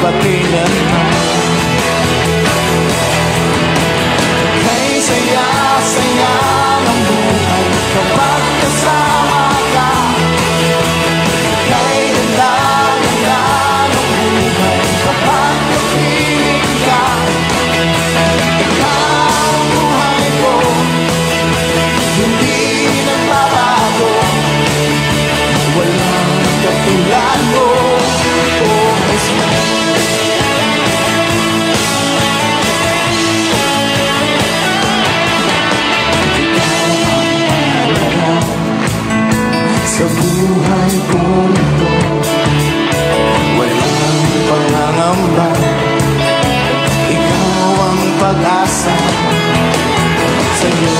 pagkailanman. Kay saya-saya ng buhay kapag kasama ka. Kay ganda-ganda ng buhay kapag napiling ka. Ikaw ang buhay ko, hindi nagbabago. Walang katulad mo, oh Jesus. Sa buhay ko ito, walang pangangamba. Ikaw ang pag-asa, sa'yo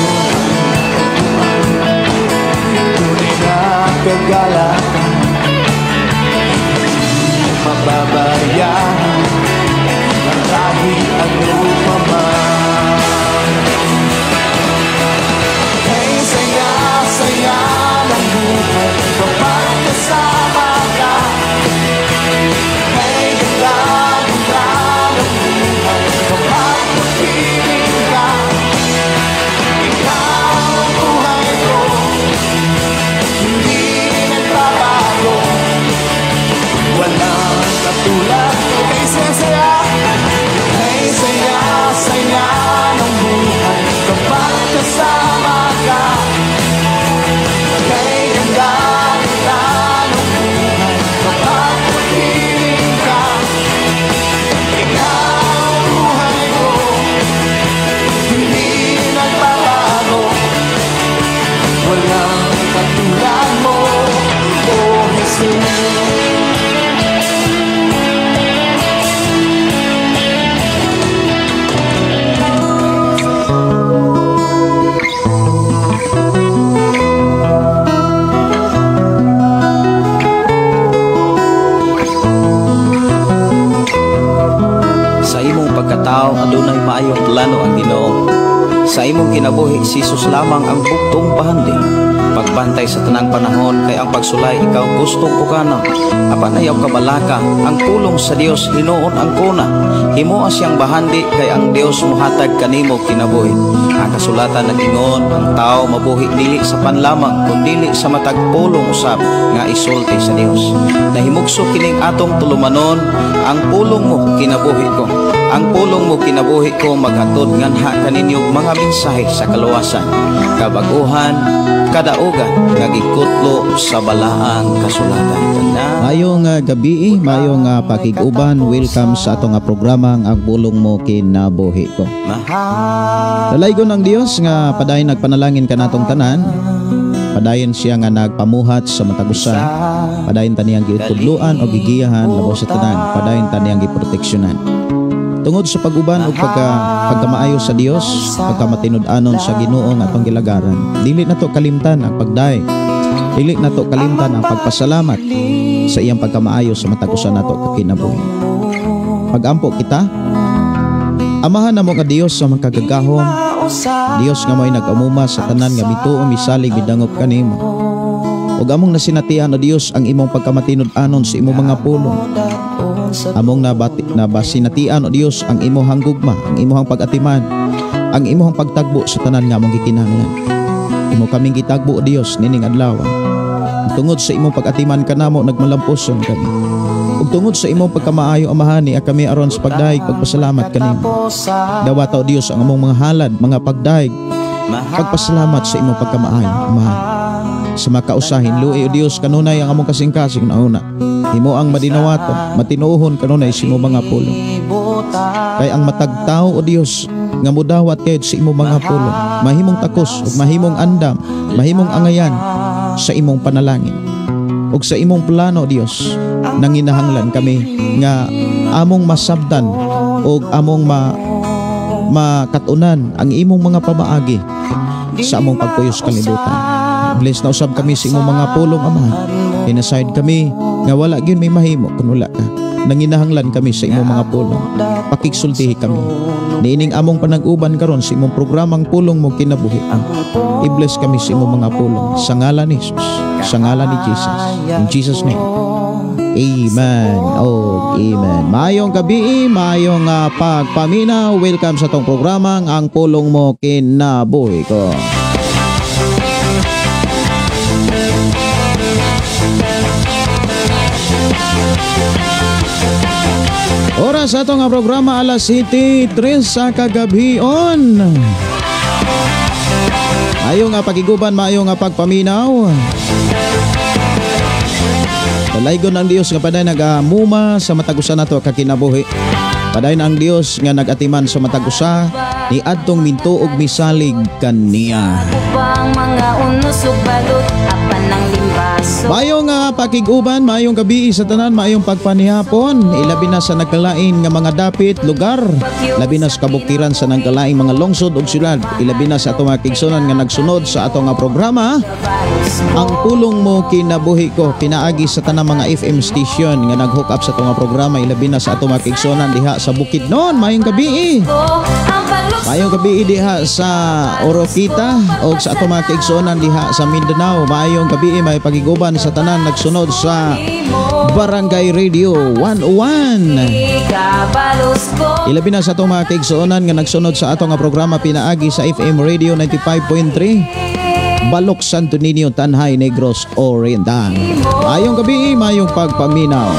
tunay na kagalakan. Mababayan ang kahit ano pa man. Kay saya-saya ng buhay kapag kasama ka. Kay ganda-ganda ng buhay kapag napiling ka. Ikaw ang buhay ko, hindi nagbabago. Walang katulad mo. Kay saya-saya, kay saya-saya ng buhay kapag kasama ka. Kay ganda-ganda ng buhay kapag napiling ka. Ikaw ang buhay ko, hindi nagbabago. Walang katulad mo, oh Jesus. Pagkatao adunay maayong plano ang Ginoo. Sa imong kinabuhi si Jesus lamang ang bugtong pahandi. Pagbantay sa tanang panahon kay ang pagsulay ikaw gustong pukana. Apan ayaw kabalaka ang pulong sa Dios hinuon ang kuna. Himuha siyang bahandi kay ang Dios muhatag kanimo kinabuhi. Ang kasulatan nagingon ang tao mabuhi dili sa panlamang kundi sa matag pulong usab nga isulti sa Dios. Nahimugso kining atong tulumanon ang pulong mo kinabuhi ko. Ang pulong mo kinabuhi ko maghatod nganha kaninyong mga mensahe sa kaluwasan, kabaguhan, kadaugan nga gikutlo sa balaang kasulatan. Mayong gabi, mayong pakiguban. Welcome sa atong programa ang pulong mo kinabuhi ko. Dalaygon ng Dios nga padayon nagpanalangin kanatong tanan. Padayon siya nga nagpamuhat sa matagusan. Padayon taniyang giutudluan o gigiyahan labaw sa tanan. Padayon taniyang giproteksyonan. Tungod sa pag-uban o pagkamaayo sa Dios, pagkamatinud-anon sa Ginoo nga atong gilagaran, dili nato kalimtan ang pagdaig. Dili nato kalimtan ang pagpasalamat sa iyang pagkamaayo sa matagusan nato kakinabuhi. Pag-ampo kita, amahan namo nga Dios sa mga kagagahom. Dios nga mo'y nag-amuma sa tanan nga bituo misalig midangop kanimo. Ug among nasinatian o Dios ang imong pagkamatinud-anon sa imong mga pulong. Among nabasinatian o Dios ang imong hanggugma, ang imong pag-atiman, ang imong pagtagbo sa tanan nga among gikinahanglan. Imo kaming gitagbo o Dios nining adlaw. Tungod sa imong pag-atiman kanamo nagmalampuson kami. Ug tungod sa imong pagkamaayo amahani kami aron sa pagdaig pagpasalamat kanimo. Dawata o Dios ang among mga halad, mga pagdaig pagpasalamat sa imong pagkamaayo amahani. Sa makausahin luoy o Dios kanunay ang among kasing-kasing na una. Himo ang madinawaton, matinuohon kanunay sa imong mga pulong. Kay ang matagtao o Dios nga mudawat kayod sa imong mga pulong, mahimong takos ug mahimong andam, mahimong angayan sa imong panalangin. Ug sa imong plano Dios, nanginahanglan kami nga among masabtan ug among makatunan ang imong mga pamaagi sa among pagpuyos kalibutan. Bless na usab kami sa imong mga pulong amahan. Inaside kami nga wala gyud may mahimo kun wala ka. Nanginahanglan kami sa imong mga pulong. Pakigsultihi kami. Niining among panag-uban karon sa imong programang pulong mo kinabuhi. I-bless kami sa imong mga pulong sa ngalan ni Jesus. Sa ngalan ni Jesus. In Jesus name. Amen. Oh, amen. Maayong gabi, maayong pagpaminaw. Welcome sa tong programang Ang Pulong Mo Kinabuhi Ko. Oras sa itong programa alas 7:03 sa kagabion. Maayong pagiguban, maayong pagpaminaw. Dalaygon ang Dios nga paday nagamuma sa matagusa nato kakinabuhi. Paday ang Dios nga nagatiman sa matagusa ni adtong mintuog misalig kaniya. Mga unusog balot apan ng limbaso. Mayong pakiguban, mayong gabi sa tanan, mayong pagpanihapon. Ilabi na sa nagkalain nga mga dapit lugar, labi na sa kabukiran sa nagkalain mga lungsod ug syudad. Ilabi na sa atong mga kigsunan nga nagsunod sa atong programa Ang Pulong Mo Kinabuhi Ko. Pinaagi sa tanang mga FM station nga naghook up sa atong programa. Ilabi na sa atong mga kigsunan diha sa Bukidnon. Mayong gabi. Mayong gabi diha sa Oroquita o sa atong mga kaigsunan diha sa Mindanao. Mayong gabi, may pagiguban sa tanan nagsunod sa Barangay Radio 101. Ilabi na sa atong mga kaigsunan nga nagsunod sa atong programa pinaagi sa FM Radio 95.3 Balok, Santo Niño, Tanhay, Negros Oriental. Mayong gabi, mayong pagpaminaw.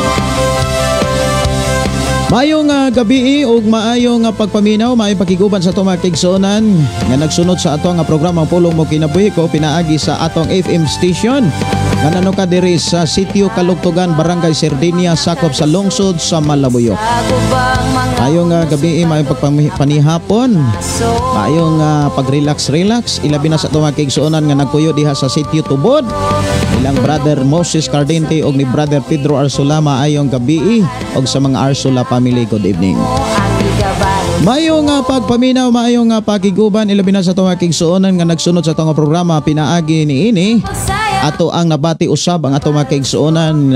Mayong gabi ug maayong pagpaminaw, maayong pakiguban sa atong mga kaigsunan nga nagsunod sa atong programa Ang Pulong Mo Kinabuhi Ko pinaagi sa atong FM station nga nanuka diri sa Sitio Kalugtugan, Barangay Sardinia, sakop sa lungsod sa Malabuyok. Maayong gabi, maayong pagpanihapon, maayong pag-relax, ilabi na sa atong mga kaigsunan nga nagpuyo diha sa Sitio Tubod. Ilang brother Moses Cardente og ni brother Pedro Arsula, maayong gabi og sa mga Arsula family, good evening. Mayong pagpaminaw, mayong pakiguban, ilabi na sa atong mga kaigsuonan nga nagsunod sa atong programa pinaagi niini. Ato ang nabati usab ang atong mga kaigsuonan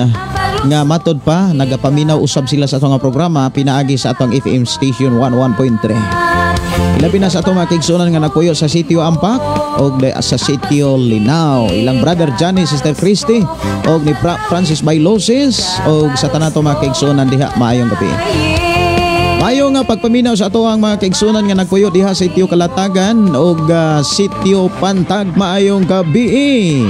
nga matod pa nagapaminaw usab sila sa atong programa pinaagi sa atong FM station 101.3. Ilabi na sa atong mga kaigsuonan nga nagpuyo sa Sitio Ampak og sa Sitio Linao. Ilang brother Johnny, sister Christy og ni Francis Bailoses og sa tanan atong mga kaigsuonan diha maayong gabi. Mayong pagpaminaw sa ato ang mga kaigsunan nga nagpuyo diha sa Sitio Kalatagan og Sitio Pantag, maayong gabi.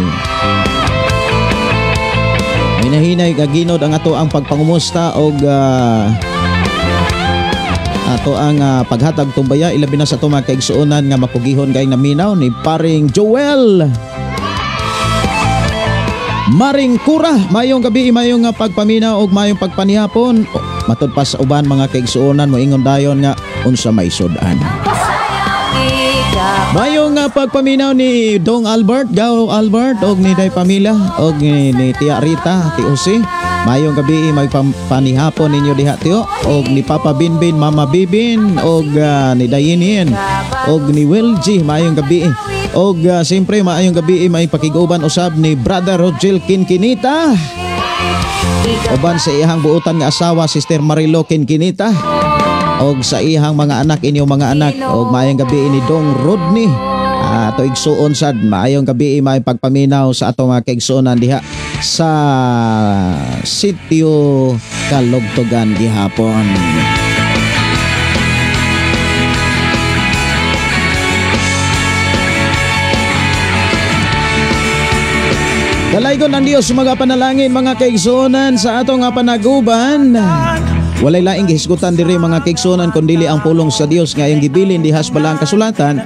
Hinahinay kaginod ang ato ang pagpangumusta og ato ang paghatag tumbaya. Ilabi na sa ato mga kaigsuonan nga mapugihon kay naminaw ni paring Joel Maring Kura. Mayong gabi, mayong pagpaminaw og mayong pagpanihapon. Matod pa sa uban mga kaigsuonan mo ingon dayon nga unsa may sudan. Mayong pagpaminaw ni Dong Albert, Gao Albert og ni Day Pamila og ni Tia Rita, Ti Jose. Mayong gabi, may panihapon ninyo diha tiyo og ni Papa Binbin, Mama Bibin og ni Dayinin og ni Wilgie. Mayong gabi. Og siyempre maayong gabi, may pakiguban usab ni Brother Rogel Kinkinita. Uban sa ihang buutan nga asawa, Sister Marilo Kinkinita. Og sa ihang mga anak, inyong mga anak. Og maayong gabi ni Dong Rodney. Ato igsuon sad, maayong gabi, may pagpaminaw sa ato mga kaigsuonan diha sa Sitio Kalugtugan gihapon. Dalaygon ang Dios mga panalangin mga kaigsuonan sa atong panaguban. Walay laing gihisgutan diri mga kaigsuonan kundili ang pulong sa Dios nga iyang gibilin dihas balang kasulatan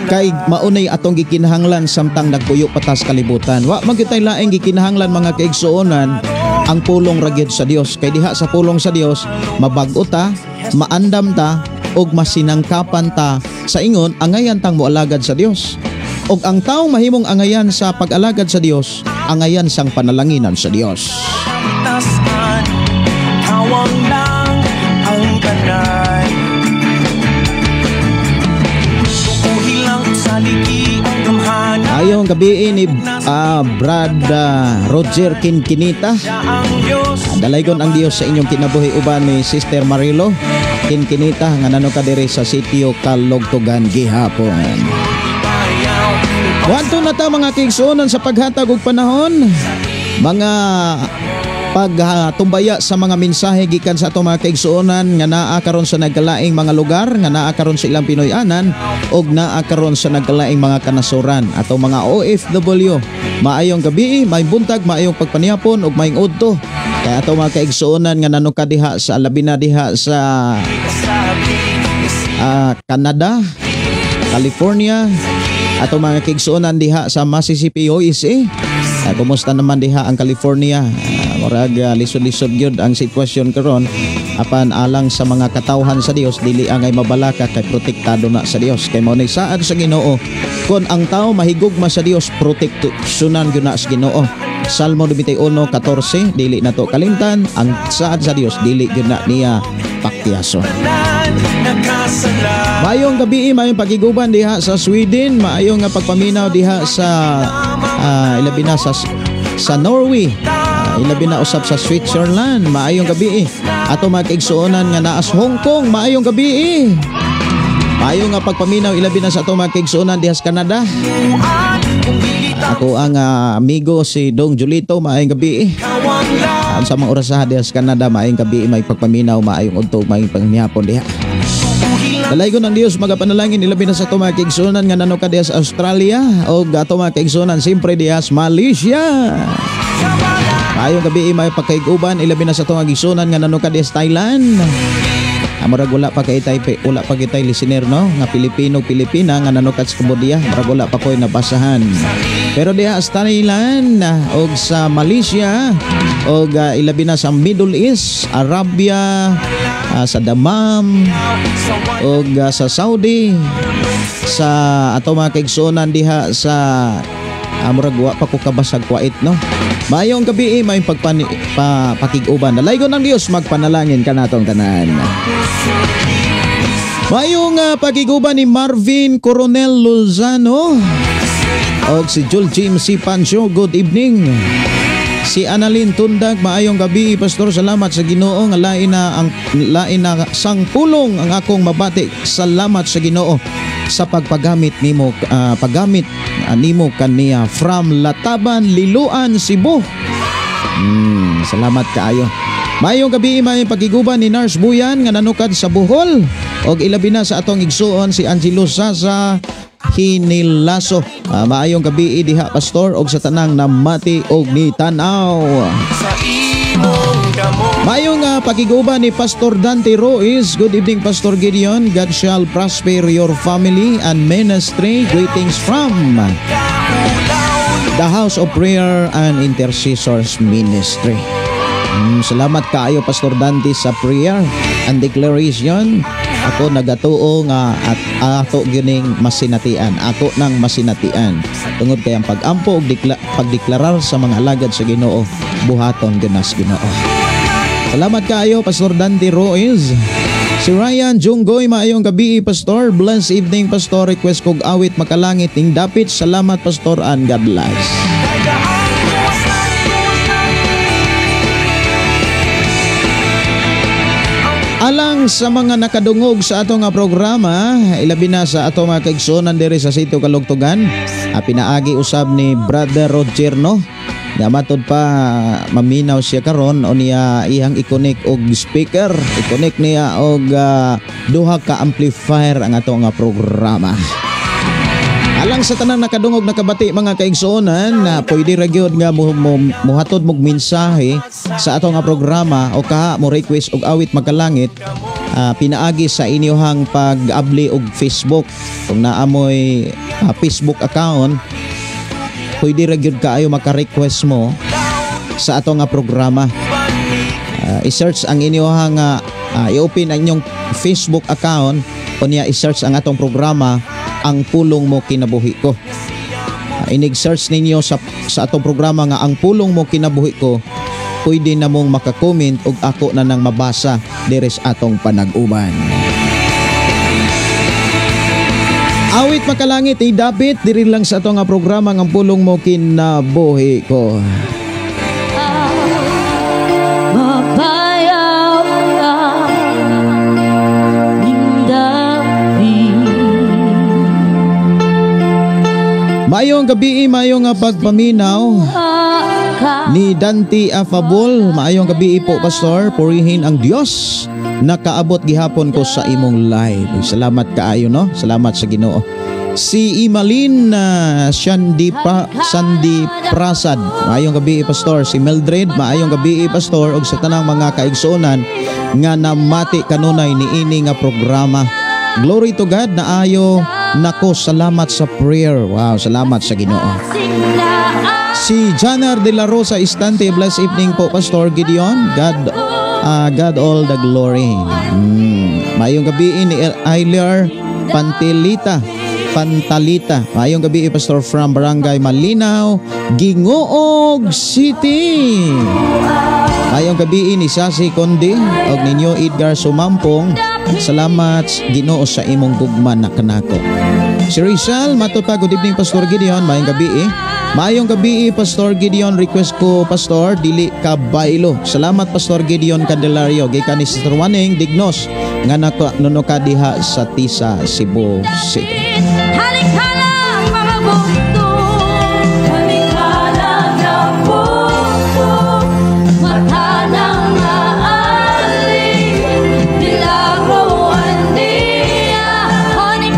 kay maunay atong gikinahanglan samtang nagpuyo patas kalibutan. Wa magitay laing gikinahanglan mga kaigsuonan ang pulong ra gyud sa Dios kay diha sa pulong sa Dios mabag-o ta, maandam ta og masinangkapan ta sa ingon angayan tang moalagad sa Dios. Og ang taong mahimong angayan sa pag-alagad sa Dios, angayan sang panalanginan sa Dios. Tawang lang ang tanan. Uhilang sa liki ang gamhanan. Ayong gabi ni Brad Roger Kinkinita. Dalaygon ang Dios sa inyong kinabuhi uban ni Sister Marilo Kinkinita nga nanuka diri sa Sitio Kalugtugan gihapon. Wanto na ta mga kaigsuonan sa paghatag og panahon. Mga pagtumbaya sa mga mensahe gikan sa atong mga kaigsuonan nga naa karon sa nagkalaing mga lugar, nga naa karon sa ilang Pinoy-anan og naa karon sa nagkalaing mga kanasuran atong mga OFW. Maayong gabi, may buntag, maayong pagpanihapon ug maayong udto kay atong mga kaigsuonan nga nanuka diha sa labi na diha sa Canada, California, atong mga kaigsuonan diha sa Mississippi, USA. Kumusta naman diha ang California? Murag lisod-lisod gyud ang sitwasyon karon apan alang sa mga katawhan sa Dios dili angay mabalaka kay protektado na sa Dios kay mao ni saad sa Ginoo kun ang tao mahigugma sa Dios proteksyonan gyud na sa Ginoo. Salmo 21:14 dili nato kalimtan ang saad sa Dios dili gyud na niya paktiyason. Maayong gabi, maayong pagiguban diha sa Sweden, maayong nga pagpaminaw diha sa ilabi na sa Norway, ilabi na usab sa Switzerland. Maayong gabi ato mga kaigsuonan nga naa sa Hong Kong, maayong gabi. Maayong nga pagpaminaw ilabi na sa ato mga kaigsuonan diha sa Canada. Ako ang amigo si Dong Julito, maayong gabi. Sa mga orasaha diha sa Canada, maayong gabi, may pagpaminaw, maayong udto, maayong panghihapon diha. Dalay ko ng Dios magapanalangin ilabi na sa ato mga kaigsuonan nga nanuka diha sa Australia o ato mga kaigsuonan siyempre diha sa Malaysia. Maayong gabi, may pagkaiguban ilabi na sa ato mga kaigsuonan nga nanuka diha sa Thailand. Murag wala pa kay Taipei, wala pa kitay listener no nga Pilipino-Pilipina nga nanukat sa Cambodia, murag wala pa koy nabasahan. Pero diha sa Thailand og sa Malaysia og ilabi na sa Middle East, Arabia, sa Damam og sa Saudi, sa ato mga kaigsuonan diha sa murag wa pa ko kabasag Kuwait no. Mayong gabi, may pakiguban. Nalaygon ng Dios magpanalangin kanatong tanan. Mayong pakiguban ni Marvin Coronel Lozano og si Joel James C. Pancho, good evening. Si Annalyn Tundag, maayong gabi pastor, salamat sa Ginoo nga lain na sangpulong ang akong mabati. Salamat sa Ginoo sa pagpagamit nimo nimo kaniya from Lataban, Liloan, Cebu. Salamat kaayo. Mayong gabi, may pagiguban ni Nars Buyan nga nanukad sa Bohol og ilabi na sa atong igsuon si Angelo Sasa Hinilaso. Maayong gabi diha pastor og sa tanang namati og ni tanaw. Mayong pakiguban ni Pastor Dante Ruiz. Good evening Pastor Gideon. God shall prosper your family and ministry. Greetings from the House of Prayer and Intercessors Ministry. Salamat kaayo Pastor Dante sa prayer and declaration. Ako nagatuo nga at ato gining masinatian. Ako nang masinatian. Tungod kay ang pag-ampo ug pagdeklarar sa mga alagad sa Ginoo, buhaton ganas Ginoo. Salamat kaayo Pastor Dante Ruiz. Si Ryan Junggoy, maayong gabi Pastor. Blessed evening Pastor. Request kog awit makalangit ning dapit. Salamat Pastor and God bless. Alang sa mga nakadungog sa ato nga programa, ilabi na sa ato mga kaigsuonan diri sa Sitio Kalugtugan, pinaagi usab ni Brother Roger no. Nga matod pa maminaw siya karon o niya ihang i-connect og speaker, i-connect niya og duha ka amplifier ang ato nga programa. Alang sa tanang nakadungog nakabati mga kaigsuonan na pwede ra gyud nga muhatod mog mensahe sa ato nga programa o kaha mo request og awit magkalangit, pinaagi sa inyohang pag-abli og Facebook. Kung naamoy Facebook account, pwede ra gyud kaayo maka-request mo sa ato nga programa. I-search ang inyohang i-open ang inyong Facebook account o niya i-search ang atong programa Ang Pulong Mo Kinabuhi Ko. Inig-search ninyo sa atong programa nga Ang Pulong Mo Kinabuhi Ko, pwede na mong makakomment ug ako na nang mabasa deres atong panag-uban. Awit makalangit ni David diri lang sa atong nga programa Ang Pulong Mo Kinabuhi Ko. Mayong gabi, mayong pagpaminaw Ni Dante Afabol, maayong gabi po Pastor, purihin ang Dios. Nakaabot gihapon ko sa imong live. Salamat kaayo no. Salamat sa Ginoo. Si Imalin Sandi Prasad, maayong gabi Pastor. Si Mildred, maayong gabi Pastor, og sa tanang mga kaigsuonan nga namati kanunay niini nga programa. Glory to God, naayo nako, salamat sa prayer. Wow, salamat sa Ginoo. Si Janar de la Rosa Istante, blessed evening po Pastor Gideon. God all the glory. Mayong gabi ni Ailer Pantalita. Mayong gabi Pastor from Barangay Malinaw, Gingoog City. Mayong gabi ni Sasi Conde og ninyo Edgar Sumampong. Salamat Ginoo sa imong gugma na kanako. Si Rizal Matupa, good evening Pastor Gideon. Mayong gabi Mayong gabi Pastor Gideon, request ko Pastor dili ka baylo. Salamat Pastor Gideon Candelario gikan ni Sister Waning Dignos nga nuno ka diha sa Tisa, Cebu City. Halikala mga bukto, halikala na bukto, mata ng maaling, nilaruan niya, honig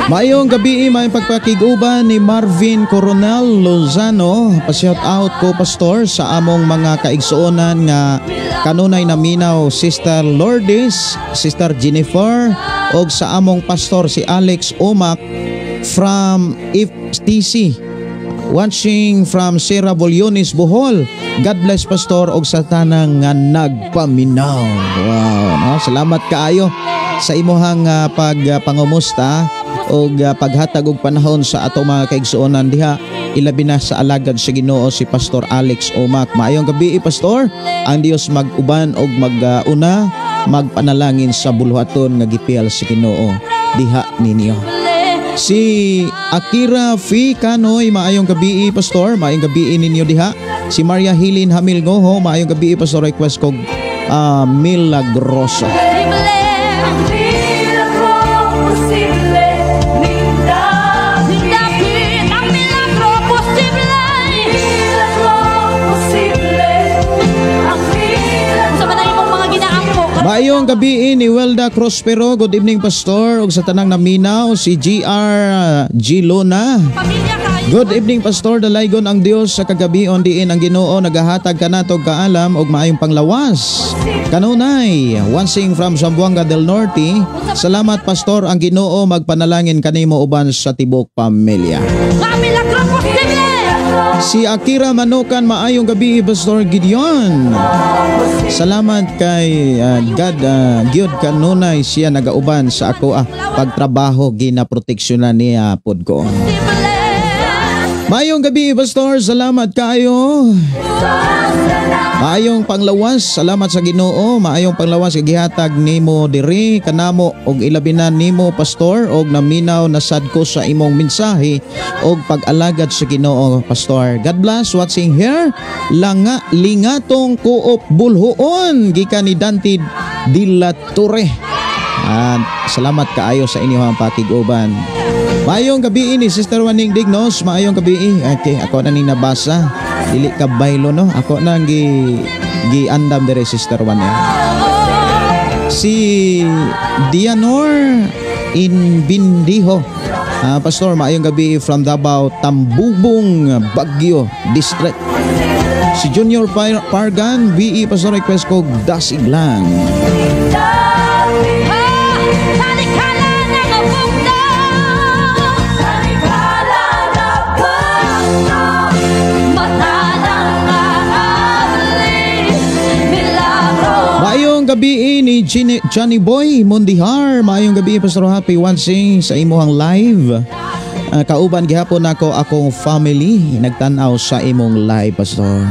Mayong gabi, may pagpakiguban ni Marvin Coronel Lozano. Pa-shout out ko Pastor sa among mga kaigsuonan nga kanunay naminaw Sister Lourdes, Sister Jennifer, og sa among pastor si Alex Omak from FTC, watching from Sierra Bolyones, Bohol. God bless Pastor og sa tanang nga nagpaminaw. Wow, no? Salamat kaayo sa imuhang pagpangumusta o paghatag og panahon sa ato mga kaigsuonan diha, ilabi na sa alagad sa Ginoo si Pastor Alex Omak. Maayong gabi Pastor, ang Dios mag-uban og mag-una magpanalangin sa buluhaton nga gipial sa Ginoo diha ninyo. Si Akira Fi Kanoy, maayong gabi Pastor, maayong gabi ninyo diha. Si Maria Hilin Hamilgoho, maayong gabi Pastor, request kog Milagroso. Maayong gabi ni Welda Crospero, good evening Pastor, ug sa tanang naminaw si GR Gilona. Good evening Pastor, dalaygon ang Dios sa kagabion diin ang Ginoo nagahatag kanatog kaalam ug maayong panglawas. Kanunay, Wansing from Zamboanga del Norte. Salamat Pastor, ang Ginoo magpanalangin kanimo uban sa tibok pamilya. Si Akira Manukan, maayong gabi Pastor Gideon. Salamat kay God, Gyud kanunay siya nagauban sa ako pagtrabaho ginaproteksyonan niya pod ko. Maayong gabi Pastor, salamat kayo. Maayong panglawas, salamat sa Ginoo. Maayong panglawas gihatag nimo diri kanamo og ilabinan nimo Pastor, og naminaw na sad ko sa imong mensahe og pag-alagad sa Ginoo Pastor. God bless watching here. Lingatong Coop Bulhoon gikan ni Dante Dilla Torre. Salamat kaayo sa inyong pakiguban. Maayong gabi ni Sister Waning Dignos, maayong gabi. Okay, ako na ning nabasa. Dili ka baylo no. Ako nang giandam dire Sister Waning. Si Dianor Inbindiho. Pastor, maayong gabi from Davao, Tambubong, Baguio District. Si Junior Pargan, BE Pastor, request ko dasig lang. Maayong gabi ni Johnny Boy Mundihar. Maayong gabi Pastor, happy watching sa imuhang live. Kauban gihapon nako akong family nagtan-aw sa imong live Pastor.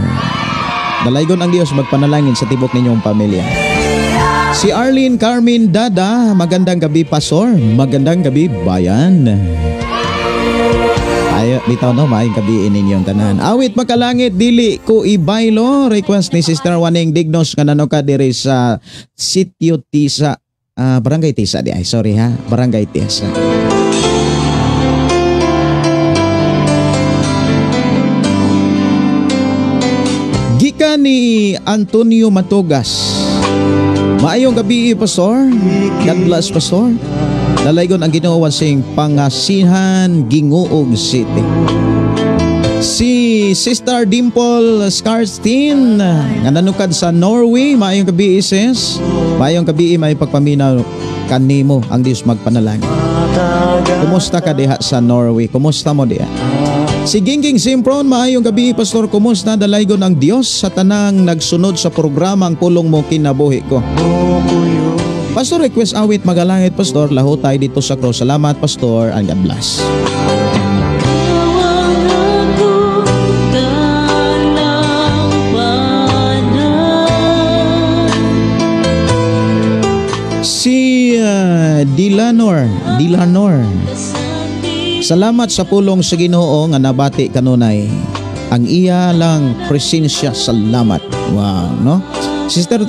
Dalaygon ang Dios magpanalangin sa tibok ninyong pamilya. Si Arlene Carmen Dada, magandang gabi Pastor. Magandang gabi bayan. Ay, bitaw no, maayong gabi ninyong tanan. Awit makalangit dili ko ibaylo, request ni Sister Waning Dignos nga nanoka diri sa Sitio Tisa, Barangay Tisa di ay sorry ha, Barangay Tisa. Ina ni Antonio Matugas. Maayong gabi, Pastor. God bless, Pastor. Dalaygon ang Ginoo sing Pangasinan, Gingoog City. Si Sister Dimple Skarstein nga nanukad sa Norway. Maayong gabi, sis. Maayong gabi, may pagpaminaw kanimo ang Dios magpanalangin. Kumusta ka diha sa Norway? Kumusta mo diha? Si Gingging Simpron, maayong gabi, Pastor. Kumusta? Dalaygon ang Dios sa tanang nagsunod sa programang Pulong Mo Kinabuhi Ko. Pastor, request awit magalangit, Pastor. Laho tayo dito sa cross. Salamat, Pastor, and God bless. Si Dilanor. Salamat sa pulong sa Ginoo nga nabati kanunay. Ang iya lang presensya, salamat. Wow, no? Sister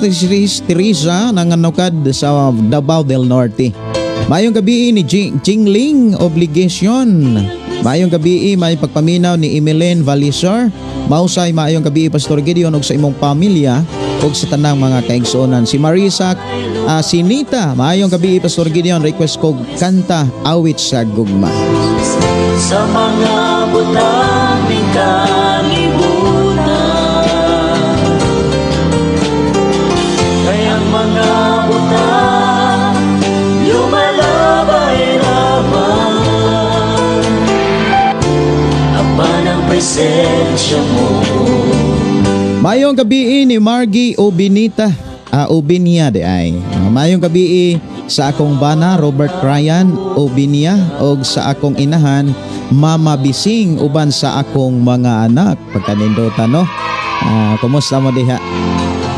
Teresa nanganukad sa Davao del Norte. Mayong gabi ni Jingling Obligation. Mayong gabi may pagpaminaw ni Emeline Valisor. Mausay maayong gabi, Pastor Gideon, og sa imong pamilya og sa tanang mga kaigsuonan. Si Marisa Sinita, maayong gabi, Pastor Gideon. Request ko kanta awit sa gugma. Sa mga butang ng kalibutan, kayang mga butang lumalabay-labay, apan ang presensya mo. Mayong gabi ni Margie Obinita. Obinia de ay. Mayong gabi sa akong bana Robert Ryan Obinia og sa akong inahan Mama Bising uban sa akong mga anak. Pagkanindutan, no? Kumusta mo diha?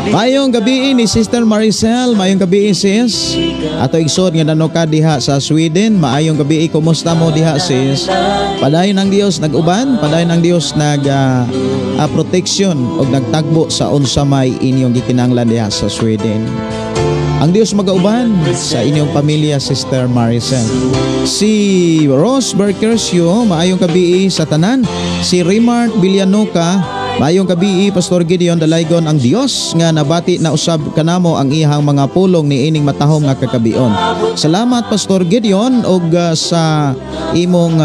Mayong gabi ni Sister Maricel. Mayong gabi, sis. Ato igsod nga nanukad diha sa Sweden. Maayong gabi, kumusta mo diha, sis? Padayon ang Dios nag-uban, padayon ang Dios protection og nagtagbo sa unsa may inyong gikinahanglan diha sa Sweden. Ang Dios magauban sa inyong pamilya, Sister Maricel. Si Rose Berkersio, maayong gabi sa tanan. Si Rimart Villanuca, maayong gabi, Pastor Gideon. Dalaygon ang Dios nga nabati na usab kanamo ang ihang mga pulong ni ining matahom nga kakabion. Salamat, Pastor Gideon, og sa imong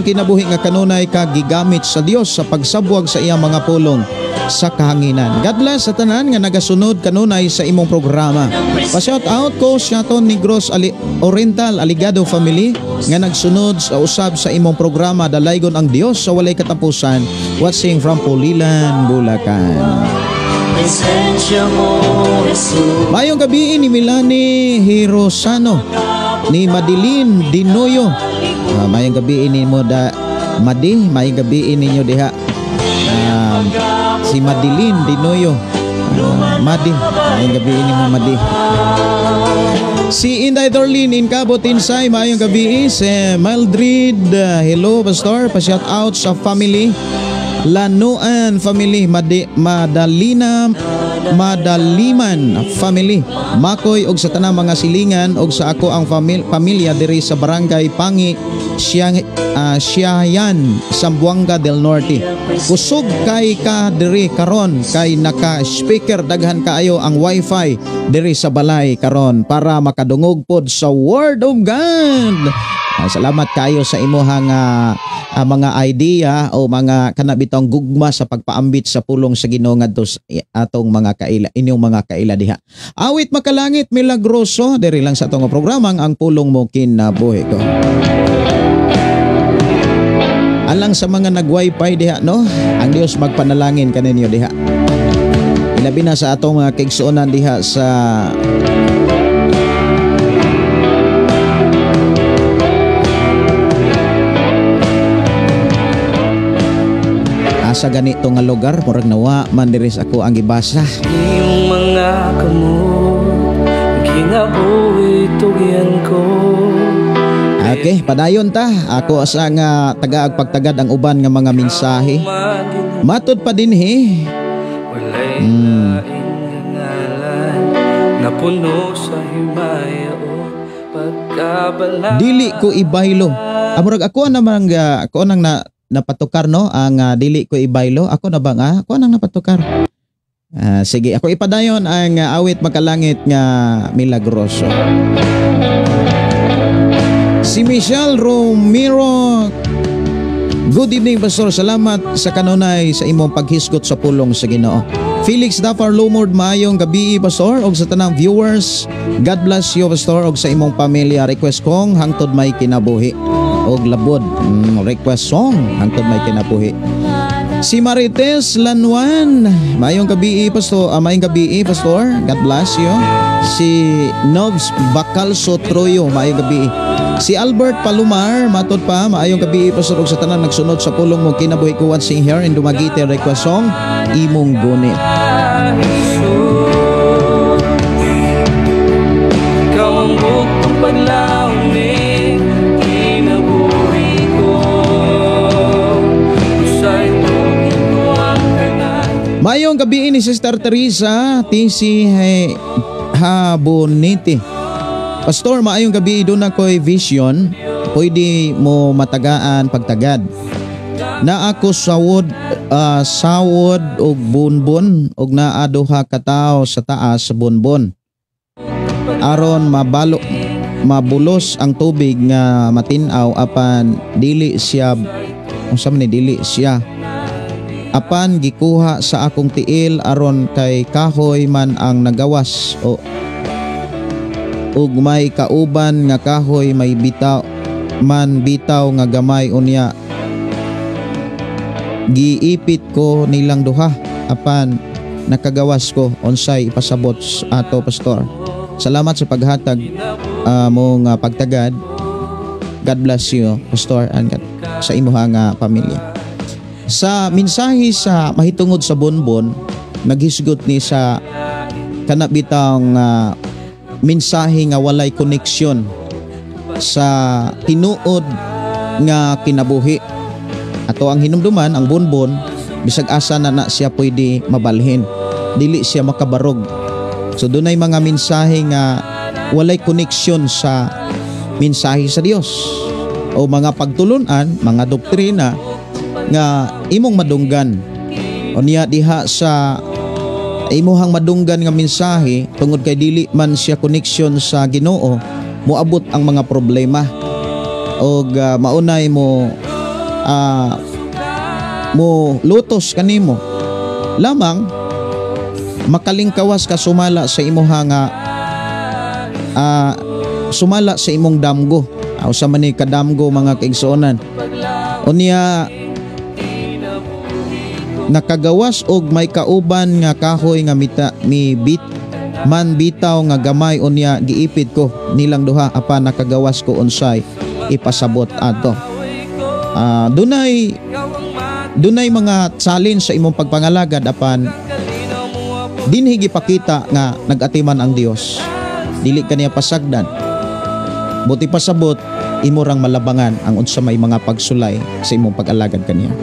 kinabuhi nga kanunay kag gigamit sa Dios sa pagsabwag sa iyang mga pulong sa kahanginan. God bless sa tanan nga nagasunod kanunay sa imong programa. Pa-shout out ko sa aton Negros Oriental Aligado family nga nagsunod sa usab sa imong programa. Dalaygon ang Dios sa walay katapusan. Watching from Pulilan, Bulacan. Presensya mo, Jesus. Mayong gabi ni Milani Hirosano, ni Madeline Dinoyo. Mayong gabi ni mo da Madi, mayong gabi ninyo diha. Si Madeline Dinoyo. Madi, mayong gabi ni mo Madi. Si Inday Dorlin in Cabo Tinsay, mayong gabi. Si Mildred, hello Pastor, pa-shout out sa family Lanuan family, Madaliman family, Makoy og sa tanang mga silingan og sa ako ang pamilya diri sa barangay Pangi, Siayan, Zamboanga del Norte. Kusog kay ka diri karon kay naka-speaker daghan kaayo ang wifi diri sa balay karon para makadungog pod sa Word of God. Salamat kayo sa imuhang mga idea o mga kanabitong gugma sa pagpaambit sa pulong sa Ginoo ngadto atong mga kaila, inyong mga kaila diha. Awit makalangit milagroso diri lang sa atong programang ang Pulong Mo Kinabuhi Ko. Alang sa mga nag-wifi diha, no? Ang Dios magpanalangin kaninyo diha. Ilabi na sa atong mga kaigsuonan diha sa sa ganito nga lugar, murag nawa man diri ako ang gibasa. Iyong mga kamot, kinabuhi tugyan ko. Okay, padayon ta. Ako asa nga tagaag pagtagad ang uban nga mga mensahe. Matud pa dinhi. Walay laing ngalan, napuno sa himaya o pagkabala. Dili ko ibaylo. Murag ako nang napatukar no ang dili ko ibaylo. Ako na ba nga? Ako nang napatukar. Sige, ako ipadayon ang awit makalangit nga milagroso. Si Michelle Romero. Good evening, Pastor. Salamat sa kanunay sa imong paghisgot sa pulong sa Ginoo. Felix Dafar Lumord, maayong gabi, Pastor, og sa tanang viewers. God bless you, Pastor, og sa imong pamilya. Request kong hangtod may kinabuhi og labod. Request song hangtod may kinabuhi. Si Marites Lanwan, maayong gabi, Pastor. Maayong gabi, Pastor. God bless you. Si Novs Bacalso Troyo, maayong gabi. Si Albert Palumar, matod pa, maayong gabi, Pastor, og sa tanan nagsunod sa pulong mo kinabuhi kuwan sing here in Dumaguete, request song imong gunit. Ikaw ang bukong paglaumig, kinabuhi ko. Usay mo ang kanay. Maayong gabi ni Sister Teresa TC Habonete. Pastor, maayong gabi, doon ako'y vision, pwede mo matagaan pagtagad. Na ako sawod og bunbon og naaduha ka tawo sa taas sa bunbon. Aron mabulos ang tubig nga matinaw apan dili siya apan gikuha sa akong tiil aron kay kahoy man ang nagawas ug may kauban nga kahoy may bitaw nga gamay unya giipit ko nilang duha apan nakagawas ko unsay ipasabot ato, Pastor. Salamat sa paghatag mong pagtagad. God bless you, Pastor, and sa imuhang pamilya. Sa mensahe sa mahitungod sa bonbon, naghisgot ni sa kanabitang mensahe nga walay koneksyon sa tinuod nga kinabuhi. Ato ang hinumduman, ang bonbon, bisag asa na siya pwede mabalhin. Dili siya makabarog. So dunay mga mensahe nga walay koneksyon sa mensahe sa Dios o mga pagtulunan, mga doktrina nga imong madunggan. O niya diha sa imuhang madunggan nga mensahe tungod kay dili man siya koneksyon sa Ginoo, moabot ang mga problema og maunay mo lutos kanimo lamang makalingkawas ka sumala sa imuhang sumala sa imong damgo usa man ni kadamgo mga kaigsuonan unya nakagawas og may kauban nga kahoy nga bitaw nga gamay unya giipit ko nilang duha apan nakagawas ko unsay ipasabot ato. Dunay mga challenge sa imong pagpangalagad apan dinhi gipakita nga nagatiman ang Dios. Dili kaniya pasagdan. Buti pasabot imo rang malabangan ang unsa may mga pagsulay sa imong pag-alagad kaniya.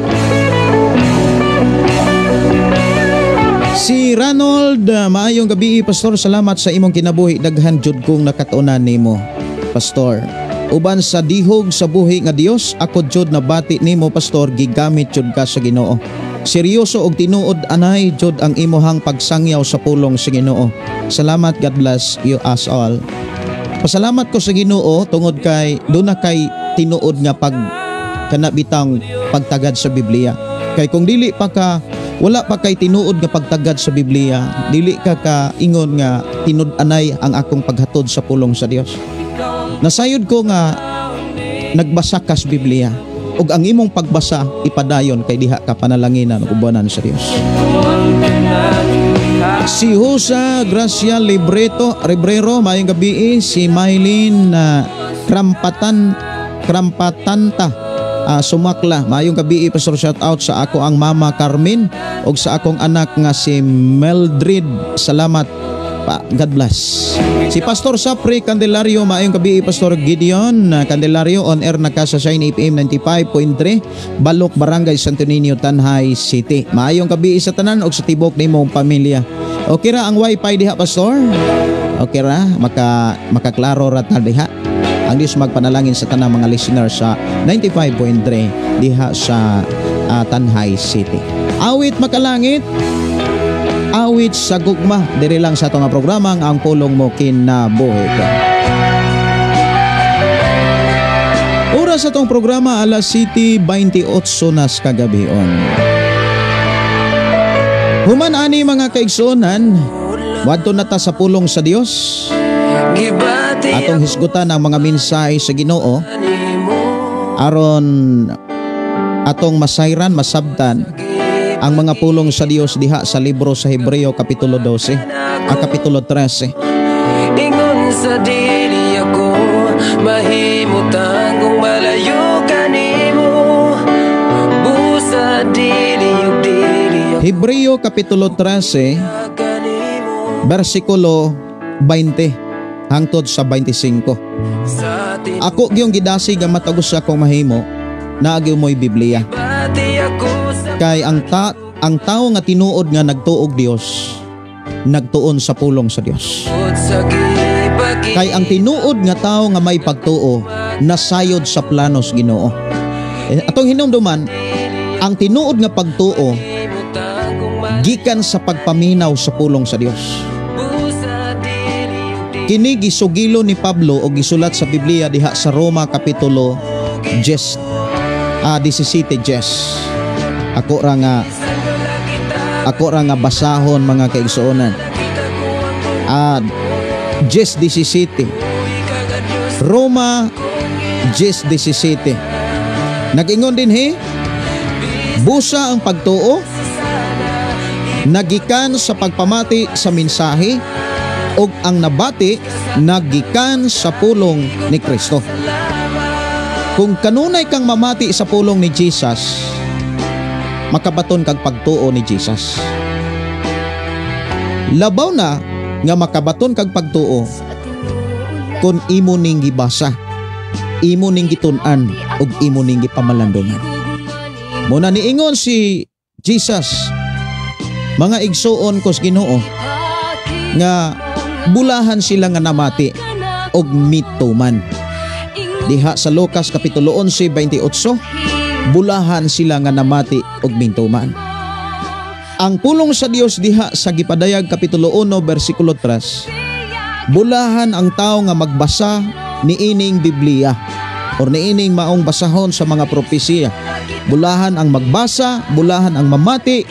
Si Ranold, maayong gabi, Pastor. Salamat sa imong kinabuhi. Daghan jud kong nakatunan nimo, Pastor. Uban sa dihog sa buhi nga Dios, ako jud nabati nimo, Pastor. Gigamit jud ka sa Ginoo. Seryoso og tinuod anay jud ang imuhang pagsangyaw sa pulong sa Ginoo. Salamat, God bless you us all. Pasalamat ko sa Ginoo tungod kay duna kay tinuod nga kanabitang pagtagad sa Biblia. Kay kung dili pa ka wala pa kay tinuod nga pagtagad sa Biblia, dili ka ingon nga tinud-anay ang akong paghatod sa pulong sa Dios. Nasayod ko nga nagbasa ka sa Biblia ug ang imong pagbasa ipadayon kay diha ka panalanginan ug ubanan sa Dios. Si Husa Gracia Rebrero, maayong gabi. Si Maylin Krampatanta Sumakla, maayong gabi, Pastor. Shout out sa ako ang Mama Carmen og sa akong anak nga si Meldred. Salamat pa, God bless. Si Pastor Sapri Candelario, maayong gabi, Pastor Gideon Candelario, on air na ka sa Shine FM 95.3 Balok, Barangay Santo Niño, Tanhay City. Maayong gabi sa tanan og sa tibok nimong pamilya. Okay ra ang wifi diha, Pastor? Okay ra, makaklaro rat na diha. Ang Dios magpanalangin sa tanang mga listener sa 95.3 diha sa Tanhay City. Awit makalangit, awit sa gugma, diri lang sa itong programa ang pulong mo kinabuhi ko. Oras sa itong programa alas 7:28 nas kagabion. Human ani mga kaigsuonan, wadto na ta sa pulong sa Dios. Atong hisgutan ang mga mensahe sa Ginoo aron atong masayran, masabtan ang mga pulong sa Dios diha sa libro sa Hebreo kapitulo 12 kapitulo 13. Ingon sa dili ako mahimutang kung malayo kanimo. Busa dili Hebreo kapitulo 13 versikulo 20 hangtod sa 25. Ako gyung gidasig ang matagos sa akong mahimo na agyo mo'y Biblia. Kay ang tao nga tinuod nga nagtuog Dios, nagtuon sa pulong sa Dios. Kay ang tinuod nga tao nga may pagtuo, nasayod sa planos Ginoo. Atong hinumduman, ang tinuod nga pagtuo gikan sa pagpaminaw sa pulong sa Dios. Kini gisugilo ni Pablo o gisulat sa Biblia diha sa Roma kapitulo 17. Ako ra nga basahon mga kaigsuonan. 17. Roma 17. Nag-ingon din busa ang pagtuo nagikan sa pagpamati sa mensahe ug ang nabati nagikan sa pulong ni Kristo. Kung kanunay kang mamati sa pulong ni Jesus, makabaton kag pagtuo ni Jesus. Labaw na nga makabaton kag pagtuo kung imo ning gibasa, imo ning gitun-an ug imo ning gipamalandungan. Muna niingon si Jesus, mga igsuon kos Ginoo nga bulahan sila nga namati og mituman. Diha sa Lucas kapitulo 11:28, bulahan sila nga namati og mituman. Ang pulong sa Dios diha sa Gipadayag kapitulo 1 bersikulo 3, bulahan ang tao nga magbasa niining Biblia or niining maong basahon sa mga propesiya. Bulahan ang magbasa, bulahan ang mamati,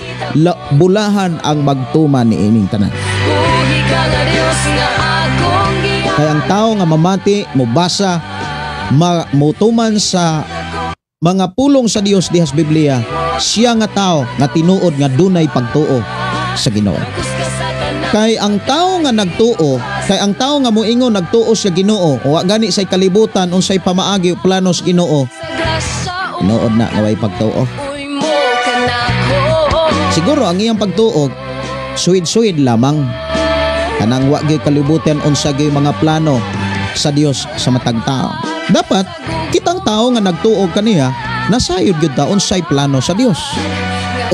bulahan ang magtuman niining tanan. Kaya ang tao nga mamati, mubasa, mutuman sa mga pulong sa Dios diha sa Biblia, siya nga tao nga tinuod nga dunay pagtuo sa Ginoo. Kay ang tao nga nagtuo, kay ang tao nga moingon nagtuo sa Ginoo, o gani say kalibutan unsay pamaagi planos Ginoo, tinuod na nga way pagtuo. Siguro ang iyang pagtuo suwid-suwid lamang. Kanang wa gyud kalibutan unsa gyud mga plano sa Dios sa matag tao. Dapat kitang tao nga nagtuog kaniya, nasayod gyud ta unsay plano sa Dios,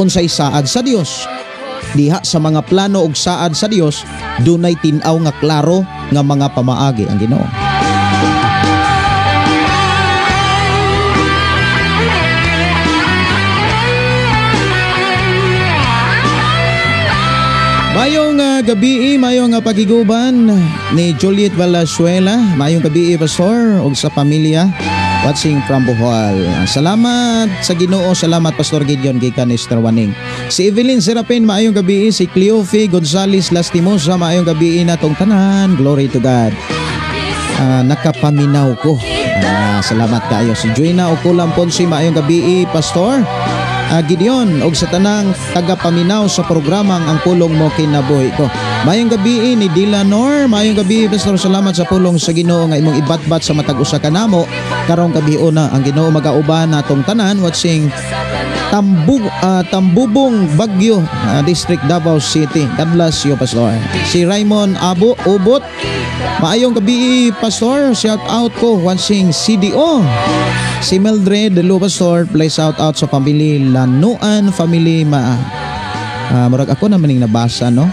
unsay saad sa Dios. Diha sa mga plano ug saad sa Dios, dunay tin-aw nga klaro nga mga pamaagi ang Ginoo. Mayong gabi, mayong pagiguban ni Juliet Valenzuela. Mayong gabi, Pastor, ug sa pamilya watching from Bohol. Salamat sa Ginoo, salamat Pastor Gideon gikan ni Sister Waning. Si Evelyn Serapin, mayong gabi. Si Cleofe Gonzales Lastimosa, mayong gabi natong tanan. Glory to God. Nakapaminaw ko. Salamat kayo. Si Joyna Okulam Ponsi, mayong gabi, Pastor Gideon, og sa tanang tagapaminaw sa programang ang pulong mo kinabuhi ko. Mayong gabi ni Dilanor, mayong gabi Pastor, salamat sa pulong sa Ginoo nga imong ibatbat sa matag usa ka namo karong gabiuna ang Ginoo magauban natong tanan watching Tambubong Bagyo, District Davao City. God bless you, Pastor. Si Raymond Ubot, maayong gabi Pastor, shout out ko watching CDO. Si Mildred Delo, Pastor, play shout out sa family Lanuan, family murag ako naman yung nabasa, no?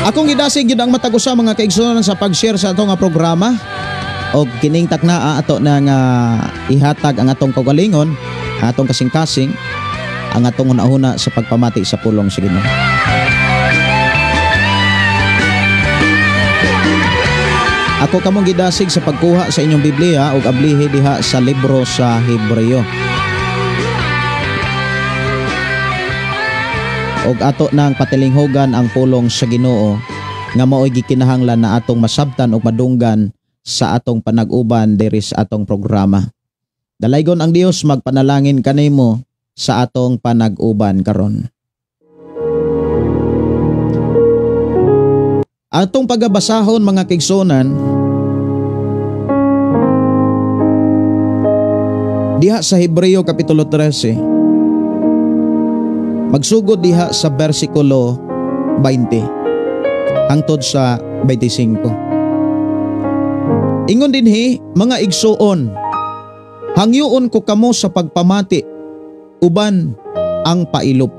Akong gidasig gyud ang matag usa mga kaigsunan sa pag-share sa ato nga programa. Og kining taknaa ato na nga ihatag ang atong kaugalingon, atong kasing-kasing, ang atong una-una sa pagpamati sa pulong sa Ginoo. Ako kamong gidasig sa pagkuha sa inyong Biblia ug ablihi diha sa libro sa Hebreo. Og ato nang patilinghogan ang pulong sa Ginoo nga mao'y gikinahanglan na atong masabtan ug madunggan sa atong panag-uban diri sa atong programa. Dalaygon ang Dios magpanalangin kanimo sa atong panag-uban karon. Atong pagabasahon mga kaigsunan diha sa Hebreo kapitulo 13. Magsugod diha sa bersikulo 20 hangtod sa 25. Ingon dinhi mga igsuon, hangyoon ko kamo sa pagpamati uban ang pailop.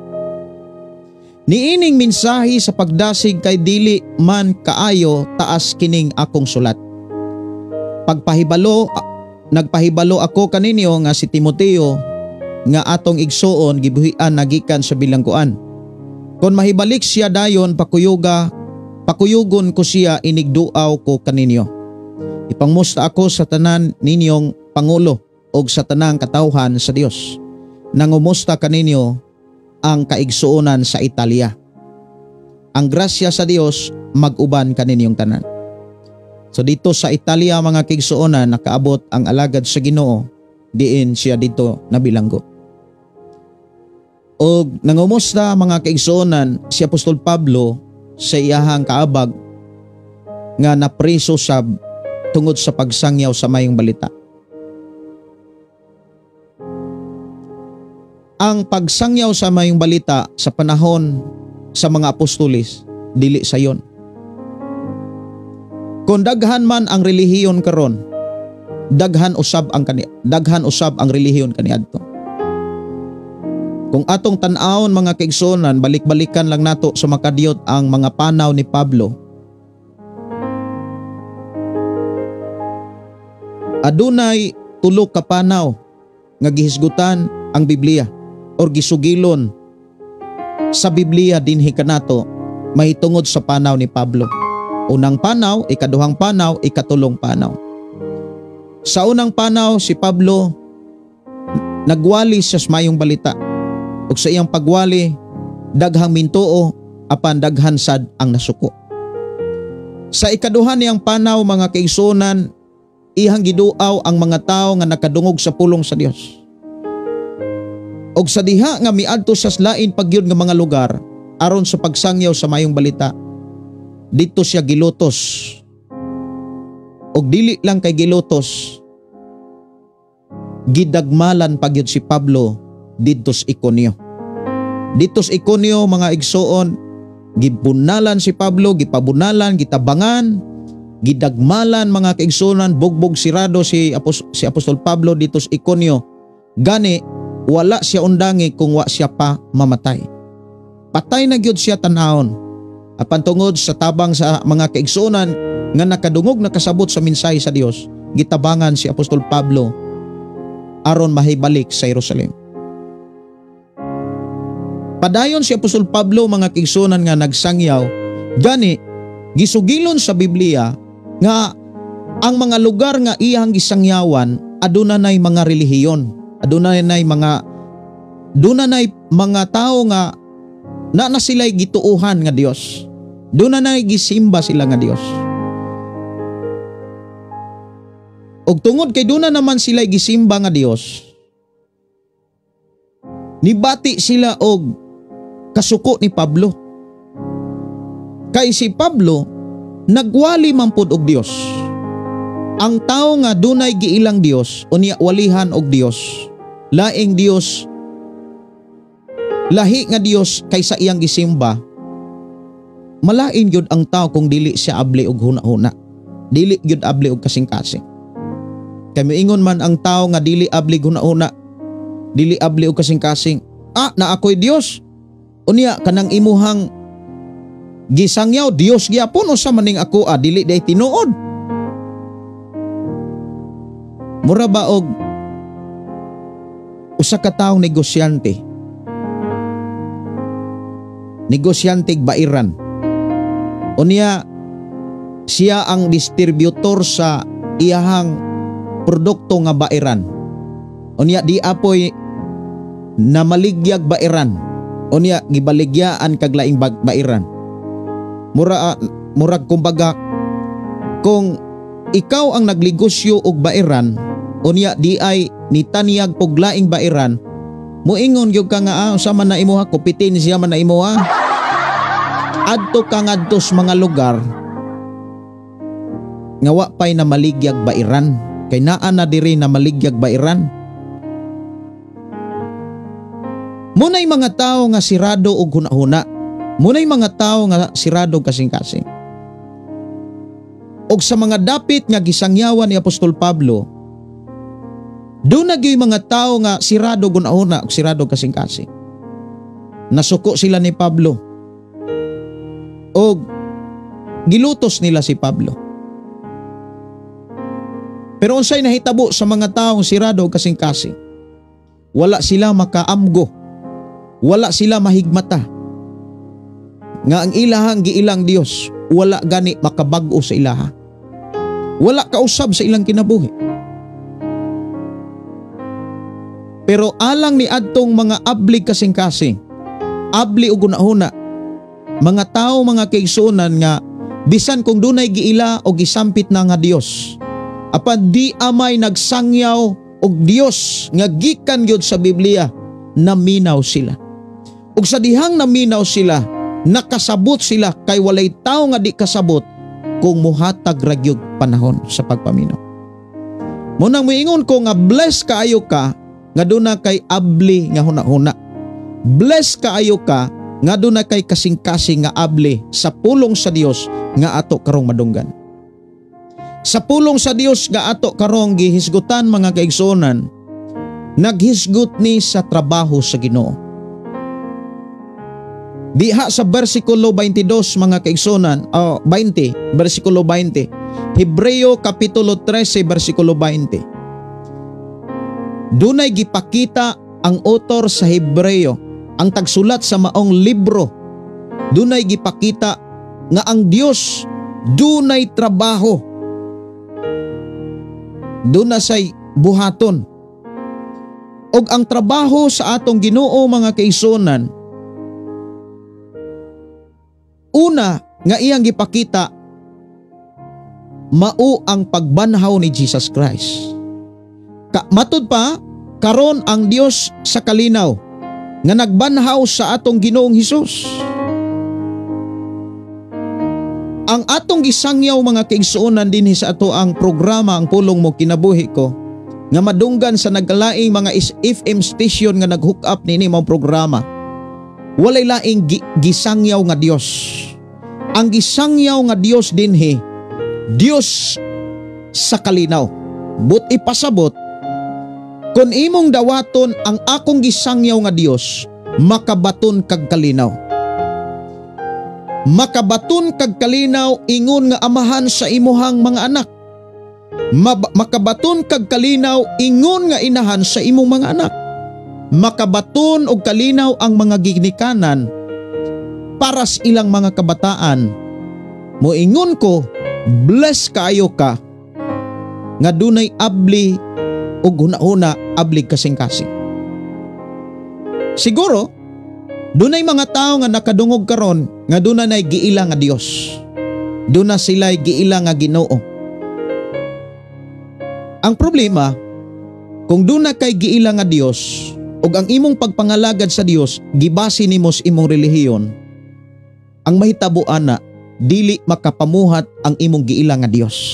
Niining mensahe sa pagdasig kay dili man kaayo taas kining akong sulat. Nagpahibalo ako kaninyo nga si Timoteo nga atong igsuon gibuhian nagikan sa bilangguan. Kon mahibalik siya dayon pakuyugon ko siya inigduaw ko kaninyo. Ipangmusta ako sa tanan ninyong pangulo og sa tanang katawhan sa Dios. Nangumusta kaninyo ang kaigsuonan sa Italia. Ang grasya sa Dios mag-uban kaninyong tanan. So dito sa Italia mga kaigsuonan nakaabot ang alagad sa Ginoo, diin siya dito nabilanggo. Og nangumusta mga kaigsuonan si Apostol Pablo sa iyahang kaabag nga napriso sab tungod sa pagsangyaw sa mayong balita. Ang pagsangyaw sa mayong balita sa panahon sa mga apostolis dili sayon. Kung daghan man ang relihiyon karon, daghan usab ang relihiyon kaniadto. Kung atong tan-awon mga kaigsuonan, balik-balikan lang nato sa makadiyot ang mga panaw ni Pablo. Adunay tulo ka panaw nga gihisgutan ang Biblia or gisugilon sa Biblia dinhi kanato mahitungod sa panaw ni Pablo. Unang panaw, ikaduhang panaw, ikatulong panaw. Sa unang panaw si Pablo nagwali sa mayong balita. Ug sa iyang pagwali daghang mintuo apan daghan sad ang nasuko. Sa ikaduha niyang panaw mga kaigsuonan, ihang giduaw ang mga tawo nga nakadungog sa pulong sa Dios. Og sa diha nga miadto sa lain pagyud nga mga lugar aron sa pagsangyaw sa mayong balita, dito siya gilutos. Og dili lang kay gilutos, gidagmalan pagyud si Pablo dito sa Iconio. Dito sa Iconio mga igsuon, gibunalan si Pablo, gipabunalan, gitabangan, gidagmalan mga kaigsuonan, bugbog sirado si Apostol Pablo dito sa Iconio. Gani wala siya undangi kung wa siya pa mamatay. Patay na gyud siya tanahon. Apan tungod sa tabang sa mga kaigsuonan nga nakadungog nakasabot sa mensahe sa Dios, gitabangan si Apostol Pablo aron mahibalik sa Jerusalem. Padayon si Apostol Pablo mga kaigsuonan nga nagsangyaw, gani gisugilon sa Biblia nga ang mga lugar nga iyang gisangyawan adunay mga relihiyon, adunay mga tao nga na sila'y gituuhan nga Dios. Dunay gisimba sila nga Dios. Og tungod kay duna naman sila'y gisimba nga Dios, nibati sila og kasuko ni Pablo. Kay si Pablo nagwali man pud og Dios. Ang tao nga dunay giilang Dios unya walihan og Dios, laing Dios, lahi nga Dios kaysa iyang gisimba, malain gyud ang tao kung dili siya abli og huna-huna, dili gyud abli og kasing-kasing. Kay miingon man ang tao nga dili abli huna-huna, dili abli og kasing-kasing, na ako'y Dios. Unya kanang imuhang gisangyaw Dios gyapon usa maning ako dili day tinuod. Mura ba og usa ka taong negosyante. Negosyante bairan. Unya siya ang distributor sa iyahang produkto nga bairan. Unya di apoy na maligyag bairan. Unya gibaligyaan kag laing bairan. Murag kumbaga kung ikaw ang nagnegosyo og bairan, unya di ay nitaniyag og laing bairan, moingon gyud ka nga usa man na imuha kupitin siya man na imuha. Adto ka ngadto sa mga lugar nga wa pay na maligyag bairan, kay naa na diri na maligyag bairan. Munay mga tao nga sirado og hunahuna. Munay mga tao nga sirado kasing-kasing. Og sa mga dapit nga gisangyawan ni Apostol Pablo, doon nagyoy mga tao nga sirado og hunahuna og sirado kasing-kasing. Nasuko sila ni Pablo. Og gilutos nila si Pablo. Pero unsay nahitabo sa mga taong sirado og kasing-kasing? Wala sila makaamgo. Wala sila mahigmata nga ang ilahang giilang Dios wala gani makabag-o sa ilaha. Wala kausab sa ilang kinabuhi. Pero alang ni adtong mga abli kasing-kasing, abli ug hunahuna, mga tao mga kaigsuonan nga bisan kung dunay giila o gisampit na nga Dios, apan di amay nagsangyaw og Dios nga gikan gyud sa Biblia, naminaw sila. Ug sa dihang naminaw sila, nakasabot sila kay walay tao nga di kasabot kung muhatag ragyog panahon sa pagpaminaw. Munang moingon ko nga bless kaayo ka nga duna kay abli nga hunahuna. Bless kaayo ka nga duna kay kasing-kasing nga abli sa pulong sa Dios nga ato karong madunggan. Sa pulong sa Dios nga ato karong gihisgutan mga kaigsuonan, naghisgot ni sa trabaho sa Ginoo. Diha sa versikulo 22 mga kaigsuonan, 20, versikulo 20. Hebreo kapitulo 13 versikulo 20. Dunay gipakita ang author sa Hebreo, ang tagsulat sa maong libro. Dunay gipakita nga ang Dios dunay trabaho. Dunay say buhaton. Og ang trabaho sa atong Ginoo mga kaigsuonan, una nga iyang gipakita, mao ang pagbanhaw ni Jesus Christ. Matud pa, karon ang Dios sa kalinaw nga nagbanhaw sa atong Ginoong Hesus. Ang atong gisangyaw mga kaigsuonan dinhi sa ato ang programa ang pulong mo kinabuhi ko, nga madunggan sa nagkalaing mga FM station nga nag-hook up nini mao programa. Walay laing gisangyaw nga Dios. Ang gisangyaw nga Dios dinhi, Dios sa kalinaw. But ipasabot, kung imong dawaton ang akong gisangyaw nga Dios, makabaton kag kalinaw. Makabaton kag kalinaw ingon nga amahan sa imuhang mga anak. Makabaton kag kalinaw ingon nga inahan sa imong mga anak. Makabaton og kalinaw ang mga ginikanan para sa ilang mga kabataan. Moingon ko, bless kaayo ka nga dunay abli ug hunahuna, abli kasing-kasing. Siguro dunay mga tao nga nakadungog karon nga dunay giila nga Dios. Duna sila'y giila nga Ginoo. Ang problema, kung duna kay giila nga Dios ug ang imong pagpangalagad sa Dios gibase nimo sa imong relihiyon, ang mahitabo ana dili makapamuhat ang imong giila nga Dios.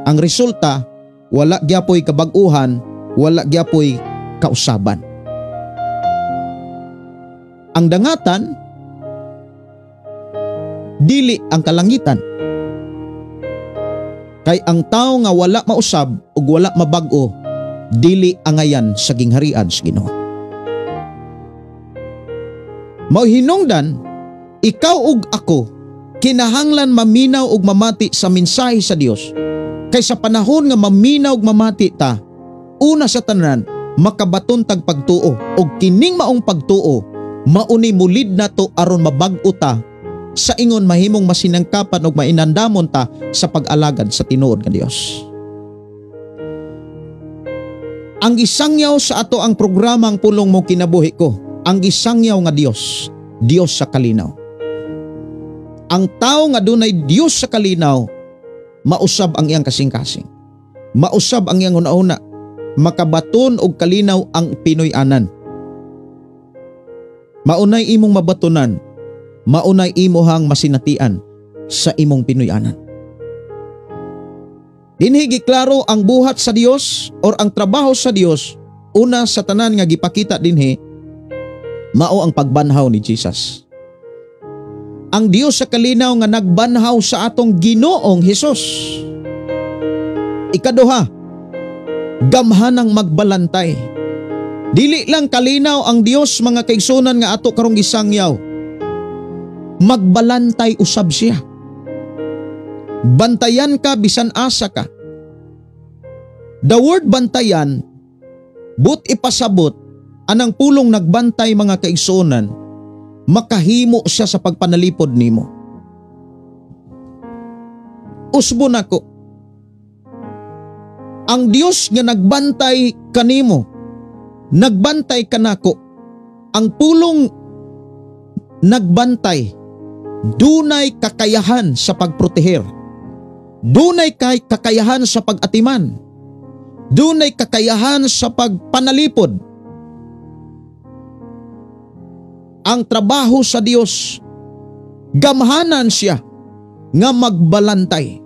Ang resulta, wala gyapoy kabag-uhan, wala gyapoy kausaban. Ang dangatan, dili ang kalangitan. Kay ang tao nga wala mausab ug wala mabag-o, dili angayan sa gingharian sa Ginoo. Mao hinungdan, ikaw ug ako kinahanglan maminaw ug mamati sa mensahe sa Dios. Kay sa panahon nga maminaw ug mamati ta, una sa tanan makabaton tag pagtuo, ug kining maong pagtuo mauni mulid nato aron mabag-o ta sa ingon mahimong masinangkapan ug mainandamon ta sa pag-alagad sa tinuod nga Dios. Ang gisangyaw sa ato ang programang Pulong Mo Kinabuhi Ko, ang gisangyaw nga Dios, Dios sa kalinaw. Ang tao nga dunay Dios sa kalinaw, mausab ang iyang kasing-kasing. Mausab ang iyang una-una, makabaton og kalinaw ang Pinoy-anan. Maunay imong mabatunan, maunay imohang masinatian sa imong Pinoy-anan. Dinhi giklaro ang buhat sa Dios or ang trabaho sa Dios, una sa tanan nga gipakita dinhi mao ang pagbanhaw ni Jesus. Ang Dios sa kalinaw nga nagbanhaw sa atong Ginoong Hesus. Ikaduha, gamhanang magbalantay. Dili lang kalinaw ang Dios mga kaigsunan nga ato karong gisangyaw. Magbalantay usab siya. Bantayan ka bisan asa ka. The word bantayan, but ipasabot, anang pulong nagbantay mga kaigsunan, makahimo siya sa pagpanalipod nimo. Usbon ako, ang Dios nga nagbantay kanimo, nagbantay kanako, ang pulong nagbantay, dunay kakayahan sa pagproteher, dunay kakayahan sa pag-atiman, dunay kakayahan sa pagpanalipod. Ang trabaho sa Dios, gamhanan siya nga magbalantay.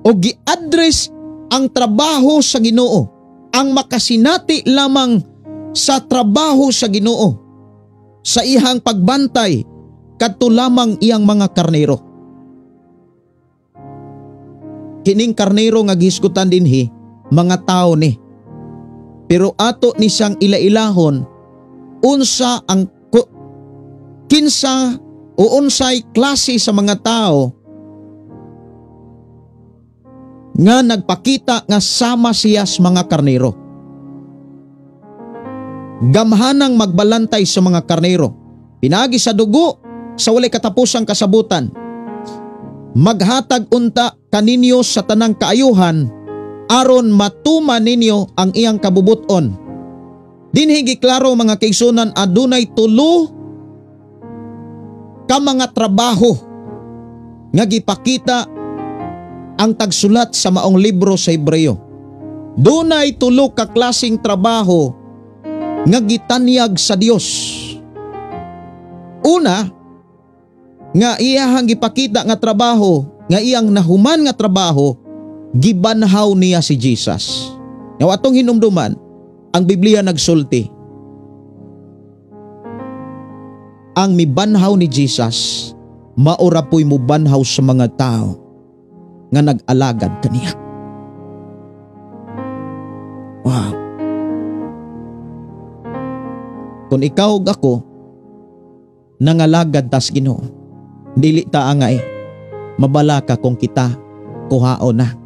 O gi-address ang trabaho sa Ginoo, ang makasinati lamang sa trabaho sa Ginoo, sa ihang pagbantay kadto lamang iyang mga karnero. Kining karnero nga gihisgutan dinhi mga tao ni. Pero ato ni siyang ilailahon unsa ang kinsa o unsay klase sa mga tao nga nagpakita nga sama siya sa mga karnero. Gamhanang magbalantay sa mga karnero. Pinagi sa dugo sa walay katapusang kasabutan. Maghatag unta kaninyo sa tanang kaayuhan aron matuman ninyo ang iyang kabubuton. Dinhi giklaro mga kaigsunan, adunay tulo ka mga trabaho nga gipakita ang tagsulat sa maong libro sa Hebreo. Dunay tulo ka klaseng trabaho nga gitanyag sa Dios. Una, nga iyahang gipakita nga trabaho, nga iyang nahuman nga trabaho, gibanhaw niya si Jesus. Nga atong hinumduman, ang Biblia nagsulti, ang mibanhaw ni Jesus, maura po'y mubanhaw sa mga tao nga nag-alagad kaniya. Wow. Kung ikaw ug ako nangalagad tas Ginoo, dili ta angay mabala ka kung kita kuhao na.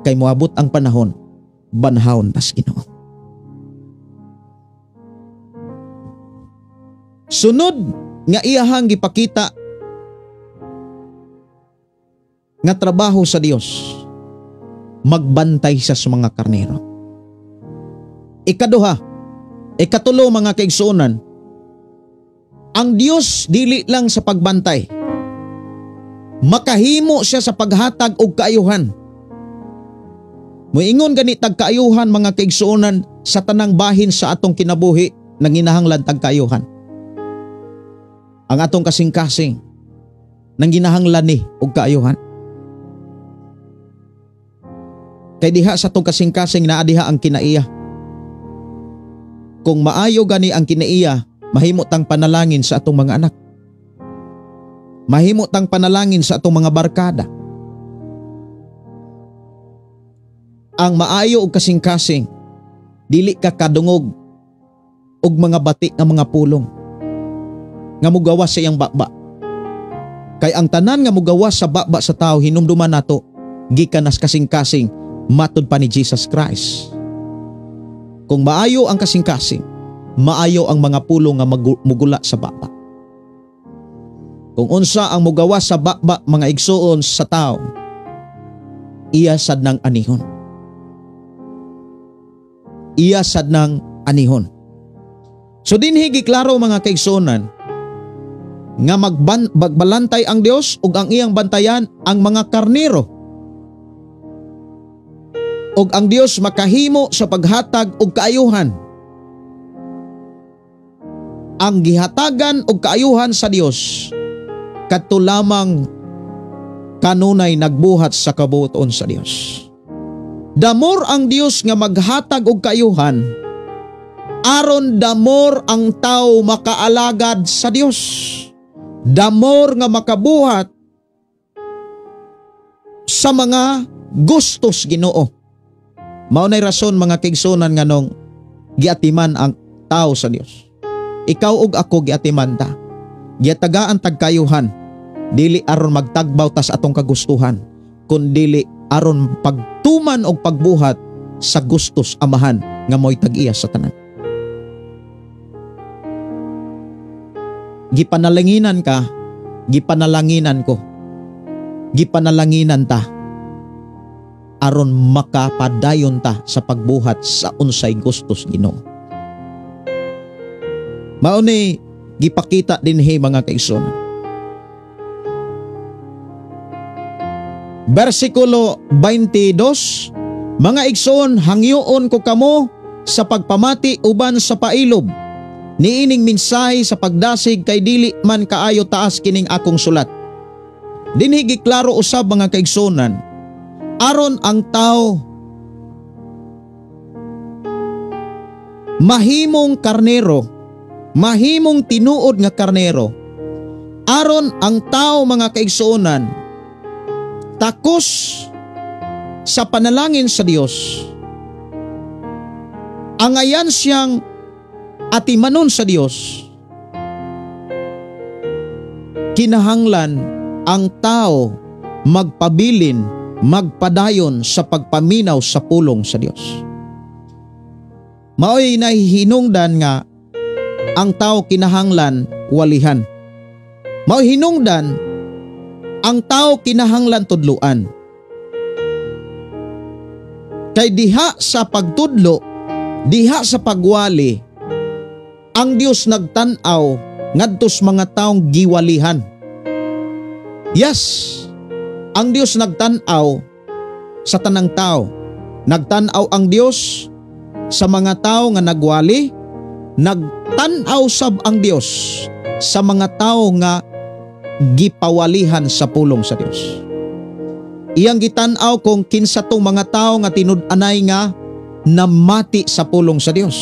Kay moabot ang panahon, banhawon tas Ginoo. Sunod nga iyahang gipakita nga trabaho sa Dios, magbantay sa mga karnero. Ikaduha, ikatulo mga kaigsuonan, ang Dios dili lang sa pagbantay, makahimo siya sa paghatag og kaayuhan. Moingon gani tag kaayuhan mga kaigsuonan sa tanang bahin sa atong kinabuhi nang ginahanglan tag kaayuhan. Ang atong kasing-kasing nang ginahanglan ni og kaayuhan. Kay diha sa atong kasing-kasing naa diha ang kinaiya. Kung maayo gani ang kinaiya, mahimo tang panalangin sa atong mga anak. Mahimo tang panalangin sa atong mga barkada. Ang maayo og kasing-kasing, dili ka kadungog og mga bati nga mga pulong. nga mugawas sa iyang baba. Kay ang tanan nga mugawas sa baba sa tao hinumduman nato gikan nas kasing-kasing matud pa ni Jesus Christ. Kung maayo ang kasing-kasing, maayo ang mga pulong nga mugula sa baba. Kung unsa ang mugawas sa baba mga igsuon sa tao, iya sad nang anihon. Iya sad nang anihon. So dinhi giklaro mga kaigsuonan nga magbalantay ang Dios ug ang iyang bantayan ang mga karnero. Ug ang Dios makahimo sa paghatag og kaayuhan. Ang gihatagan og kaayuhan sa Dios kadto lamang kanunay nagbuhat sa kabuton sa Dios. Damor ang Dios nga maghatag og kaayuhan aron damor ang tao makaalagad sa Dios. Damor nga makabuhat sa mga gustos Ginoo. Mao nay rason mga kaigsuonan nga nung giatiman ang tao sa Dios. Ikaw ug ako giatiman ta. Giatagaan tag kayuhan dili aron magtagbaw ta sa atong kagustuhan, kundi aron pagtuman og pagbuhat sa gustos Amahan nga mo'y tag-iya sa tanan. Gipanalanginan ka, gipanalanginan ko, gipanalanginan ta aron makapadayon ta sa pagbuhat sa unsay gustos Ginoo. Mao ni gipakita dinhi mga kaigsuonan. Versikulo 22, mga igsoon, hangyoon ko kamo sa pagpamati uban sa pailob. Niining mensahe sa pagdasig kay dili man kaayo taas kining akong sulat. Dinhi giklaro usab mga kaigsuonan aron ang tao mahimong karnero, mahimong tinuod nga karnero, aron ang tao mga kaigsuonan takos sa panalangin sa Dios. Angayan siyang atimanon sa Dios. Kinahanglan ang tao magpabilin, magpadayon sa pagpaminaw sa pulong sa Dios. Mao'y nahihinungdan nga ang tao kinahanglan walihan. Mao'y hinungdan ang tao kinahanglan tudluan. Kay diha sa pagtudlo, diha sa pagwali, ang Dios nagtan-aw ngadtos mga taong giwalihan. Yes, ang Dios nagtan-aw sa tanang tao. Nagtan-aw ang Dios sa mga tao nga nagwali, nagtan-aw sab ang Dios sa mga tao nga gipawalihan sa pulong sa Dios. Iyang gitan-aw kung kinsa tong mga tao nga tinud-anay nga namati sa pulong sa Dios.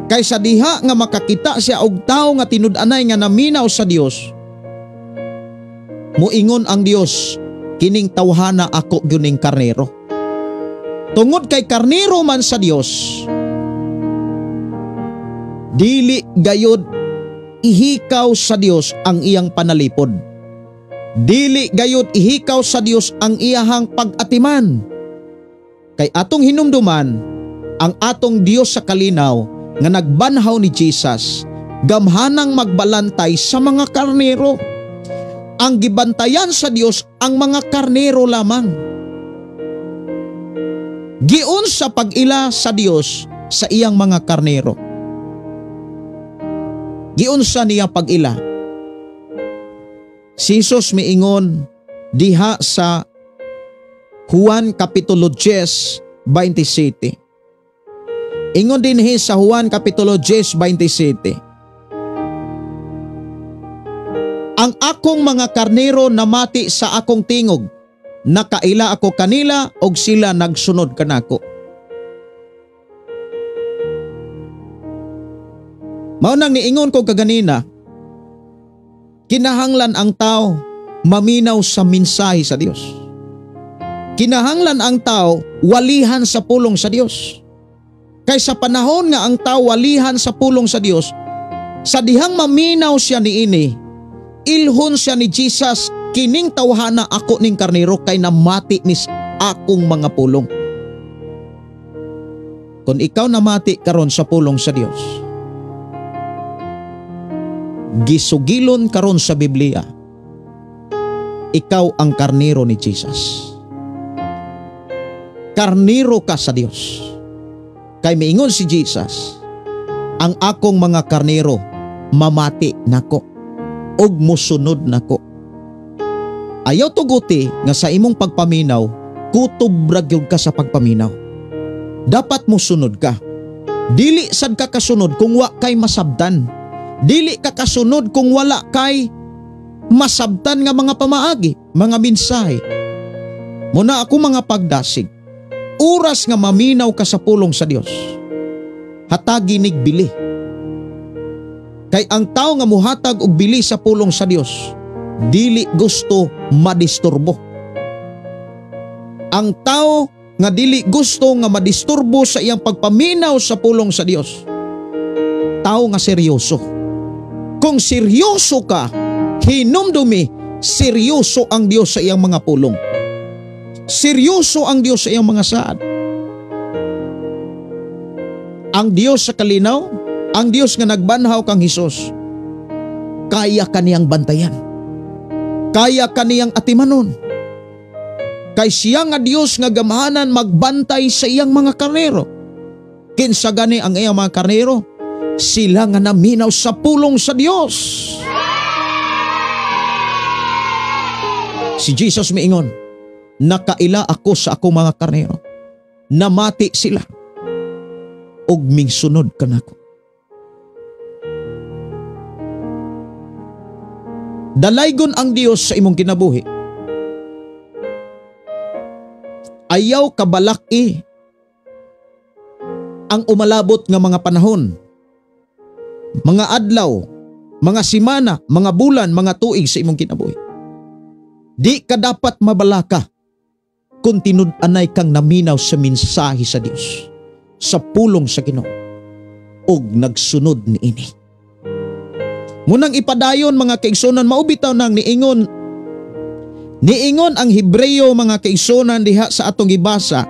Kaysa diha nga makakita siya og tao nga tinud-anay nga naminaw sa Dios, muingon ang Dios, kining tawhana ako gyuning karnero. Tungod kay karnero man sa Dios, dili gayud ihikaw sa Dios ang iyang panalipod. Dili gayud ihikaw sa Dios ang iyahang pag-atiman. Kay atong hinumduman, ang atong Dios sa kalinaw nga nagbanhaw ni Jesus, gamhanang magbalantay sa mga karnero. Ang gibantayan sa Dios ang mga karnero lamang. Giun sa pag-ila sa Dios sa iyang mga karnero. Giunsa niya pag-ila. Si Jesus miingon diha sa Juan Kapitulo 10, 27. Ingon dinhi sa Juan Kapitulo 10, 27. Ang akong mga karnero namati sa akong tingog, nakaila ako kanila og sila nagsunod kanako. Mao nang niingon ko kaganina, kinahanglan ang tao maminaw sa mensahe sa Dios. Kinahanglan ang tao walihan sa pulong sa Dios. Kay sa panahon nga ang tao walihan sa pulong sa Dios, Sa dihang maminaw siya niini, ilhon siya ni Jesus, kining tawhana ako ning karnero kay namati ni akong mga pulong. Kung ikaw namati karon sa pulong sa Dios, gisugilon karon sa Biblia, ikaw ang karnero ni Jesus. Karnero ka sa Dios. Kay miingon si Jesus, ang akong mga karnero mamati nako ug mosunod nako. Ayaw tuguti nga sa imong pagpaminaw, kutob ra gyud ka sa pagpaminaw. Dapat mosunod ka. Dili sad ka kasunod kung wa kay masabtan. Dili ka kasunod kung wala kay masabtan nga mga pamaagi, mga mensahe. Muna ako mga pagdasig. Oras nga maminaw ka sa pulong sa Dios, hatagi nig bili. Kay ang tao nga muhatag og bili sa pulong sa Dios, dili gusto madisturbo. Ang tao nga dili gusto nga madisturbo sa iyang pagpaminaw sa pulong sa Dios, tao nga seryoso. Kung seryoso ka, hinumdumi, seryoso ang Dios sa iyang mga pulong. Seryoso ang Dios sa iyang mga saad. Ang Dios sa kalinaw, ang Dios nga nagbanhaw kang Hesus, kaya kaniyang bantayan. Kaya kaniyang atimanon. Kay siya nga Dios nga gamahanan magbantay sa iyang mga karnero. Kinsa gani ang iyang mga karnero? Sila nga naminaw sa pulong sa Dios. Si Jesus miingon, nakaila ako sa akong mga karnero, namati sila, ug mingsunod kanako. Dalaygon ang Dios sa imong kinabuhi. Ayaw kabalaki ang umalabot nga mga panahon, mga adlaw, mga simana, mga bulan, mga tuig sa imong kinabuhi. Di ka dapat mabalaka kung tinud-anay kang naminaw sa mensahe sa Dios, sa pulong sa Ginoo, ug nagsunod niini. Munang ipadayon mga kaigsunan, maubitaw nang niingon ang Hebreo mga kaigsunan diha sa atong gibasa,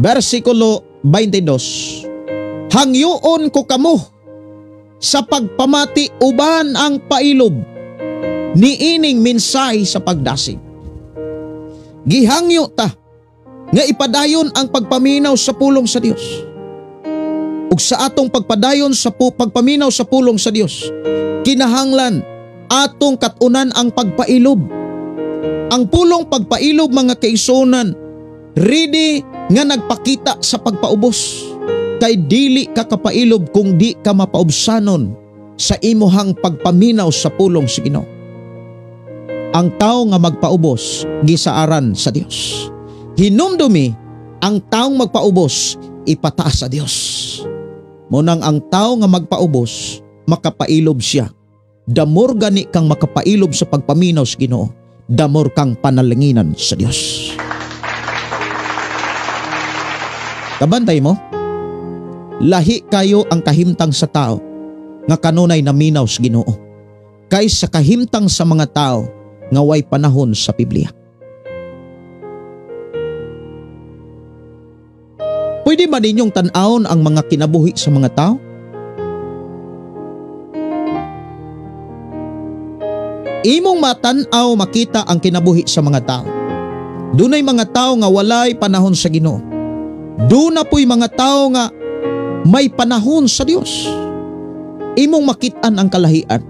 versikulo 22. Hangyoon ko kamo sa pagpamati uban ang pailob niining mensahe sa pagdasig. Gihangyo ta nga ipadayon ang pagpaminaw sa pulong sa Dios. Ug sa atong pagpadayon sa pagpaminaw sa pulong sa Dios, kinahanglan atong katunan ang pagpailob. Ang pulong pagpailob mga kaigsunan, ready nga nagpakita sa pagpaubos. Kay dili ka kapailob kung di ka mapaubsanon sa imuhang pagpaminaw sa pulong sa Ginoo. Ang tao nga magpaubos, gisaaran sa Dios. Hinumdumi, ang taong magpaubos, ipataas sa Dios. Munang ang tao nga magpaubos, makapailob siya. Damor gani kang makapailob sa pagpaminaw sa Ginoo, damor kang panalanginan sa Dios. Kabantay mo? Lahi kayo ang kahimtang sa tao nga kanunay naminaw sa Ginoo, kaysa kahimtang sa mga tao nga way panahon sa Biblia. Pwede ba ninyong tan-awon ang mga kinabuhi sa mga tao? Imong matan-aw makita ang kinabuhi sa mga tao. Dunay mga tao nga walay panahon sa Ginoo. Duna po'y mga tao nga may panahon sa Dios. Imong makitaan ang kalahian.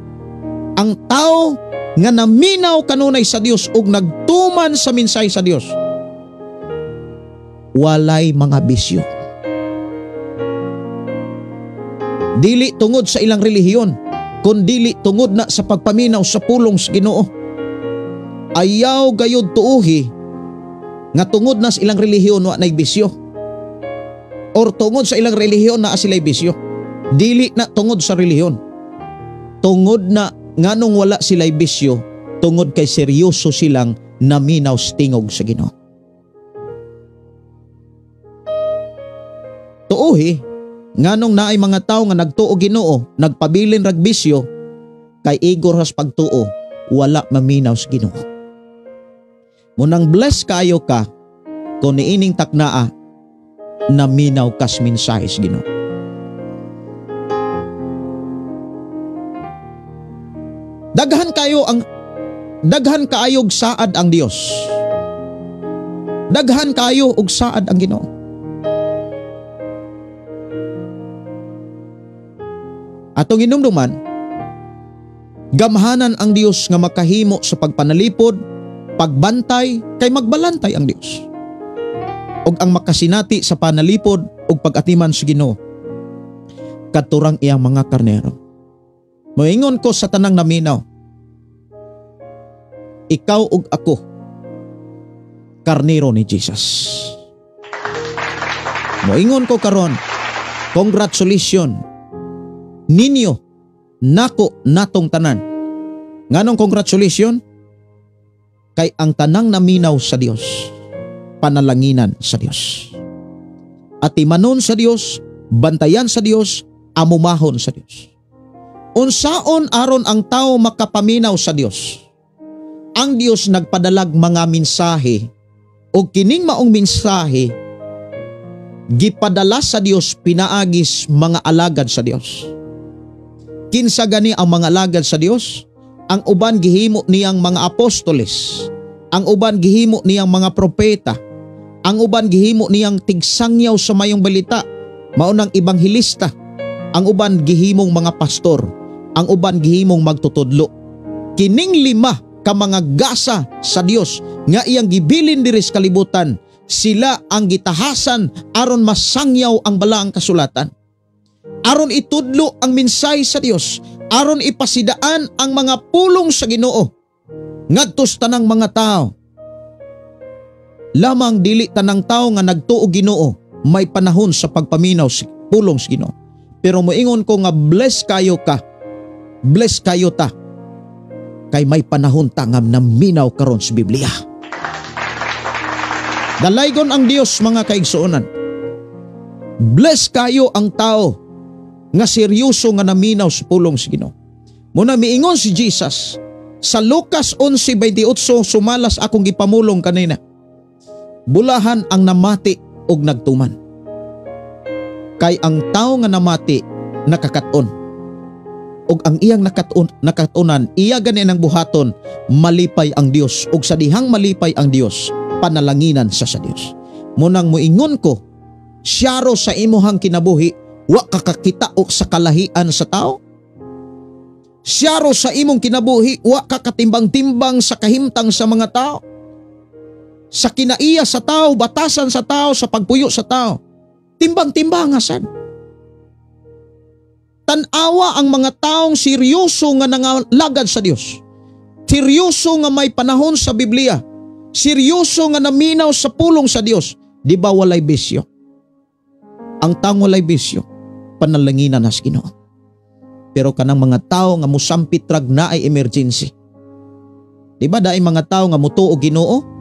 Ang tao nga naminaw kanunay sa Dios ug nagtuman sa mensahe sa Dios, walay mga bisyo. Dili tungod sa ilang relihiyon, kundi tungod na sa pagpaminaw sa pulong sa Ginoo. Ayaw gayud tuuhi nga tungod na sa ilang relihiyon wa nay bisyo, or tungod sa ilang relihiyon na sila'y bisyo. Dili na tungod sa relihiyon, tungod na nganong wala sila'y bisyo, tungod kay seryoso silang naminaw sa tingog sa Ginoo. Tuuhi Nganong naay mga tao nga nagtuo Ginoo, nagpabilin rag bisyo, kay igor has pagtuo, wala maminaw sa Ginoo. Munang bless kayo ka kung niining taknaa na minaw kas mensahe sa Ginoo. Daghan kaayo og saad ang Dios. Daghan kaayo og saad ang Ginoo. Atong hinumduman, gamhanan ang Dios nga makahimo sa pagpanalipod, pagbantay, kay magbalantay ang Dios. Og ang makasinati sa panalipod ug pag-atiman sa Ginoo, katurang iyang mga karnero. Moingon ko sa tanang naminaw, ikaw ug ako, karnero ni Jesus. Moingon ko karon, congratulations ninyo, nako natong tanan. Nganong congratulations? Kay ang tanang naminaw sa Dios, panalanginan sa Dios. Atimanon sa Dios, bantayan sa Dios, amumahon sa Dios. Unsaon aron ang tao makapaminaw sa Dios? Ang Dios nagpadalag mga mensahe o kining maong mensahe gipadala sa Dios pinaagis mga alagad sa Dios. Kinsa gani ang mga alagad sa Dios? Ang uban gihimo niyang mga apostoles, ang uban gihimo niyang mga propeta, ang uban gihimo niyang tigsangyaw sa mayong balita, maunang ebanghelista, ang uban gihimong mga pastor, ang uban gihimong magtutudlo. Kining lima ka mga gasa sa Dios nga iyang gibilin diri sa kalibutan, sila ang gitahasan aron masangyaw ang balaang kasulatan, aron itudlo ang mensahe sa Dios, aron ipasidaan ang mga pulong sa Ginoo ngadto sa tanang mga tao. Lamang dili tanang tao nga nagtuo Ginoo may panahon sa pagpaminaw sa pulong sa Ginoo. Pero moingon ko nga bless kayo ka, bless kayo ta, kay may panahon tangam na minaw karon sa Biblia. Dalaygon ang Dios mga kaigsuonan. Bless kayo ang tao nga seryoso nga naminaw sa pulong sa Ginoo. Muna miingon si Jesus sa Lucas 11:28, sumalas akong gipamulong kanina. Bulahan ang namati og nagtuman. Kay ang tao nga namati nakakaton. Og ang iyang nakatunan, iya gani ang buhaton, malipay ang Dios. Og sa dihang malipay ang Dios, panalanginan sa Dios. Munang moingon ko, siyaro sa imuhang kinabuhi, wa kakakita og sa kalahian sa tao. Siyaro sa imong kinabuhi, wa kakatimbang-timbang sa kahimtang sa mga tao. Sa kinaiya sa tao, batasan sa tao, sa pagpuyo sa tao. Timbang-timbangasan. Tanawa ang mga taong seryoso nga nangalagad sa Dios. Seryoso nga may panahon sa Biblia. Seryoso nga naminaw sa pulong sa Dios. Di ba walay bisyo? Ang taong walay bisyo, panalanginan nas Ginoo. Pero kanang mga tao nga musampit rag na ay emergency. Di ba daay mga tao nga mutuo Ginoo?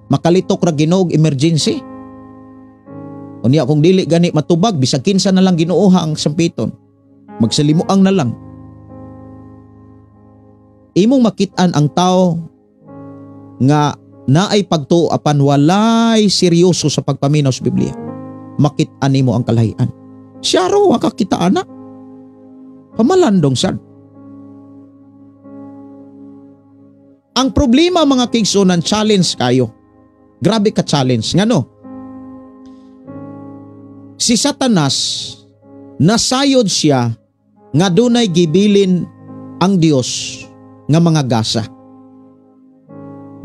Makalitok rag Ginoo og emergency. Unya kung dili gani matubag, bisag kinsa na lang Ginooha ang sampiton. Magsalimuang na lang. Imong makit-an ang tao nga naay pagtuo apan walay seryoso sa pagpaminaw sa Biblia. Makit-an nimo ang kalahian. Siya raw wa kakita ana. Pamalandong sad. Ang problema mga kigsunan, challenge kayo. Grabe ka challenge. Ngano? Si Satanas, nasayod siya nga dunay gibilin ang Dios nga mga gasa.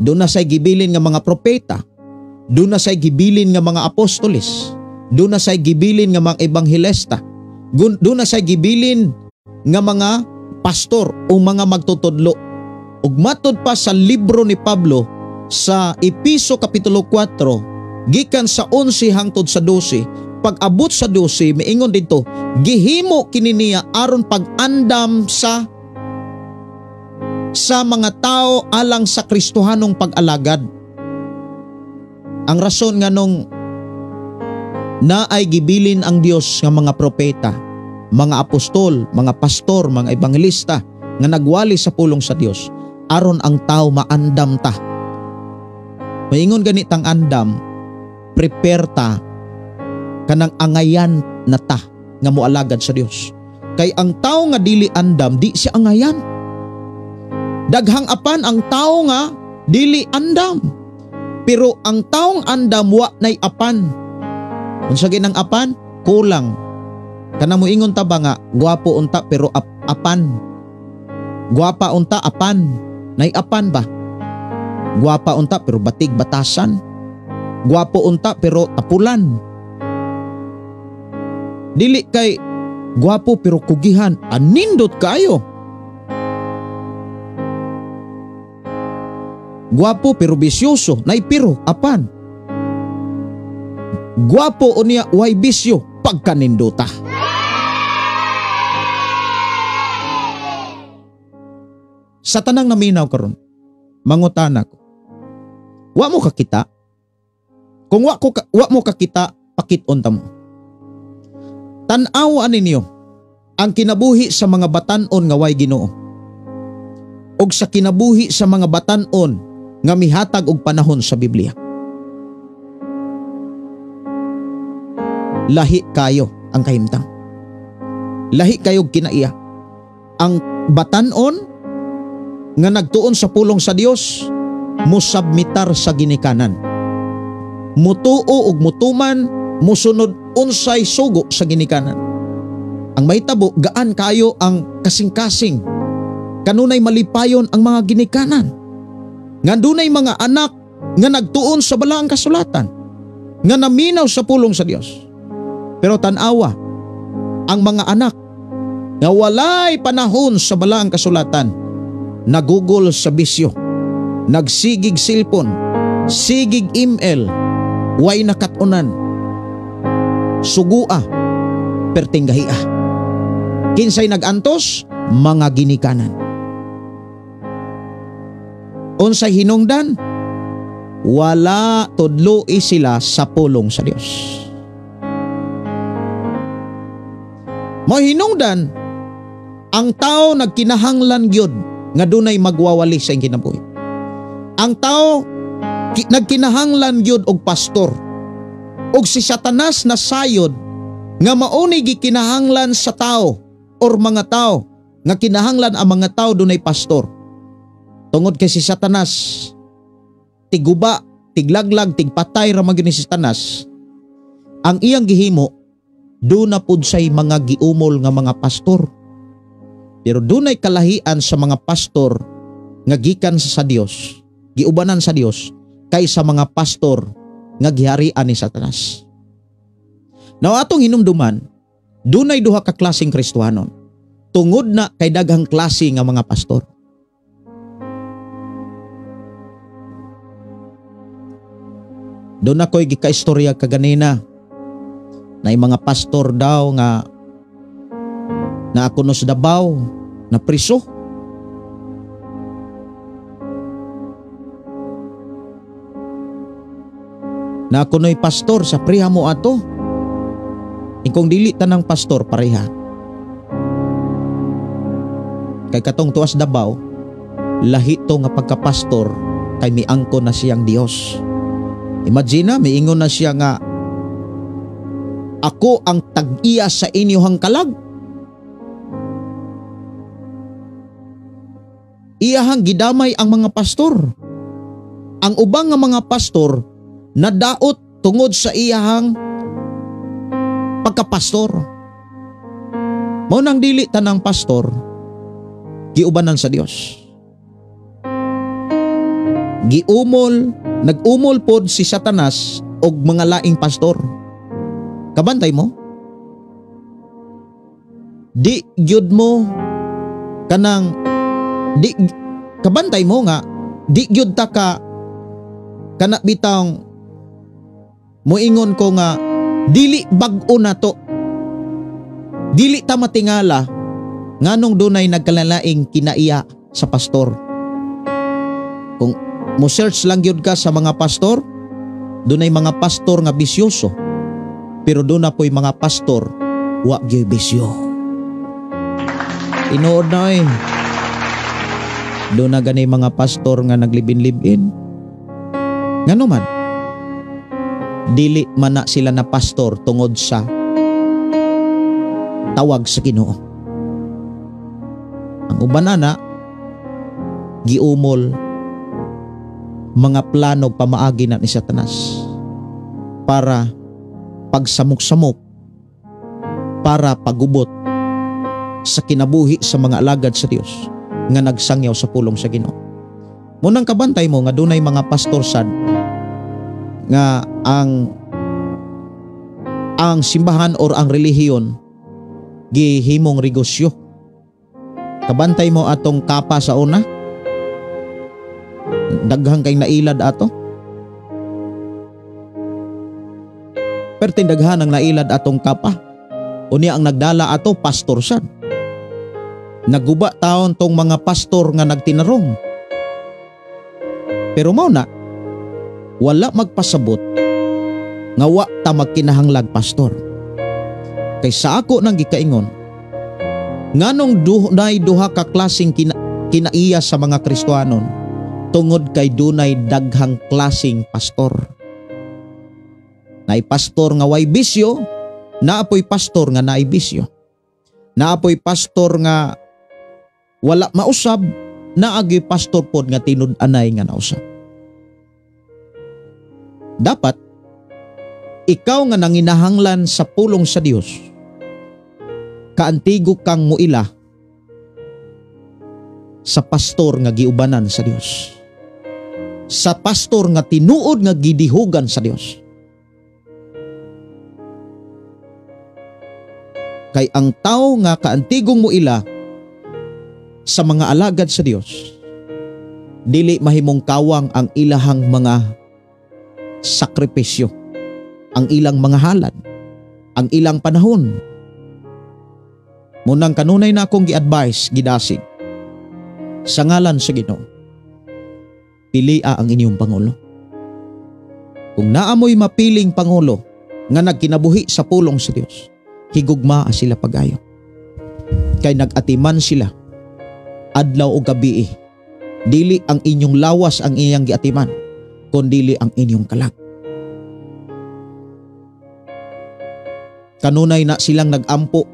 Doon na say gibilin nga mga propeta, doon na say gibilin nga mga apostoles, doon na say gibilin nga mga ebanghelista, doon na say gibilin nga mga pastor o mga magtutudlo. Ug matud pa sa libro ni Pablo sa Episo kapitulo 4, gikan sa 11 hangtod sa 12, pag abot sa 12, miingon dito, gihimo kini niya aron pag-andam sa mga tao alang sa Kristohanong pag-alagad. Ang rason nga nung na ay gibilin ang Dios nga mga propeta, mga apostol, mga pastor, mga ebangelista nga nagwali sa pulong sa Dios aron ang tao maandam ta. Maingon ganitang andam, prepare ta kanang angayan na ta nga moalagad sa Dios. Kay ang tao nga dili andam, di siya angayan. Daghang apan ang tao nga dili andam. Pero ang taong andam wa nay apan. Unsa ginang apan? Kulang. Kanang moingon ta ba nga gwapo unta pero apan. Gwapa unta apan. Nay apan ba? Gwapa unta pero batig batasan. Gwapo unta pero tapulan. Dili kay gwapo pero kugihan, anindot kayo. Gwapo pero bisyoso, naipiro, apan. Gwapo o niya, way bisyo, pagkanindota. Sa tanang naminaw karon, mangutana ko. Wa mo kakita? Kung wa mo kakita, pakiton ta mo. Tan-awa ninyo ang kinabuhi sa mga batan-on nga way Ginoo. Og sa kinabuhi sa mga batan-on nga mihatag og panahon sa Biblia. Lahi kayo ang kahimtang. Lahi kayo kinaiya. Ang batan-on nga nagtuon sa pulong sa Dios musabmitar sa ginikanan. Mutuo og mutuman, musunod unsay sugo sa ginikanan. Ang mahitabo, gaan kayo ang kasing-kasing. Kanunay malipayon ang mga ginikanan. Nga dunay mga anak nga nagtuon sa balaang kasulatan. Nga naminaw sa pulong sa Dios. Pero tanawa, ang mga anak nga walay panahon sa balaang kasulatan, nagugol sa bisyo, nagsigig silpon, sigig email, way nakatunan, sugua, pertinggahia. Kinsay nagantos? Mga ginikanan. Unsay hinungdan? Wala tudloi sila sa pulong sa Dios. Mo hinungdan, ang tao nagkinahanglan gyud nga dunay magwawali sa iyang kinabuhi. Ang tao nagkinahanglan gyud og pastor. Og si Satanas na sayod nga mauni gikinahanglan sa tao or mga tao nga kinahanglan ang mga tao dunay pastor. Tungod kay si Satanas tiguba, tiglaglag, tigpatay ra magyud ni si Satanas. Ang iyang gihimo duna pud say mga giumol nga mga pastor. Pero dunay kalahian sa mga pastor nga gikan sa Dios, giubanan sa Dios kaysa mga pastor nga giharian ni Satanas. Now atong hinumduman, dunay duha ka klaseng Kristiyanon. Tungod na kay daghang klase nga mga pastor. Doon ako'y gikaistorya kaganina na yung mga pastor daw nga na ako no sa Davao na priso. Na ako no'y pastor sa priha mo ato. Kung dili tanang pastor pareha. Kay katong tuwas Davao, lahi to nga pagkapastor kay miangko na siyang Dios. Imagine, miingon na siya nga, ako ang tag-iya sa inyong kalag. Iyahang gidamay ang mga pastor. Ang ubang nga mga pastor nadaot tungod sa iyahang pagkapastor. Mao nang dili tanang pastor giubanan sa Dios. Nag-umol pod si Satanas og mga laing pastor. Kabantay mo? Di gyud mo kanang kabantay mo nga di gyud ta ka kana bitang moingon ko nga dili bag-o na to. Dili ta matingala nganong dunay nagkalalaing kinaiya sa pastor. Kung mo search lang gyud ka sa mga pastor, dunay mga pastor nga bisyoso. Pero doon na po'y mga pastor, wa gyud bisyo. Tinuod na doon na gani mga pastor nga naglibin-libin. Ngano man, dili man na sila na pastor tungod sa tawag sa Ginoo. Ang uban ana, giumol mga plano pamaagi na ni Satanas para pagsamok-samok, para pagubot sa kinabuhi sa mga alagad sa Dios nga nagsangyaw sa pulong sa Ginoo. Munang kabantay mo nga dunay mga pastor sad nga ang simbahan or ang relihiyon gihimong negosyo. Kabantay mo atong kapa sa una, daghang kay nailad ato. Pertin daghan ang nailad atong kapa. Unya ang nagdala ato pastor sad. Naguba taon tong mga pastor nga nagtinarong. Pero mao na, wala magpasabot nga wa ta magkinahanglag pastor. Kay sa ako nang gikaingon, nganong dunay duha ka klaseng kinaiya sa mga Kristiyanon tungod kay dunay daghang klaseng pastor. Naay pastor nga way bisyo, naapoy pastor nga naay bisyo. Naapoy pastor nga wala mausab, naagi pastor pod nga tinud-anay nga nausab. Dapat ikaw nga nanginahanglan sa pulong sa Dios, kaantigo kang muila sa pastor nga giubanan sa Dios, sa pastor nga tinuod nga gidihugan sa Dios. Kay ang tao nga kaantigong muila sa mga alagad sa Dios, dili mahimong kawang ang ilahang mga sakripisyo, ang ilang mga halad, ang ilang panahon. Munang kanunay na akong gi-advise, gidasig, sa ngalan sa Ginoo, pilia ang inyong Pangulo. Kung naamoy mapiling Pangulo nga nagkinabuhi sa pulong sa Dios, higugma sila pagayo. Kay nagatiman sila adlaw o gabi, dili ang inyong lawas ang iyang giatiman, kundili ang inyong kalag. Kanunay na silang nagampo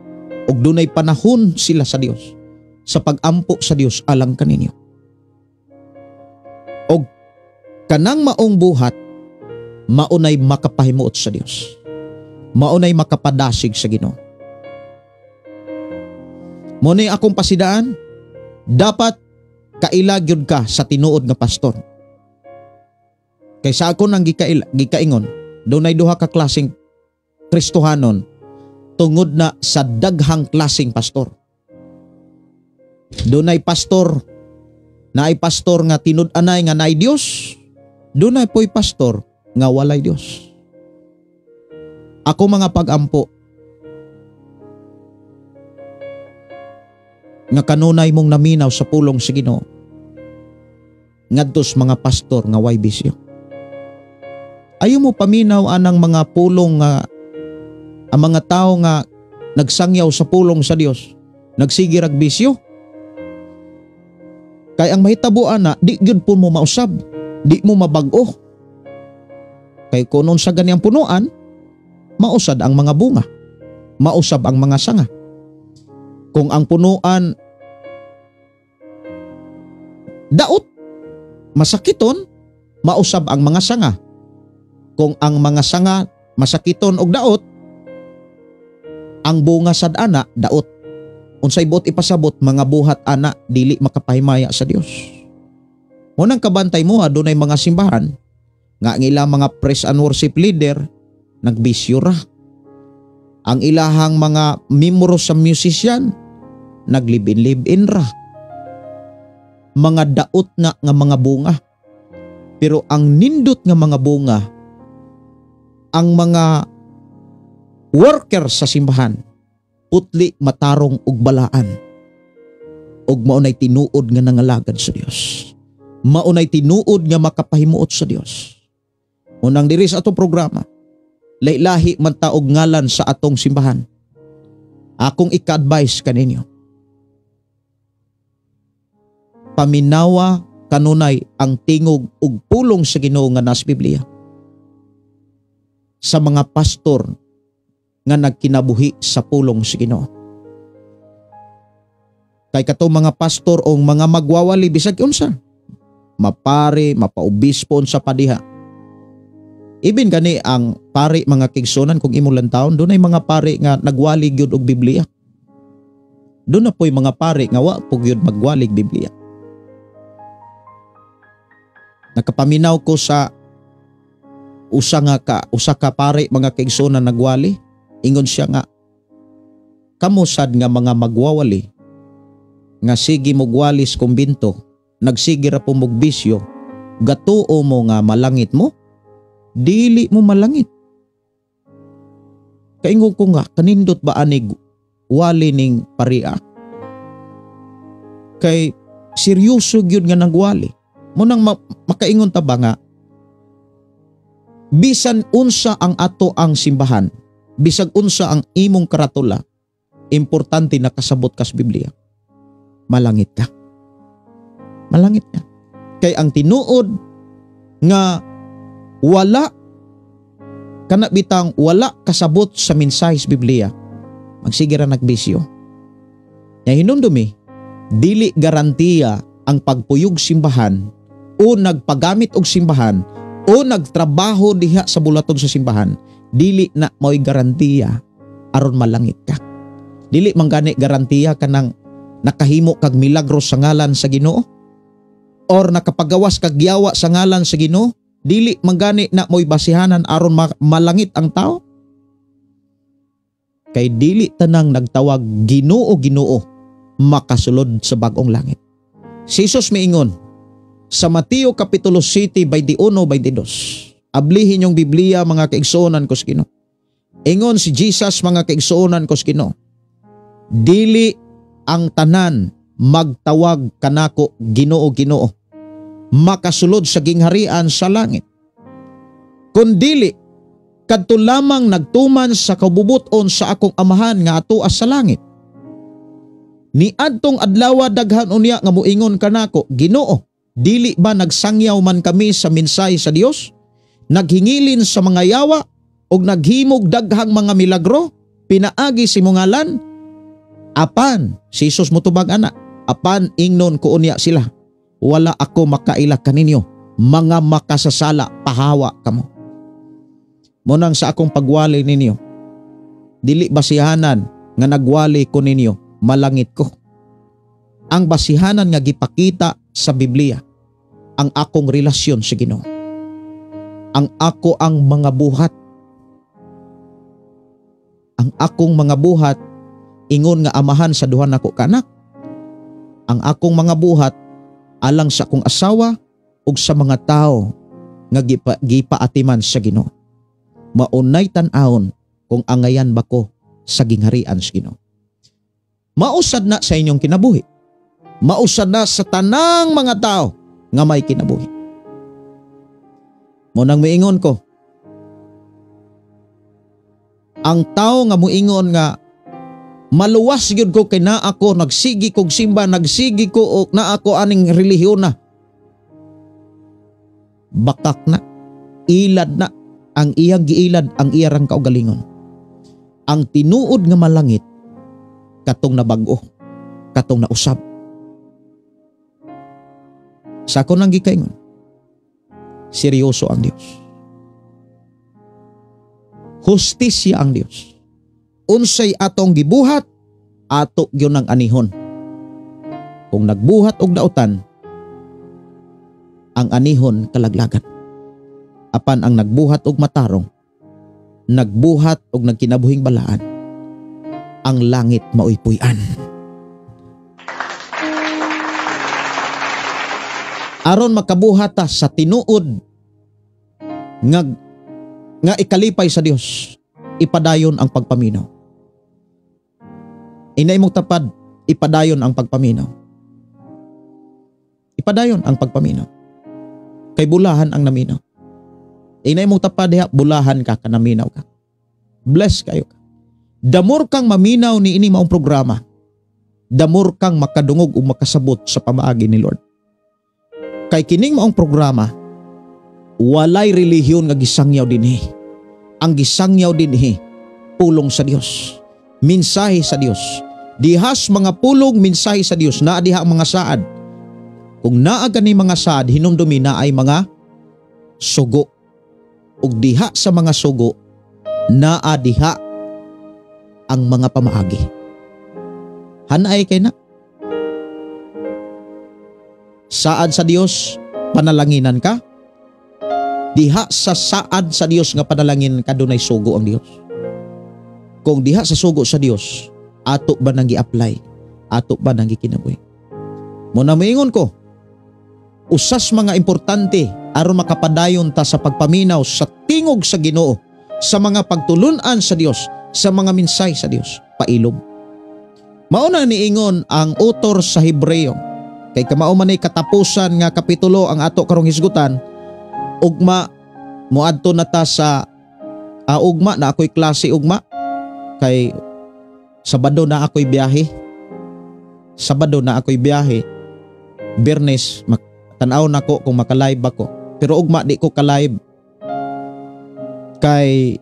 ug dunay panahon sila sa Dios sa pagampo sa Dios alang kaninyo. Og kanang maong buhat, maunay makapahimuot sa Dios, maunay makapadasig sa Ginoo. Munay akong pasidaan, dapat kailagyod ka sa tinuod nga pastor. Kaysa ako nang gikaingon, dunay duha ka klaseng Kristohanon tungod na sa daghang klaseng pastor. Dunay pastor, naay pastor nga tinud-anay nga naay Dios, dunay po'y pastor nga walay Dios. Ako mga pagampo, nga kanunay mong naminaw sa pulong sa Ginoo, ngadtos mga pastor nga way bisyo. Ayaw mo paminaw anang mga pulong nga ang mga tao nga nagsangyaw sa pulong sa Dios nagsigirag bisyo. Kay ang mahitabuan na di gyud po mo mausab, di mo mabag-o. Kay kunon sa ganiyang punuan, mausad ang mga bunga, mausab ang mga sanga. Kung ang punuan daot, masakiton, mausab ang mga sanga. Kung ang mga sanga masakiton og daot, ang bunga sad ana daot. Unsay buot ipasabot, mga buhat ana dili makapahimaya sa Dios. Munang kabantay mo adunay mga simbahan nga ang ilang mga praise and worship leader nagbisyo ra. Ang ilahang mga membro sa musician naglibin-libin ra. Mga daot nga mga bunga. Pero ang nindot nga mga bunga, ang mga worker sa simbahan, putli, matarong ug balaan. Ug maunay tinuod nga nangalagad sa Dios. Maunay tinuod nga makapahimuot sa Dios. Unang diri sa atong programa, Lahi man taog ngalan sa atong simbahan. Akong ika-advise kaninyo. Paminawa kanunay ang tingog ug pulong sa Ginoo nga nas Biblia sa mga pastor nga nagkinabuhi sa pulong sa Ginoo. Kay katong mga pastor o mga magwawali bisag unsa, mapare, mapaobispo sa padiha. Even gani ang pari mga kigsunan kung imong lantawon, doon ay mga pari nga nagwali gyud og Biblia. Doon na po'y mga pari nga wa po gyud magwalig Biblia. Nakapaminaw ko sa usa ka pari mga kigsunan nagwali, ingon siya nga kamo sad nga mga magwawali nga sige mo gwalis kumbinto, nagsige ra po mog bisyo, gatuo mo nga malangit mo, dili mo malangit. Kaingon ko nga, kanindot ba anig wali ning paria? Kay seryoso gyud nga nagwali. Munang makaingon ta ba nga, bisan unsa ang ato ang simbahan, bisag unsa ang imong karatula, importante na kasabot kas Biblia. Malangit ka. Malangit ka. Kay ang tinuod nga wala kana bitang wala kasabot sa mensahe sa Biblia, magsige ra nagbisyo. Ya hinumdumi, dili garantiya ang pagpuyog simbahan o nagpagamit og simbahan o nagtrabaho diha sa bulaton sa simbahan, dili na mo'y garantiya aron malangit ka. Dili man gani garantiya kanang nakahimo kag milagros sa ngalan sa Ginoo or nakapagawas kag giyawa sa ngalan sa Ginoo, dili man gani na mo'y basihanan aron malangit ang tao. Kay dili tanang nagtawag Ginoo Ginoo makasulod sa bag-ong langit. Si Jesus miingon sa Mateo Kapitulo 7 21-22. Ablihin yung Biblia mga kaigsuonan ko sa Ginoo. Ingon si Jesus mga kaigsuonan ko sa Ginoo, dili ang tanan magtawag kanako Ginoo Ginoo makasulod sa gingharian sa langit, kundili kadto lamang nagtuman sa kabubuton sa akong amahan nga atoa sa langit. Ni adtong adlaw daghan unya nga moingon kanako Ginoo, dili ba nagsangyaw man kami sa mensahe sa Dios, naghingilin sa mga yawa og naghimog daghang mga milagro pinaagi si mong ngalan? Apan si Jesus motubag ana, apan ingnon ko unya sila, wala ako makaila kaninyo, mga makasasala, pahawa kamo. Munang sa akong pagwali ninyo, dili basihanan nga nagwali ko ninyo, malangit ko. Ang basihanan nga gipakita sa Biblia, ang akong relasyon sa Ginoo. Ang ako ang mga buhat. Ang akong mga buhat, ingon nga amahan sa duha nako kanak. Ang akong mga buhat, alang sa akong asawa ug sa mga tao nga gipaatiman sa Ginoo. Maunay tan-awon kung angayan ba ko sa gingharian sa Ginoo. Mausad na sa inyong kinabuhi. Mausad na sa tanang mga tao nga may kinabuhi. Munang miingon ko, ang tao nga muingon nga maluwas gyud ko kay na ako nagsigi kog simba, nagsigi ko og na ako aning relihiyon na. Bakak na, ilad na ang iyang giilad ang iyang kaugalingon. Ang tinuod nga malangit katong nabag-o, katong nausab. Sa ako nang gikaingon, seryoso ang Dios. Hustisya ang Dios. Unsay atong gibuhat, ato gyud ang anihon. Kung nagbuhat og dautan, ang anihon kalaglagan. Apan ang nagbuhat og matarong, nagbuhat og nagkinabuhing balaan, ang langit maoy puy-an. Aron makabuhat ta sa tinuod nga ikalipay sa Dios, ipadayon ang pagpaminaw. Inay mong tapad, ipadayon ang pagpaminaw. Ipadayon ang pagpaminaw. Kay bulahan ang naminaw. Inay mong tapad diha, bulahan ka, kanaminaw ka. Bless kayo. Damor kang maminaw ni ini maong programa. Damor kang makadungog o makasabot sa pamaagi ni Lord. Kay kining maong programa, walay relihiyon nga gisangyaw dinhi. Ang gisangyaw dinhi, pulong sa Dios. Mensahe sa Dios. Dihas mga pulong mensahe sa Dios, naa diha ang mga saad. Kung naa gani mga saad, hinumdumi na ay mga sugo. Ug diha sa mga sugo, naa diha ang mga pamaagi. Hanay kay na. Saad sa Dios, panalanginan ka. Diha sa saad sa Dios nga panalangin ka, dunay sugo ang Dios. Kung diha sa sugo sa Dios, ato ba nang gi-apply? Ato ba nang gikinabuhi? Muna moingon ko, usas mga importante aron makapadayon ta sa pagpaminaw sa tingog sa Ginoo, sa mga pagtulunan sa Dios, sa mga mensahe sa Dios, pailob. Mauna niingon ang author sa Hebreo, kay kamao man ay katapusan nga kapitulo ang ato karong hisgutan, ugma moadto na ta sa ugma na ako'y klase ugma, kay Sabado na ako'y biyahe. Sabado na ako'y biyahe. Biyernes tanaw na ko kung makalive ako. Pero ugma di ko ka-live. Kay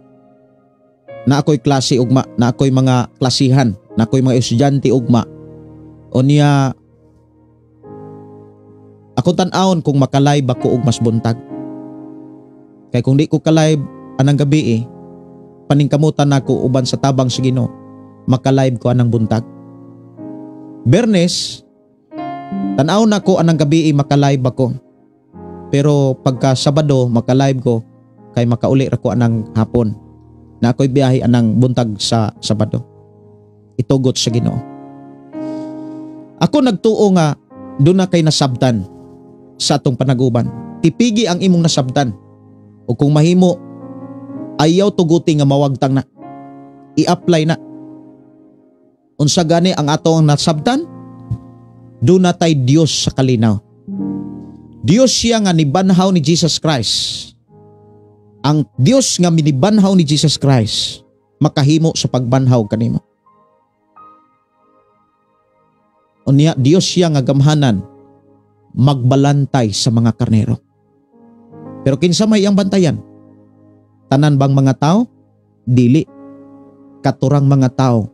na ako'y klase ugma, na ako'y mga klasihan, na ako'y mga estudyante ugma. O niya ako tan-awon kung makalive ako ug mas buntag. Kay kung di ko ka-live anang gabi paningkamutan nako uban sa tabang sa Ginoo, makalive ko anang buntag. Biyernes tan-aw na ko anang gabi makalive ako. Pero pagka Sabado makalive ko kay makauli ra ko anang hapon. Na ako'y biyahe anang buntag sa Sabado. Itugot sa Ginoo. Ako nagtuo nga doon na kay nasabtan sa atong panaguban. Tipigi ang imong nasabtan. O kung mahimo ayaw tuguti nga mawagtang na. I-apply na. Unsa gani ang atong nasabtan? Doon na tay Dios sa kalinaw. Dios siya nga nibanhaw ni Jesus Christ. Ang Dios nga minibanhaw ni Jesus Christ makahimo sa pagbanhaw kanimo. Unya Dios siya nga gamhanan magbalantay sa mga karnero. Pero kinsa may iyang bantayan? Tanan bang mga tao? Dili. Katurang mga tao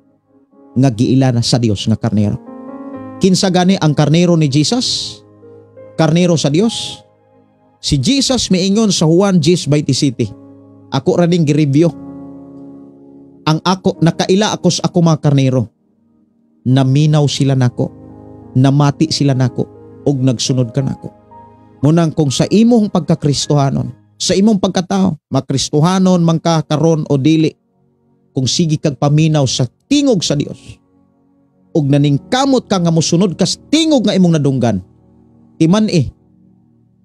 nga giila na sa Dios nga karnero. Kinsa gani ang karnero ni Jesus? Karnero sa Dios? Si Jesus miingon sa Juan 10:27. Ako ra ding gi-review. Ang ako nakaila ako sa ako mga karnero. Naminaw sila nako. Namati sila nako ug nagsunod ka nako. Munang kung sa imong pagkakristohanon, sa imong pagkatao, makristohanon man ka karon o dili, kung sige kag paminaw sa tingog sa Dios ug naningkamot ka nga mosunod ka sa tingog nga imong nadunggan, timan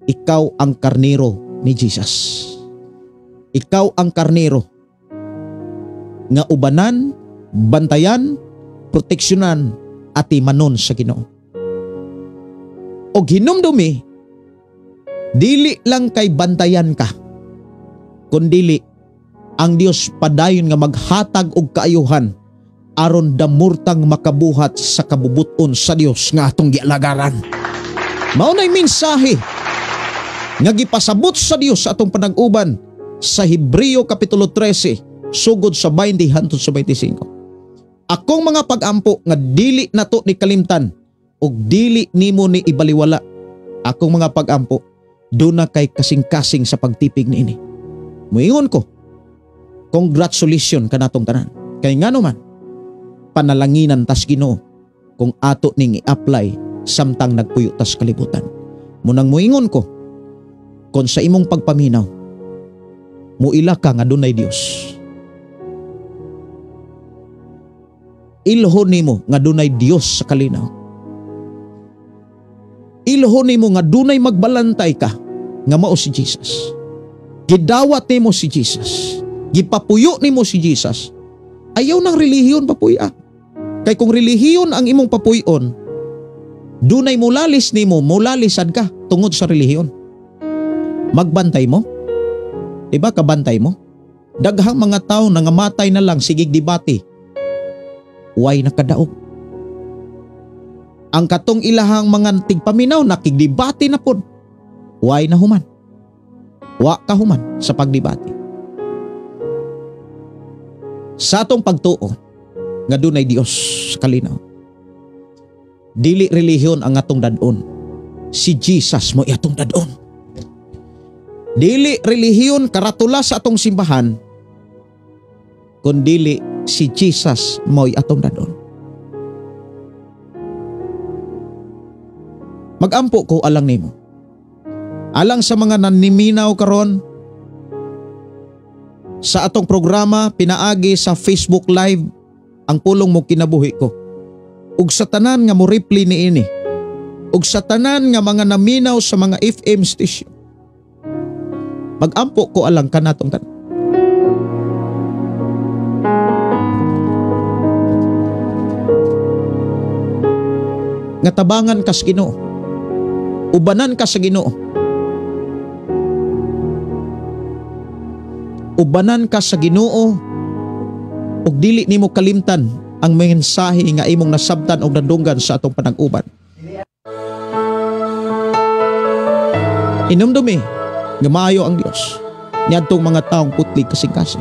ikaw ang karnero ni Jesus. Ikaw ang karnero nga ubanan, bantayan, proteksyonan at imanon sa Ginoo. Og hinumdumi, dili lang kay bantayan ka, kundili ang Dios padayon nga maghatag og kaayuhan aron damurtang makabuhat sa kabubuton sa Dios nga atong gialagaran. Mao nay mensahe nga gipasabot sa Dios sa atong panag-uban sa Hebreo kapitulo 13 sugod sa 20 hangtod sa 25. Akong mga pag-ampo nga dili nato ni kalimtan ug dili nimo ni ibaliwala. Akong mga pag-ampo doon na kay kasing-kasing sa pagtipig niini. Muingon ko, congratulations kanatong tanan. Kay ngano man panalanginan tas Ginoo kung ato ning i-apply samtang nagpuyo tas kalibutan. Munang muingon ko, kung sa imong pagpaminaw muila ka nga dunay Dios. Ilhon nimo nga dunay Dios sa kalinaw. Ilhon nimo nga dunay magbalantay ka nga mao si Jesus. Gidawat nimo si Jesus. Gipapuyo nimo si Jesus. Ayaw ng relihiyon papuya. Kay kung relihiyon ang imong papuyon, dunay mulalis nimo, mulalisad ka tungod sa relihiyon. Magbantay mo? Diba kabantay mo? Daghang mga tao nangamatay na lang sigig debate. Way nakadaog. Ang katong ilahang mga tigpaminaw nakigdebate na pod. Way na human. Wa ka human sa pagdebate. Sa atong pagtuo nga dunay Dios sa kalinaw. Dili relihiyon ang atong dadon. Si Jesus mo atong dadon. Dili relihiyon karatula sa atong simbahan, kundili si Jesus mo'y atong dadon. Magampo ko alang nimo. Alang sa mga naniminaw karon sa atong programa pinaagi sa Facebook Live ang pulong mo kinabuhi ko. Ug sa tanan nga mo reply niini. Ug sa tanan nga mga naminaw sa mga FM station. Magampo ko alang kanatong tanan. Nga tabangan ka sa Ginoo. Ubanan ka sa Ginoo. Ubanan ka sa Ginoo ug dili nimo kalimtan ang mensahe nga imong nasabtan og nadunggan sa atong panag-uban. Inumdumi nga maayo ang Dios niadtong mga taong putlig kasing-kasing.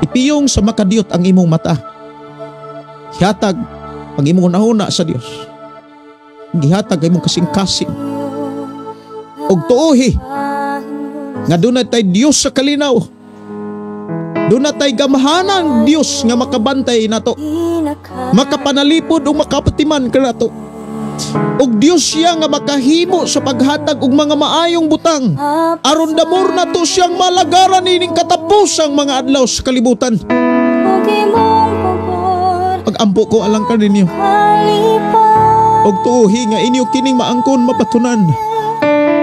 Ipiyong sa makadiyot ang imong mata. Hihatag ang imong nahuna sa Dios. Gihatag ang imong kasing-kasing. Og tuohi nga dunay tay Dios sa kalinaw. Dunay tay gamahanan Dios nga makabantay nato. Makapanalipod o makapatiman kanato. Og Dios siya nga makahimo sa paghatag og mga maayong butang aron damor nato siyang malagaran ining katapusang mga adlaw sa kalibutan. Pag-ampo ko alang ka ninyo. Og tuohi nga inyo kining maangkon mapatunan.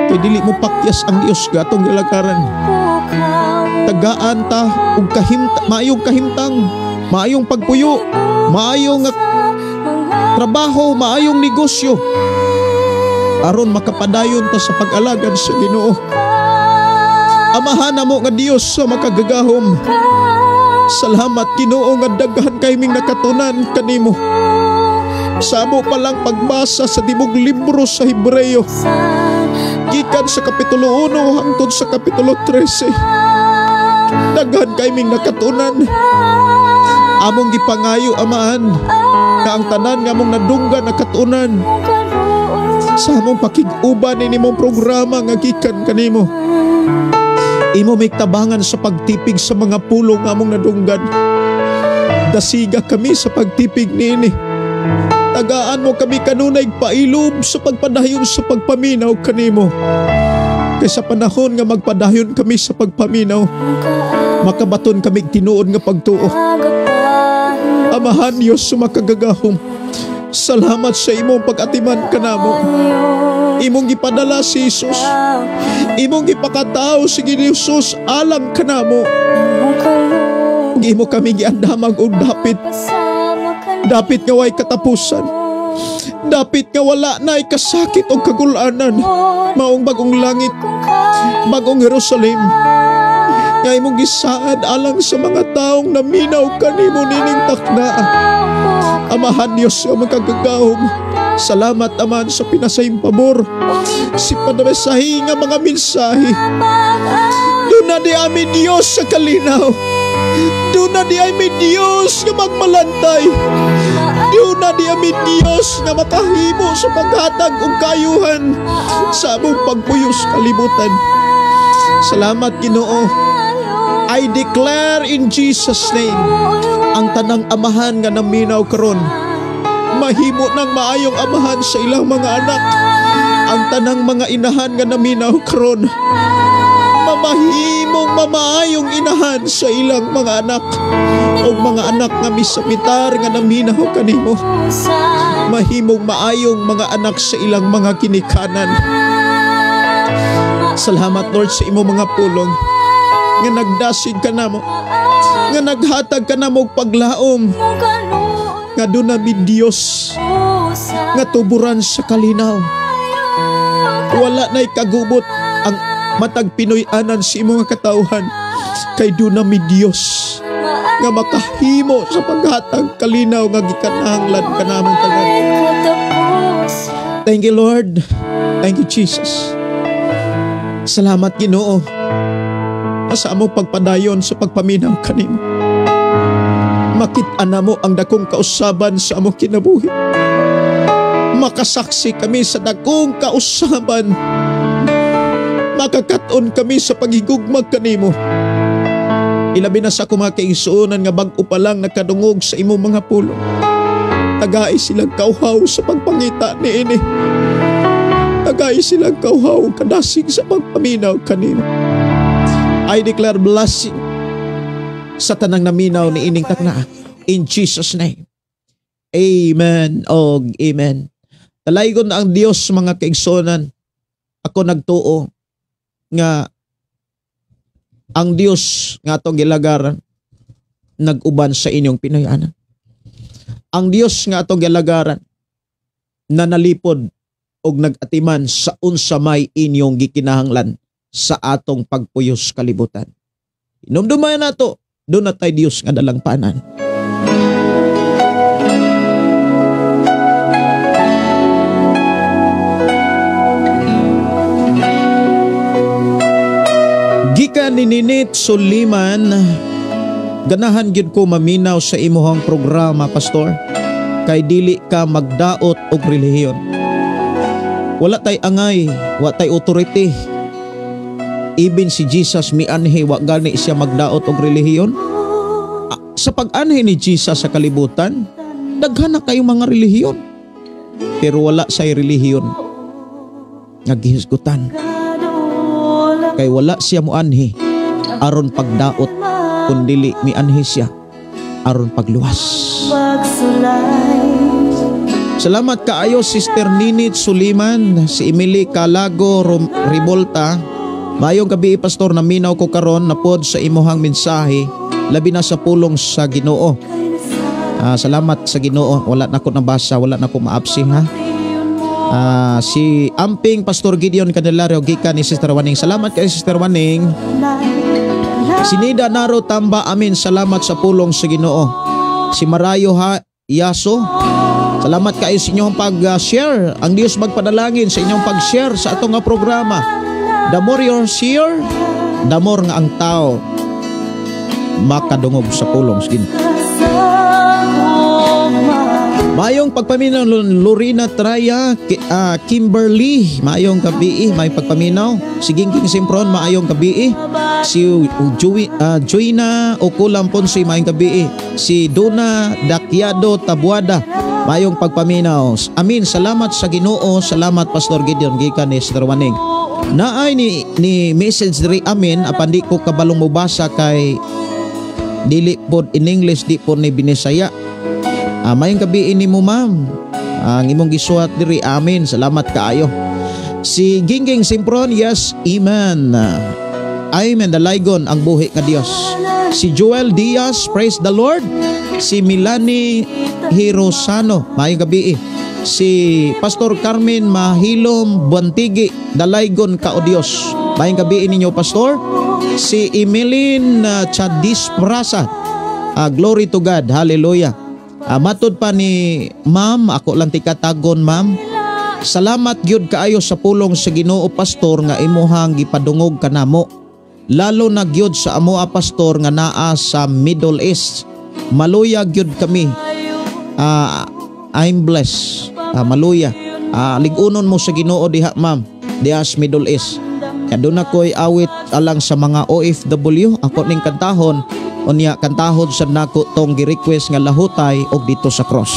Kay dili mo pakyas ang Dios gatong gilagaran. Tagaan ta og maayong kahimtang, maayong pagpuyo, maayong trabaho, maayong negosyo aron makapadayon ta sa pag-alagad sa Ginoo. Amahan namo nga Dios sa makagagahom. Salamat Ginoo nga daghan kayming nakatunan kanimo. Samo pa lang pagbasa sa tibok libro sa Hebreo gikan sa kapitulo 1 hangtod sa kapitulo 13. Daghan kayming nakatunan. Among gipangayo amahan na ang tanan nga mong nadunggan na katunan sa among pakig-uban inimong programa nga gikan kanimo. Imo may tabangan sa pagtipig sa mga pulong nga among nadunggan. Dasiga kami sa pagtipig niini. Tagaan mo kami kanunay pailob sa pagpadayon sa pagpaminaw kanimo. Kay sa panahon nga magpadayon kami sa pagpaminaw, makabaton kami tinuod nga pagtuo. Amahan Diyos sa makagagahom. Salamat sa imong pag-atiman kanamo. Imong gipadala si Jesus. Imong gipakatao si Jesus alang kanamo. Imo kami giandamag og dapit nga way katapusan. Dapit nga wala na'y kasakit o kagulanan. Maong bagong langit, bagong Jerusalem nga imong gisaad alang sa mga taong naminaw kanimo nining takna. Amahan Diyos sa magkagagahom. Salamat aman sa pinasayang pabor, si padamesahi nga mga mensahe. Doon na di amin Diyos sa kalinaw. Doon na di amin Diyos nga magmalantay. Doon na di amin Diyos nga makahimo sa paghatag og kayuhan sa among pagpuyos kalibutan. Salamat Ginoo. I declare in Jesus' name, ang tanang amahan nga naminaw karon, mahimo ng maayong amahan sa ilang mga anak. Ang tanang mga inahan nga naminaw karon, mamahimong mamaayong inahan sa ilang mga anak. O mga anak nga misamitar nga naminaw kanimo, mahimong maayong mga anak sa ilang mga kinikanan. Salamat Lord sa imo mga pulong nga nagdasig ka namo, nga naghatag ka namo og paglaom, nga doon namin Diyos nga tuburan sa kalinaw. Wala na'y kagubot ang matag Pinoy-anan si imong katawhan kay duna mi Dios nga makahimo sa paghatag kalinaw nga gikanahanglan kanamong tanan. Thank you, Lord. Thank you, Jesus. Salamat, Ginoo, sa among pagpadayon sa pagpaminaw kanimo. Makit-an mo ang dakong kausaban sa among kinabuhi. Makasaksi kami sa dakong kausaban. Makakaton kami sa pagigugmag kanimo. Ilabi na sa akong mga kaigsuonan nga bag-o pa lang nakadungog sa imong mga pulong. Tagay silang kauhaw sa pagpangita ni ini. Tagay silang kauhaw kadasig sa pagpaminaw kanimo. I declare blessing sa tanang naminaw ni ining takna. In Jesus' name. Amen o amen. Talaygon na ang Diyos mga kaigsuonan. Ako nagtuo nga ang Diyos nga atong gilagaran nag-uban sa inyong Pinoy-anan. Ang Diyos nga atong gilagaran na nalipod og nag-atiman sa unsa may inyong gikinahanglan sa atong pagpuyos kalibutan. Inumdumayan nato, doon na tayo Diyos nga dalang paanan. Gikan ni Ninit Suliman, ganahan gyud ko maminaw sa imuhang programa, Pastor, kay dili ka magdaot og relihiyon. Wala tay angay, wa tay authority. Even si Jesus mianhi wa gani siya magdaot og relihiyon. Sa pag-anhi ni Jesus sa kalibutan, daghan na kayong mga relihiyon. Pero wala say relihiyon nga gihisgutan. Kay wala siya muanhi aron pagdaot, kundili mianhi siya aron pagluwas. Salamat kaayo Sister Ninit Suliman, si Emily Calago Ribolta. Mayong gabi, Pastor, naminaw ko karon na pod sa imuhang mensahe, labi na sa pulong sa Ginoo. Salamat sa Ginoo, wala na ko nabasa, wala na ko maabsing ha. Si Amping Pastor Gideon Candelario gikan ni Sister Waning. Salamat kay Sister Waning. Sinida Naro Tamba, amin, salamat sa pulong sa Ginoo. Si Marayo Yaso, salamat kayo sa inyong pag-share. Ang Diyos magpadalangin sa inyong pag-share sa atong nga programa. The more you share, the more nga ang tao makadungog sa pulong sa Ginoo. Mayong pagpaminaw Lorena Traya, Kimberly, mayong gabi, may pagpaminaw. Si Gingging Simpron, mayong gabi. Si Joyna Okulam Ponce, mayong gabi. Si Duna Dakyado Tabuada, mayong pagpaminaw. Amin, salamat sa Ginoo, salamat Pastor Gideon gikan ni Sister Waning. Naay ni message diri amin, apan di ko kabalong mubasa kay dili pod in English, di pod ni Binisaya. Mayong gabi ini mo, ma'am. Ang imong gisuhat diri, amin. Salamat kaayo. Si Gingging Simpron, yes, amen. Amen, dalaygon ang buhi nga Dios. Si Joel Diaz, praise the Lord. Si Milani Hirosano, mayong gabi. Si Pastor Carmen Mahilom Buantigi, dalaygon ka o Dios. Mayong gabi ninyo, Pastor. Si Emeline Chadis Prasa, glory to God, hallelujah. Matod pa ni ma'am, ako lang tikatagon, ma'am. Salamat gyud kaayo sa pulong sa Ginoo, Pastor, nga imuhang gipadungog kanamo. Lalo na gyud sa amo, Pastor, nga naa sa Middle East. Maluya gyud kami. I'm blessed. Maluya. Ligunon mo sa Ginoo diha, ma'am. Diha sa Middle East. Kaya doon ako'y awit alang sa mga OFW. Ako ning kantahon. Unya kantahod sa nako tong gi-request nga lahutay og dito sa cross.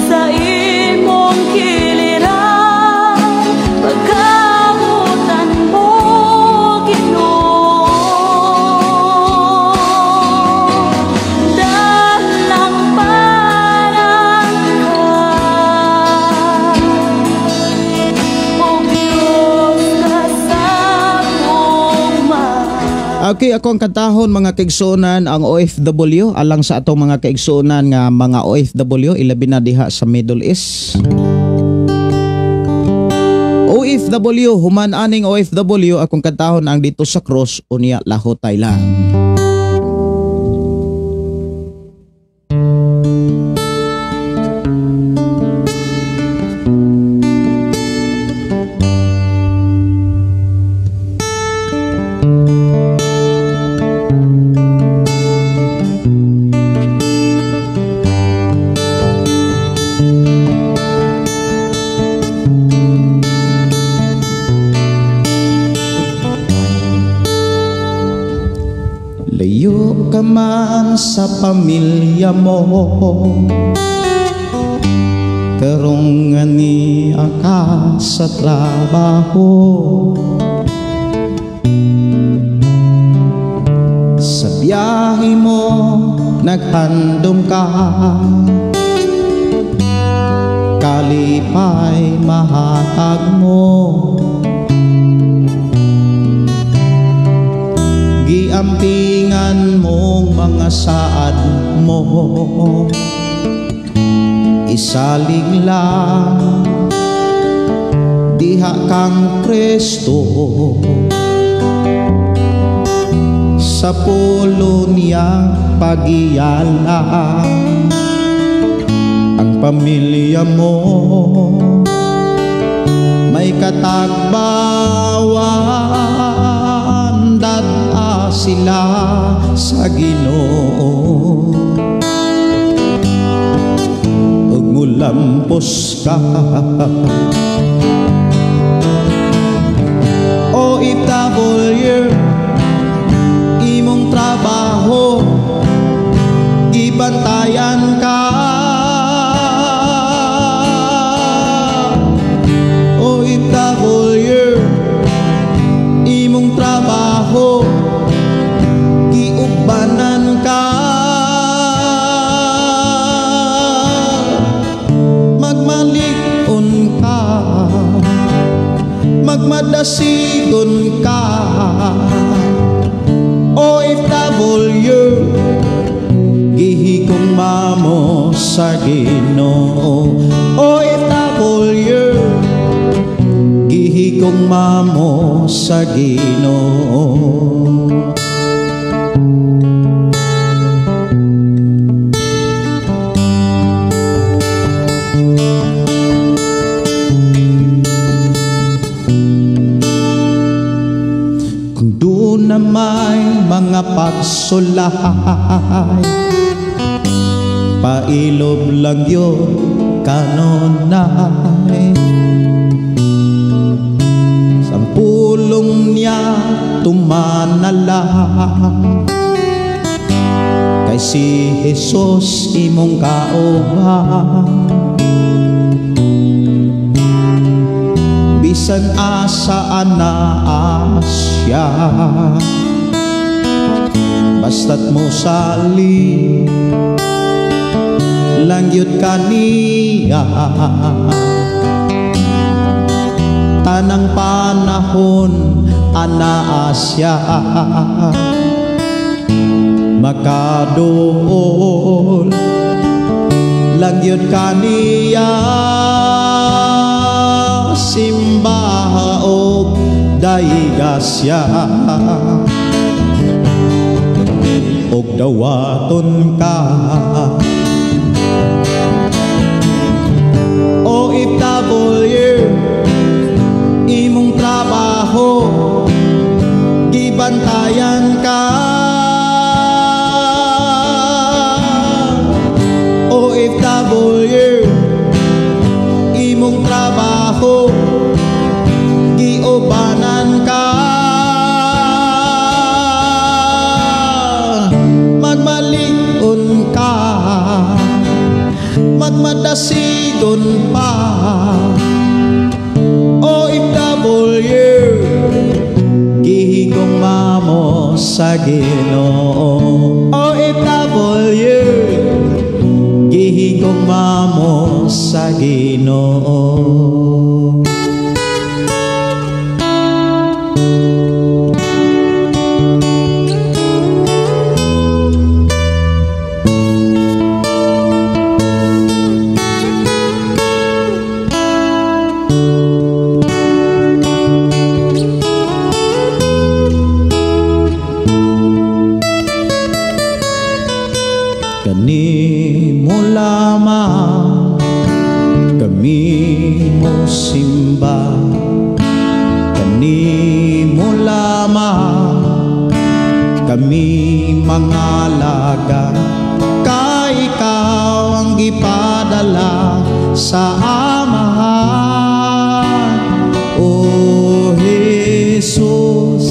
Sa imong kilig Okay, ako ang kantahon mga kaigsunan ang OFW alang sa atong mga kaigsunan nga mga OFW ilabi na diha sa Middle East. OFW, human aning OFW akong kantahon ang dito sa cross unya lahotay lang. Layo ka man sa pamilya mo, karong nga niya ka sa trabaho. Sa biyahe mo naghandom ka, kalipay mahatag mo. Giampingan mong mga saad mo, isalig lang diha kang Kristo. Sa pulo niya pag-iyala ang pamilya mo, may katagbawan dad-a sila sa Ginoo. Ug mulampos ka OFW, imong trabaho gibantayan ka. OFW, imong trabaho giubanan ka. Magmalig-on ka, magmadasigon ka. OFW, gihigong mamo sa Ginoo. OFW, gihigong mamo sa Ginoo. Na may mga pagsulay, pailob lang yun kanonay. Sampulong niya tumanalang, kay si Jesus imong kauban. Bisan asaan na asya, basta't mo sali lang yun kaniya. Tanang panahon anaasya, makadol lang yun kaniya. Simbaha o daigasya, og dawaton ka. OFW, imong trabaho gibantayan ka. OFW, imong trabaho giubanan ka. Magmalig-on ka, magmadasigon pa. OFW, gihigong mamo sa Ginoo. OFW, gihigong mamo sa Ginoo. mo lamang, kami mo simba, kani mo lamang, kami mga laga, kay ikaw ang gipadala sa amahan. O Jesus,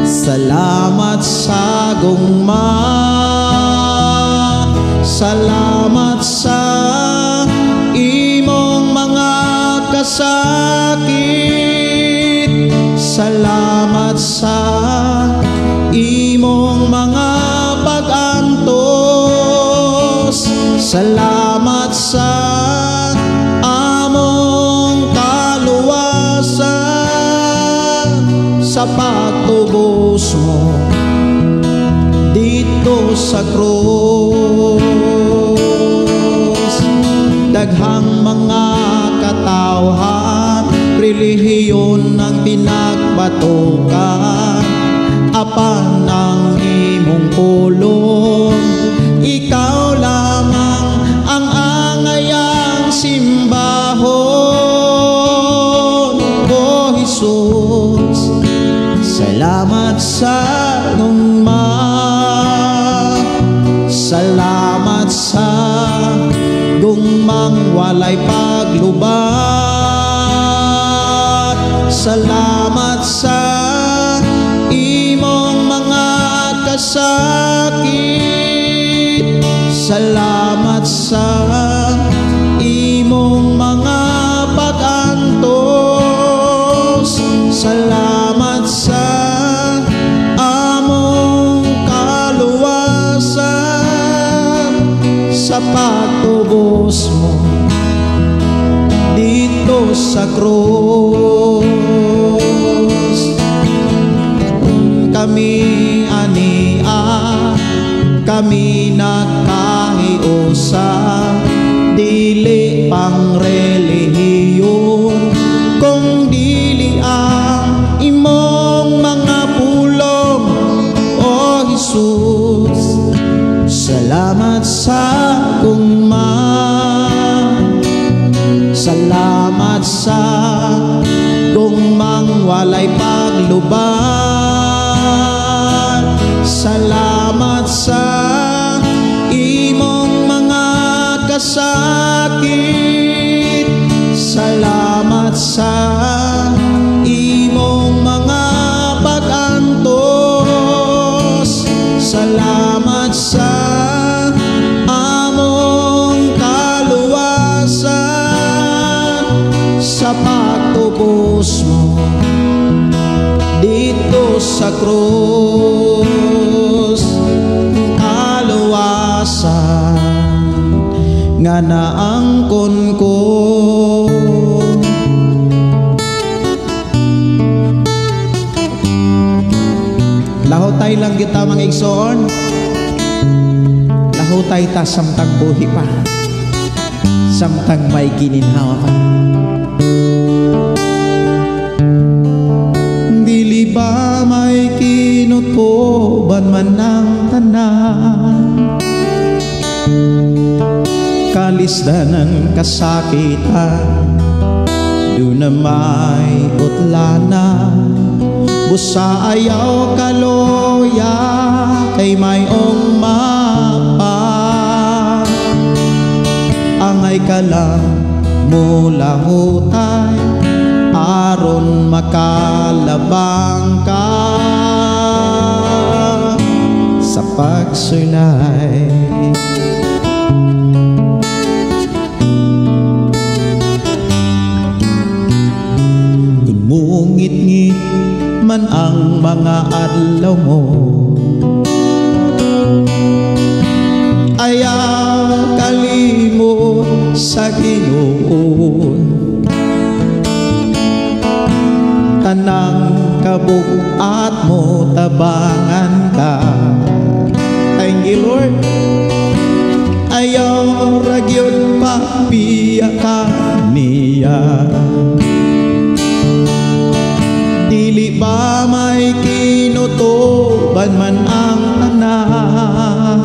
salamat sa gugma, salamat sa imong mga kasakit, salamat sa imong mga pag-antos, salamat sa among kaluwasan, sa pagtubos mo dito sa krus. Daghang mga katawhan, relihiyon ang pinagbatukan, apan ang imong pulong, ikaw lamang ang angayang simbahon. O Jesus, salamat sa gugma, salamat sa gugmang walay paglubat, salamat sa imong mga kasakit, salamat sa imong mga pag-antos, salamat sa among kaluwasan, sa pagtubos mo dito sa krus. Kami ania, kami nagkahiusa, dili pang relihiyon, kung dili ang imong mga pulong. O Jesus, salamat sa gugma, salamat sa gugmang walay paglubat, salamat sa imong mga kasakit, salamat sa imong mga pag-antos, salamat sa among kaluwasan, sa pagtubos mo dito sa krus. Kaluwasan nga naangkon ko, lahutay lang kita mga igsoon, lahutay ta samtang buhi pa, samtang may gininhawa pa. Dili ba may kinutuban man ng tanan, kalisdanan kasakitan, do na may utlana, busa ayaw kaloya, kay mayong mapa, angay ka lang mula hutay, aron makalabang ka sa pagsulay. Gumungit-ngit man ang mga adlaw mo, ayaw kalimot sa Ginoo, tanang kabugat mo tabangan ka. Thank you, Lord. Ayaw ragyod papiya ka niya, dili ba may kinutuban man ang tanan,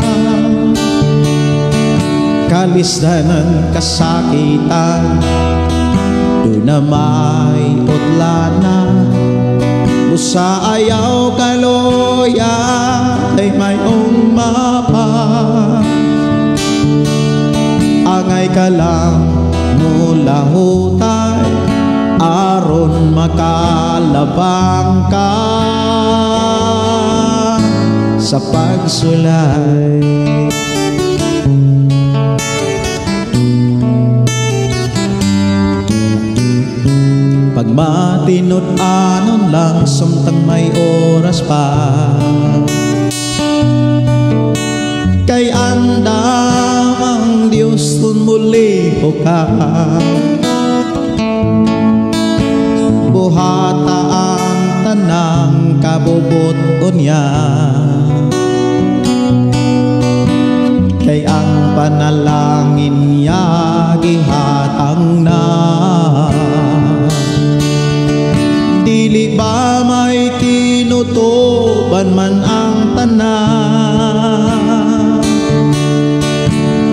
Kalisdanan kasakitan, do na may utlanan, busa ayaw kaloya ay mayong mapa. Angay ka lang mula hutay, aron makalabang ka sa pagsulay. Pag matinod anon lang samtang may oras pa, kay andam ang Diyos kung muli o ka. Buhata ang tanang kabubot niya, kay ang panalangin niya gihatang na. Dili ba may tinutuban man ang tanan,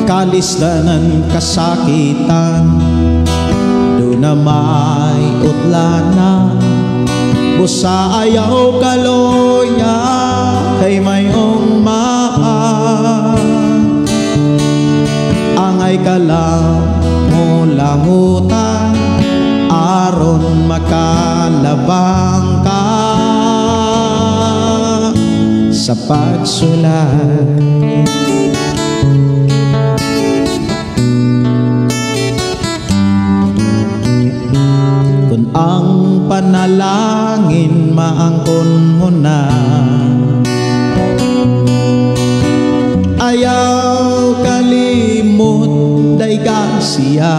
kalisdanan kasakitan, do na may utlanan, busa ayaw kaloya kay mayong maa. Angay ka lang mula hutan, aron makalabang ka sa pagsulay. Kung ang panalangin maangkon mo na, ayaw kalimot dayga siya.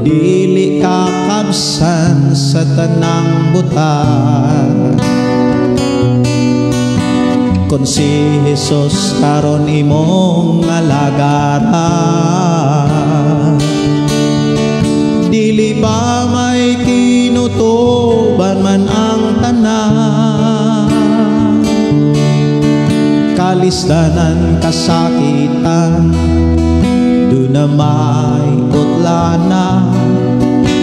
Dili ka kabsan sa tanang butan, kung si Jesus karon imong alagaran. Dili ba may tinutuban man ang tanan, kalisdanan kasakitan, do na may utlanan,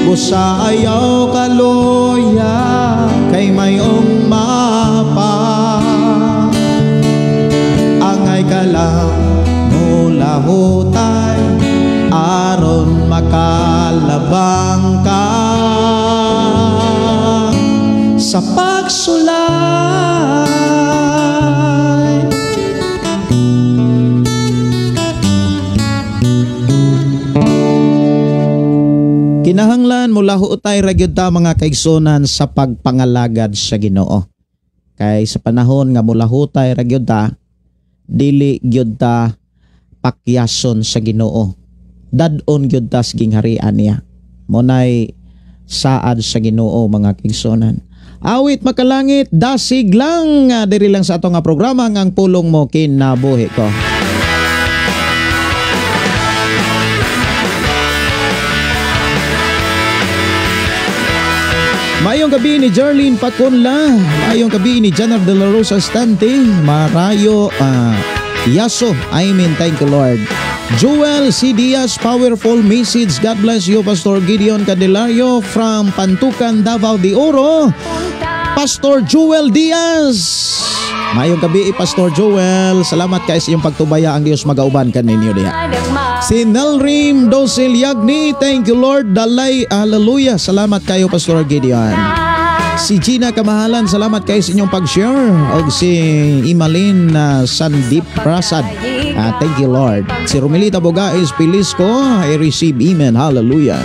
busa ayaw kaloya kay mayong mapa. Angay ka lang mula hutay, aron makalabang ka sa pagsulay. Kinahanglan mula hutay ra gyud ta mga kaigsunan sa pagpangalagad sa Ginoo. Kay sa panahon nga mula hutay ra gyud ta, dili gyud ta pakyason sa Ginoo. Dadon gyud ta sa gingharian niya. Munay saad sa Ginoo mga kaigsunan. Awit makalangit, dasig lang diri lang sa ato nga programa ang pulong mo kinabuhi ko. Mayong gabi ni Jarlene Pacunla, mayong gabi ni Janar de la Rosa Stante, Marayo Yaso, thank you Lord. Joel C. Diaz, powerful message. God bless you, Pastor Gideon Candelario from Pantukan, Davao de Oro. Pastor Joel Diaz. Mayong gabi, Pastor Joel. Salamat kayo sa iyong pagtubaya. Ang Diyos magauban ka ninyo diha. Si Nelrim Dosil Yagni, thank you Lord. Dalay, hallelujah. Salamat kayo, Pastor Gideon. Si Gina Kamahalan, salamat kayo sa inyong pag-share. O si Imalin Sandip Prasad, thank you Lord. Si Romelita Bogais Pilisco, I receive amen, hallelujah.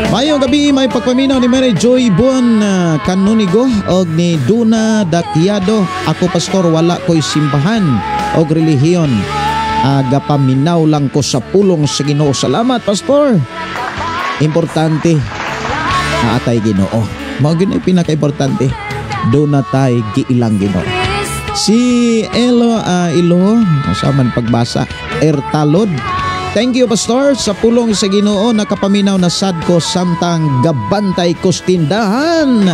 Mayong gabi, may pagpaminaw ni Mary Joy Bon Canonigo og ni Duna Dakiado. Ako pastor, wala ko'y simbahan og relihiyon. Agapaminaw lang ko sa pulong sa Ginoo. Salamat pastor. Importante na atay Ginoo. Mao gyud ay pinaka-importante. Duna tay giilang Ginoo. Si Ilo sa man pagbasa, Ertalod. Thank you pastor sa pulong sa Ginoo, nakapaminaw na sad ko samtang gabantay ko tindahan.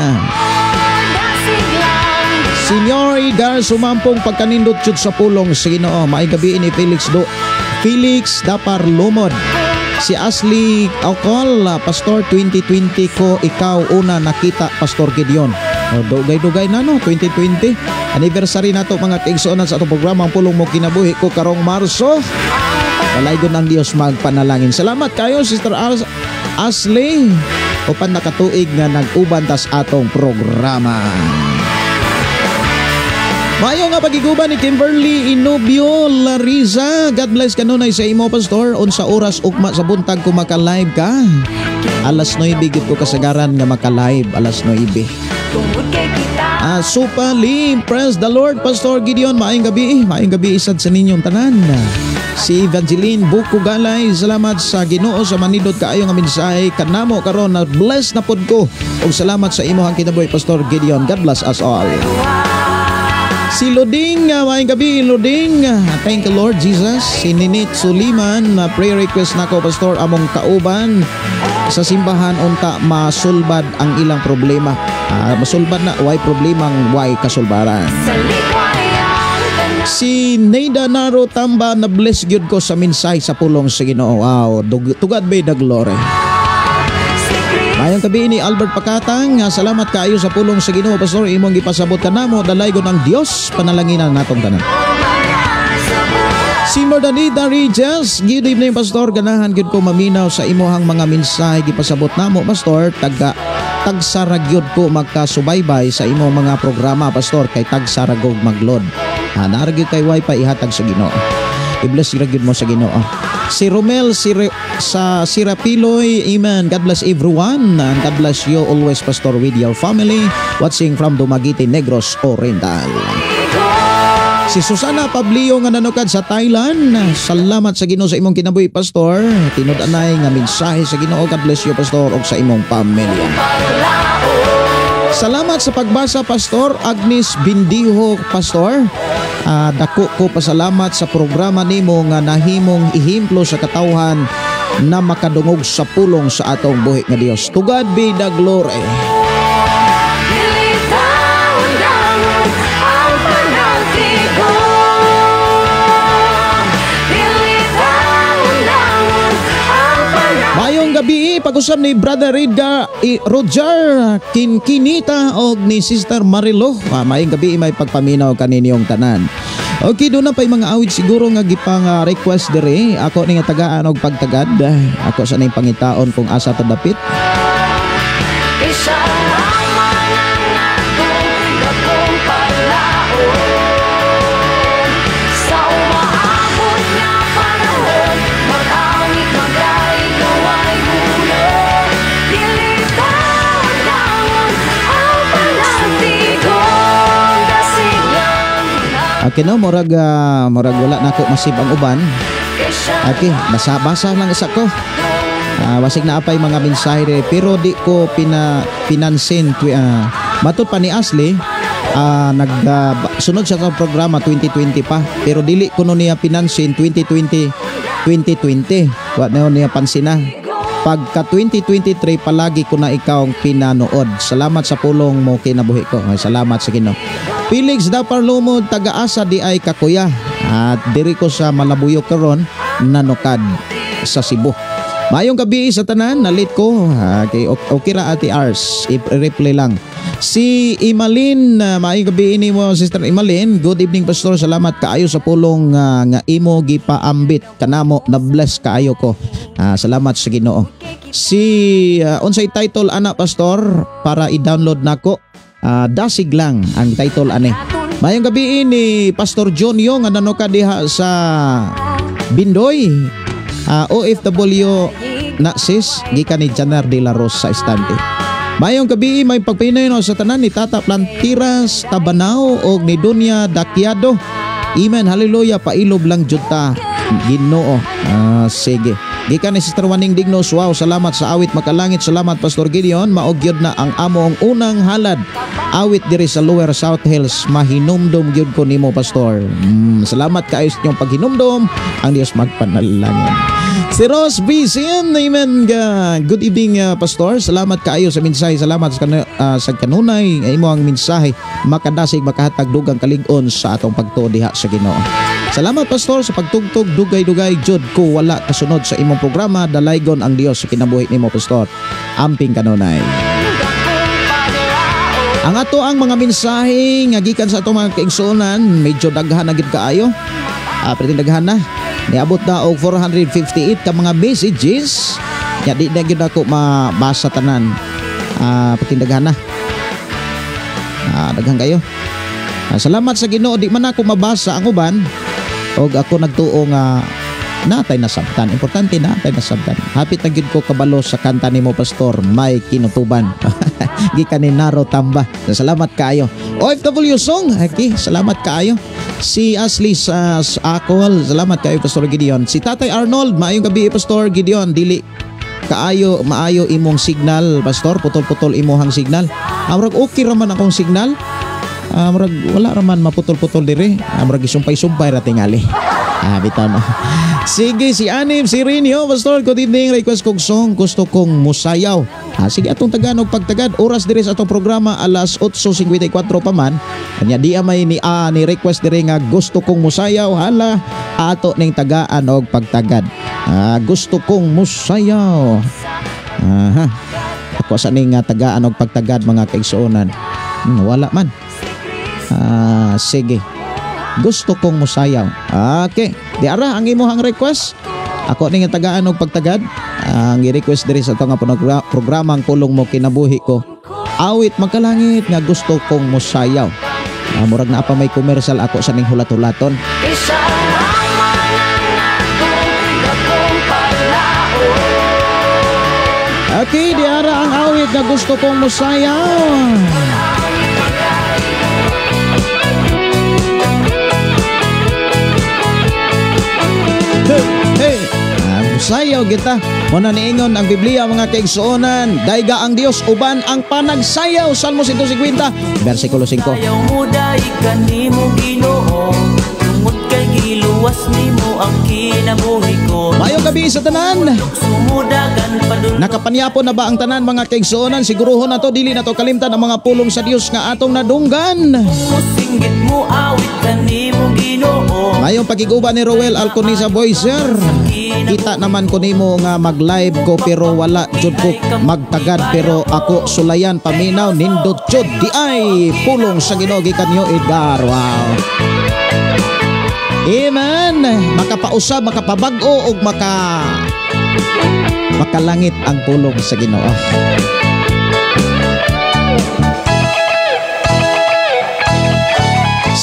Si Senyor Igar sumampong pagkanindot jud sa pulong sa Ginoo. Maayong gabi ni Felix Dapar Lumod. Si Ashley Ocol, Pastor 2020 ko ikaw una nakita Pastor Gideon. Dugay-dugay na no 2020. Anniversary na to mga kaigsuonan sa atong programa ang pulong mo kinabuhi ko karong Marso. Walaygon ang Dios magpanalangin. Salamat kayo Sister Ashley upan nakatuig nga nag-uban tas atong programa. Mayo nga pagiguban ni Kimberly Inubio Larisa. God bless kanunay sa imo Pastor. Unsa oras ugma sa buntag ko maka-live ka? Alas 9 gid ko kasagaran nga maka-live alas 9. Supali, praise the Lord Pastor Gideon. Maayong gabi isad sa ninyong tanan. Si Evangeline Buko Galay, salamat sa Ginoo sa manidot kaayo nga mensahe kanamo karon na bless na pod ko. Ug salamat sa imong kinabuhi Pastor Gideon. God bless us all. Si Luding, maayong gabi Luding. Thank you Lord Jesus. Si Ninit Suliman, prayer request nako Pastor among kauban sa simbahan unta masulbad ang ilang problema. Masulbad na way problemang way kasulbaran. Si Neida Naro Tamba na bless gyud ko sa minsay sa pulong sa Ginoo. Wow, to God be the glory. Mayong gabi ni Albert Pakatang, salamat kaayo sa pulong sa Ginoo Pastor imong gipasabot kanamo dalaygon ang Dios panalanginan natong tanan. Si Mordanida Regis, good evening Pastor, ganahan gyud ko maminaw sa imuhang mga mensahe gipasabot namo Pastor, tagsaragyod ko magkasubaybay sa imong mga programa Pastor kay tagsaragog maglod. Naragyod kay wifi ihatag sa Ginoo. I-bless ragyod mo sa Ginoo. Si Romel sa Sirapiloy, amen. God bless everyone and God bless you always Pastor with your family watching from Dumaguete, Negros Oriental. Si Susana Pablio nga nanukad sa Thailand, salamat sa Ginoo sa imong kinabuhi Pastor. Tinud-anay nga mensahe sa Ginoo. God bless you Pastor ug sa imong pamilya. Salamat sa pagbasa Pastor Agnes Bindiho Pastor. Dako ko pasalamat sa programa nimo nga nahimong ihemplo sa katawhan na makadungog sa pulong sa atong buhi nga Dios. To God be the glory. Mayong gabi pag-usap ni Brother Roger Kinkinita o ni Sister Marilo. Mayong gabi may pagpaminaw kaninyong tanan. Okay, doon na pa yung mga awit siguro nga gipang request dire. Ako ni nga tagaan og pagtagad. Ako sa ning pangitaon kung asa ta dapit. Okay no, murag wala na ako masib ang uban. Okay, basa lang isa ko. Wasig na apay mga mensahe pero di ko pinansin. Matod pa ni Ashley, sunod siya sa programa 2020 pa. Pero dili ko no niya pinansin 2020. Wa na niya pansin na. Pagka 2023 palagi ko na ikaw ang pinanood. Salamat sa pulong mo kinabuhi ko. Salamat sa Ginoo. Felix Dapar Lumod, taga-asa di ay kakuya. At diri ko sa Malabuyo karon nanukad sa Cebu. Mayong gabi sa tanan, nalit ko. Okay ra Ate Ars, i-replay lang. Si Imalin, mayong gabi ini mo Sister Imalin. Good evening Pastor, salamat kaayo sa pulong nga imo gipaambit kanamo, na bless kaayo ko. Salamat sa Ginoo. Si unsay title ana Pastor para i-download nako? Dasig lang ang title ane. Mayong gabi ni Pastor John Yong nga nanukad diha sa Bindoy. OFW na sis gikan ni Janar de la Rosa sa Estante. Mayong gabi may pagpinay no sa tanan ni Tata Plantiras Tabanao og ni Dunya Dakiado. Amen, hallelujah, pailob lang jud ta Ginoo. Sige. Gikan ni Sister Waning Dignos, wow, salamat sa awit makalangit. Salamat Pastor Gideon, maogyod na ang among unang halad awit diri sa Lower South Hills, mahinumdom gyud ko nimo pastor. Salamat kaayo sa inyong paghinumdom, ang Dios magpanalangin. Si Ross Bisian, amen. Good evening pastor, salamat kaayo sa mensahe, salamat sa kanunay imo ang mensahe makadasig makahatag dugang kalig-on sa atong pagtuo diha sa Ginoo. Salamat pastor sa pagtugtog dugay-dugay jud ko wala kasunod sa imong programa, dalaygon ang Dios sa kinabuhi nimo pastor. Amping kanunay. Ang ato ang mga mensahe nga gikan sa atong mga kaigsuonan medyo daghan na gid kaayo. Pretty daghan na. Niabot na og 458 ka mga messages. Ya di na gyud ako mabasa tanan. Pretty daghan na. Daghan kayo. Salamat sa Ginoo, di man ako mabasa ang uban. Og ako nagtuo nga natay nasabtan. Importante natay nasabtan. Hapit na gyud ko kabalo sa kanta nimo pastor, may kinutuban. Gikan ni Naro Tamba. Salamat kaayo. OFW song, okay, salamat kaayo. Si Ashley sa Akol, salamat kaayo Pastor Gideon. Si Tatay Arnold, maayong gabi Pastor Gideon. Dili maayo imong signal Pastor, putol-putol imong signal. Amrag okay raman akong signal. Amrag wala raman maputol-putol diri. Amrag isumpay-sumpay ra tingali. Bitaw na. Sige, si Anim, si Rinio, Pastor, good evening. Request kong song, gusto kong musayaw. Sige, atong Tagalog pagtagad. Oras diri sa atong programa, alas 8:54 pa man. Kanya di may ni request diri nga gusto kong musayaw. Hala, ato ning tagaan og pagtagad. Gusto kong musayaw. Ako sa ning tagaan og pagtagad mga kaigsuonan. Wala man. Sige. Gusto kong musayaw. Okay. Di ara ang imuhang request. Ako ning tagaan og pagtagad. Ang i-request diri sa atong programang Pulong Mo Kinabuhi Ko. Awit magkalangit nga gusto kong musayaw. Murag na pa may commercial ako sa ning hulat-hulaton. Okay, di ara ang awit nga gusto kong musayaw. Sayaw kita. Muna niingon ang Biblia mga kaigsuonan. Dayga ang Dios uban ang panagsayaw. Salmo 150 versikulo 5. Sayaw mo dayga nimo Ginoo. Tungod kay giluwas nimo ang kinabuhi ko. Mayong gabi sa tanan. Nakapanyapon na ba ang tanan mga kaigsuonan? Siguruhon na to, dili na to kalimtan ang mga pulong sa Dios nga atong nadunggan. Singgit mo awit kanimo Ginoo. Mayong pagiguba ni Roel Alconisa Boyser. Kita naman ko nimo nga mag-live ko pero wala jud ko magtagad, pero ako sulayan paminaw nindot jud di ay pulong sa Ginoo gikan niyo Edgar. Wow. Amen. Makapausab, makapabag-o ug makalangit ang pulong sa Ginoo.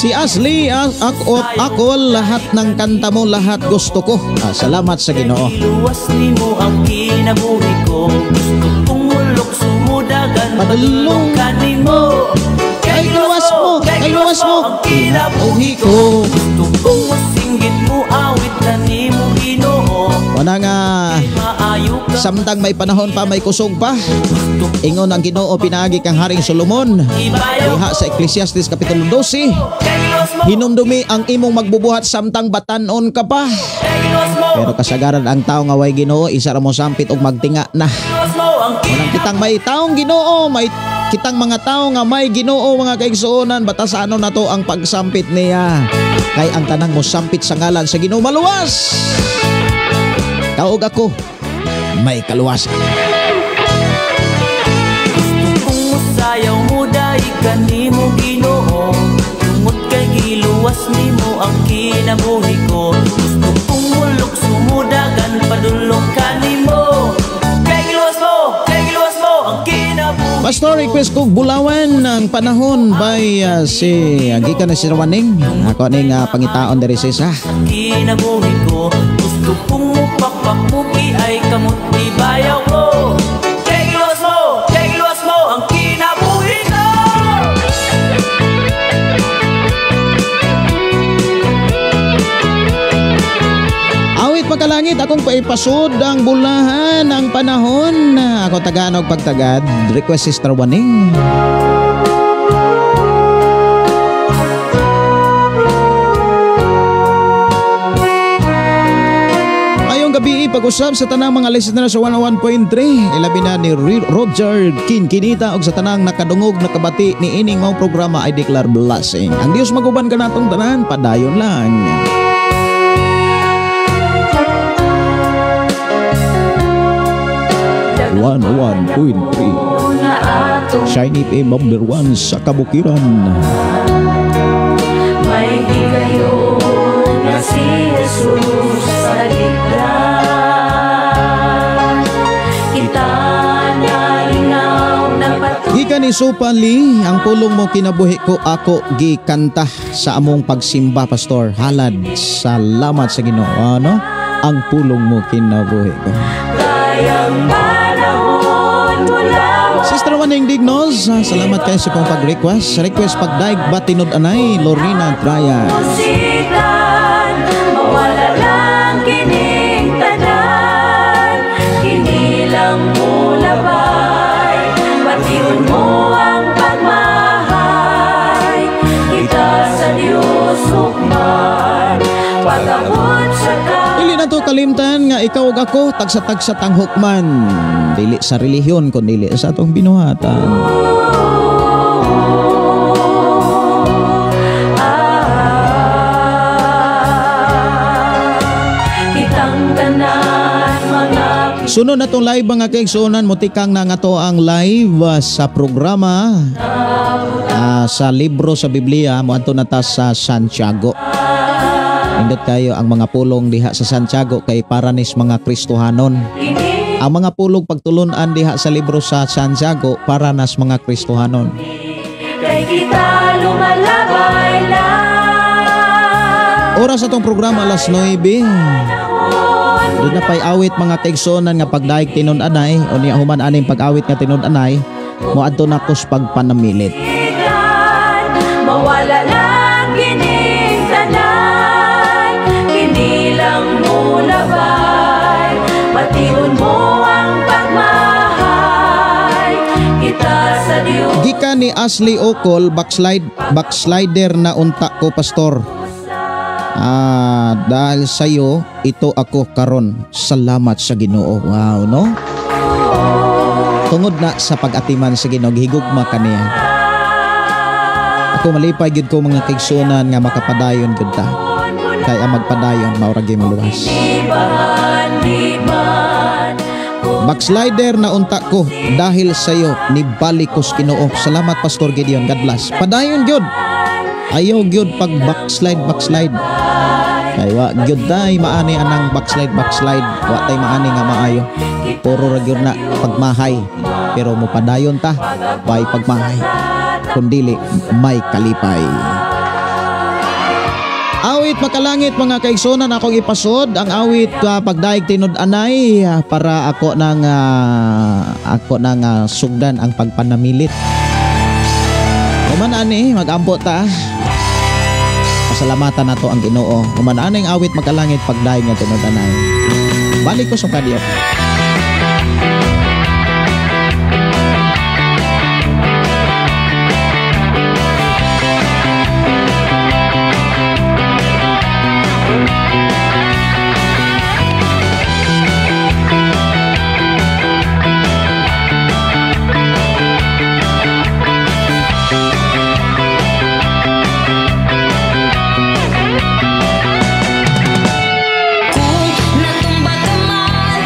Si Ashley, ako lahat ng kanta mo, lahat gusto ko. Salamat sa Ginoo. Iluwas nimo ang kinabuhi ko. Gusto kong mulok sumudagan padulong kanimo. Kay luwas mo ang kinabuhi ko. Gusto kong masinggit mo awit na nimo Ginoo. Wala nga samtang may panahon pa, may kusog pa. Ingon ang Ginoo pinaagi kang Haring Solomon diha sa Ecclesiastes kapitulo 12. Hinumdumi ang imong magbubuhat samtang batanon ka pa. Pero kasagaran ang tao nga way Ginoo, isa ra mo sampit og magtinga na. Unang kitang may taong Ginoo, may kitang mga tao nga may Ginoo mga kaigsuonan, batasan na to ang pagsampit niya. Kay ang tanang mo sampit sa ngalan sa Ginoo maluwas. Kaog ako may kaluwasan. Gusto kong musayaw mo dayga nimo Ginoo. Tungod kay giluwas nimo ang kinabuhi ko. Gusto kong mulok sumudagan padulong kanimo. Kay giluwas mo ang kinabuhi. Pastor, request ko bulawan ng panahon by si gikan na si Rawaning. Ako ning pangitaon diri sa isa. Kinabuhi ko. Gusto kong mupakpamuki ay kamot ibayaw ko. Kay giluwas mo ang kinabuhi ko. Awit pagkalangit akong paipasod ang bulahan ng panahon. Ako Tagalog pagtagad. Request Sister Waning. pag-usab sa tanang mga listeners sa 101.3. Ilabi na ni Roger Kinkinita og sa tanang nakadungog nakabati ni ining mao programa I declare blessing. Ang Dios maguban ka natong tanan, padayon lang. .3 Shiny FM number 1 sa Kabukiran. May di kayo na si Jesus sa ligran. Kita na inaw na patuloy. Gikan ni Supali, ang pulong mo kinabuhi ko ako gikanta sa among pagsimba, Pastor. Halad, salamat sa Ginoo. Ano? Ang pulong mo kinabuhi ko. Kayang panahon mula Sister Waning Dignos, salamat kayo sa kong pag-request. Request pagdaig batinod anay, Lorena Traya. musikan, mawala lang kining tanan. Kinilang mo labay, batiun mo ang pagmahay. Kita sa Diyos hukman, pagabot sa Dili na to kalimtan nga ikaw ug ako tagsa-tagsa tang hukman. Dili sa relihiyon kun dili sa atong binuhatan. kitang tanan mga Sunod na tong live mga kaigsunan, mutikang na nga to ang live sa programa sa libro sa Biblia, moadto na ta sa Santiago. Indot kayo ang mga pulong diha sa Santiago kay para nis mga Kristohanon. Ang mga pulong pagtulunan diha sa libro sa Santiago para nas mga Kristohanon. kay kita lumalabay lang. Oras atong programa alas 9. Doon na pa'y awit mga kaigsunan nga pagdaig tinud-anay o niya human aning pag-awit nga tinud-anay moadto na kus pagpanamilit. Mawala lang kining tanan, kinilang mo labay, patiun mo ang pagmahay. Kita sa Diyos Gikan ni Ashley Ocol, backslider na unta ko, Pastor. Dahil sa'yo, ito ako karon. Salamat sa Ginoo. Wow, no? Tungod na sa pag-atiman sa Ginoo, higugma ka niya. Ako malipay gyud ko mga kaigsunan nga makapadayon gyud ta. Kaya magpadayon maura gyud maluwas. liban, Backslider na unta ko dahil sa'yo nibalik ko sa Ginoo. Salamat Pastor Gideon. God bless. Padayon gyud. Ayaw gyud pag backslide. Kay wa gyud tay maani anang backslide. Wa tay maani nga maayo. Puro ra gyud na pagmahay. Pero mo padayon ta, way pagmahay. Kundili may kalipay. Awit makalangit mga kaigsunan, akong ipasod ang awit pagdaig tinud-anay para ako nang sugdan ang pagpanamilit. Human ani mag-ampo ta. Pasalamatan nato ang Ginoo. Human aning awit makalangit pagdaig nga tinud-anay. Balik ko sa kadiyo. Kung natumba ka man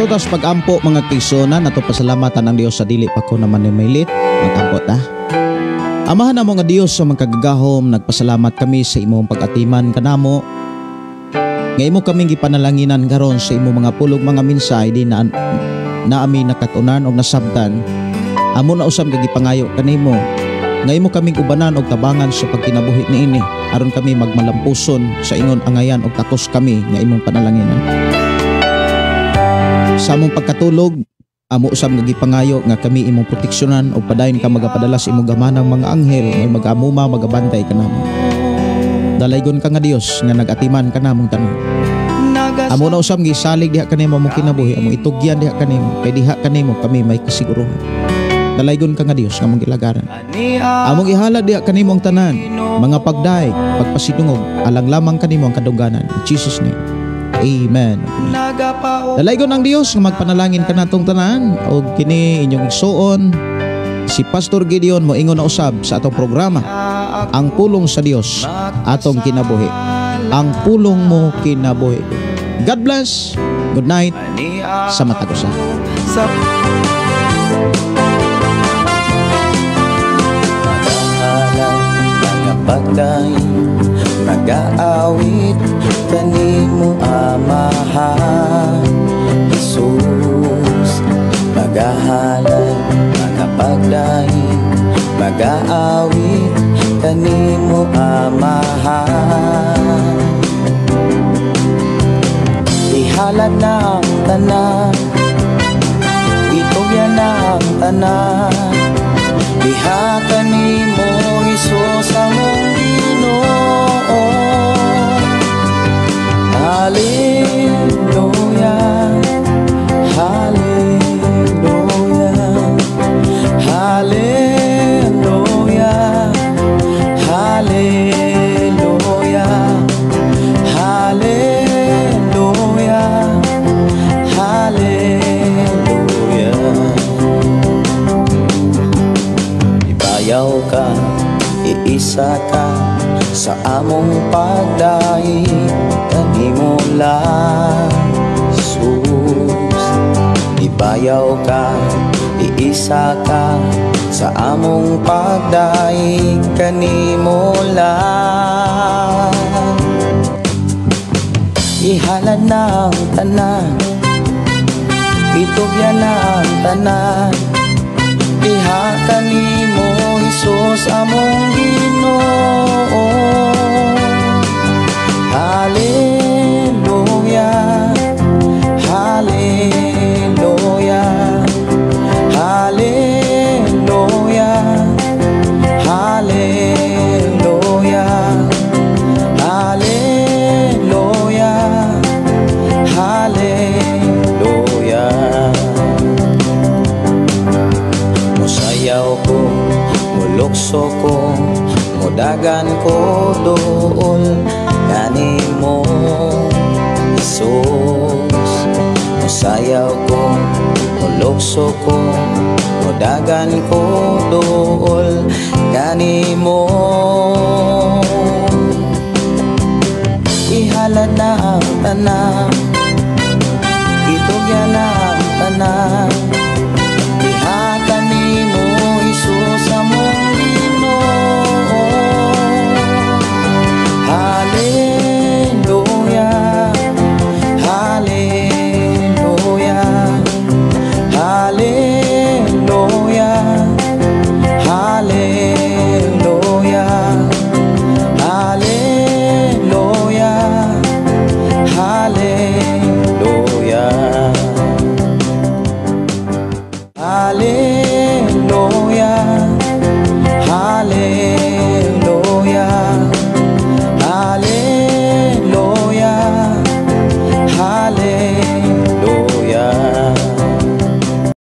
Katutas pag-ampo mga kaisonan, nato pasalamatan ang Dios sa dili pa ko naman ni Maylit. Mag-ampo ta. Amahan na mo nga Dios sa magkagagahom, nagpasalamat kami sa imong pag-atiman kanamo. Nga imo kaming gipanalanginan karon sa imo mga pulog mga minsay di na ami nakatunan og nasabtan. Amo na usab gipangayo kanimo. Nga imo kaming ubanan og tabangan sa pagkinabuhi niini aron kami magmalampuson sa ingon angayan og takos kami nga imong panalanginan. Sa among pagkatulog, amo usab nga gipangayo nga kami imong proteksyonan og padayon ka magapadala sa imong gamanang mga anghel nga mag-amuma magabantay kanamo. Dalaygon ka nga Dios nga nag-atiman kanamong tanan. Amo na usab gisalig diha kanimo among kinabuhi, among itugyan diha kanimo, kay diha kanimo kami may kasiguruhan. Dalaygon ka nga Dios nga among gilagaran. Among ihalad diha kanimo ang tanan, mga pagdaig, pagpasidungog, alang lamang kanimo ang kadungganan. In Jesus name. Amen. Dalaygon ang Dios nga magpanalangin ka natong tanan og kini inyong igsuon si Pastor Gideon mo ingon na usab sa atong programa, ang pulong sa Dios atong kinabuhi. Ang pulong mo kinabuhi. God bless. Good night. Sa matagusa. Pagdaing nag-aawit kanimo amahan Jesus, magahalan mga pagdaing mag-aawit kanimo amahan. Ihalad na ang tanan, itugyan na ang tanan, diha kanimo Isus among Ginoo. Hallelujah, hallelujah, hallelujah, hallelujah, hallelujah, hallelujah. Ibayaw ka, iisa ka sa among pagdaig kanimo lang Jesus. Ibayaw ka, iisa ka sa among pagdaig kanimo lang. Ihalad na ang tanan, itugyan na ang tanan, diha kanimo Jesus among Ginoo. Hallelujah, hallelujah, hallelujah, hallelujah, hallelujah, hallelujah. Musayaw ko, mulukso ko, mudagan ko dool kanimo Jesus. Musayaw ko, mulukso ko, mudagan ko dool kanimo. Ihalad na ang tanan, itugyan na ang tanan, diha kanimo Jesus among Ginoo. Hallelujah, hallelujah, hallelujah, hallelujah, hallelujah, hallelujah.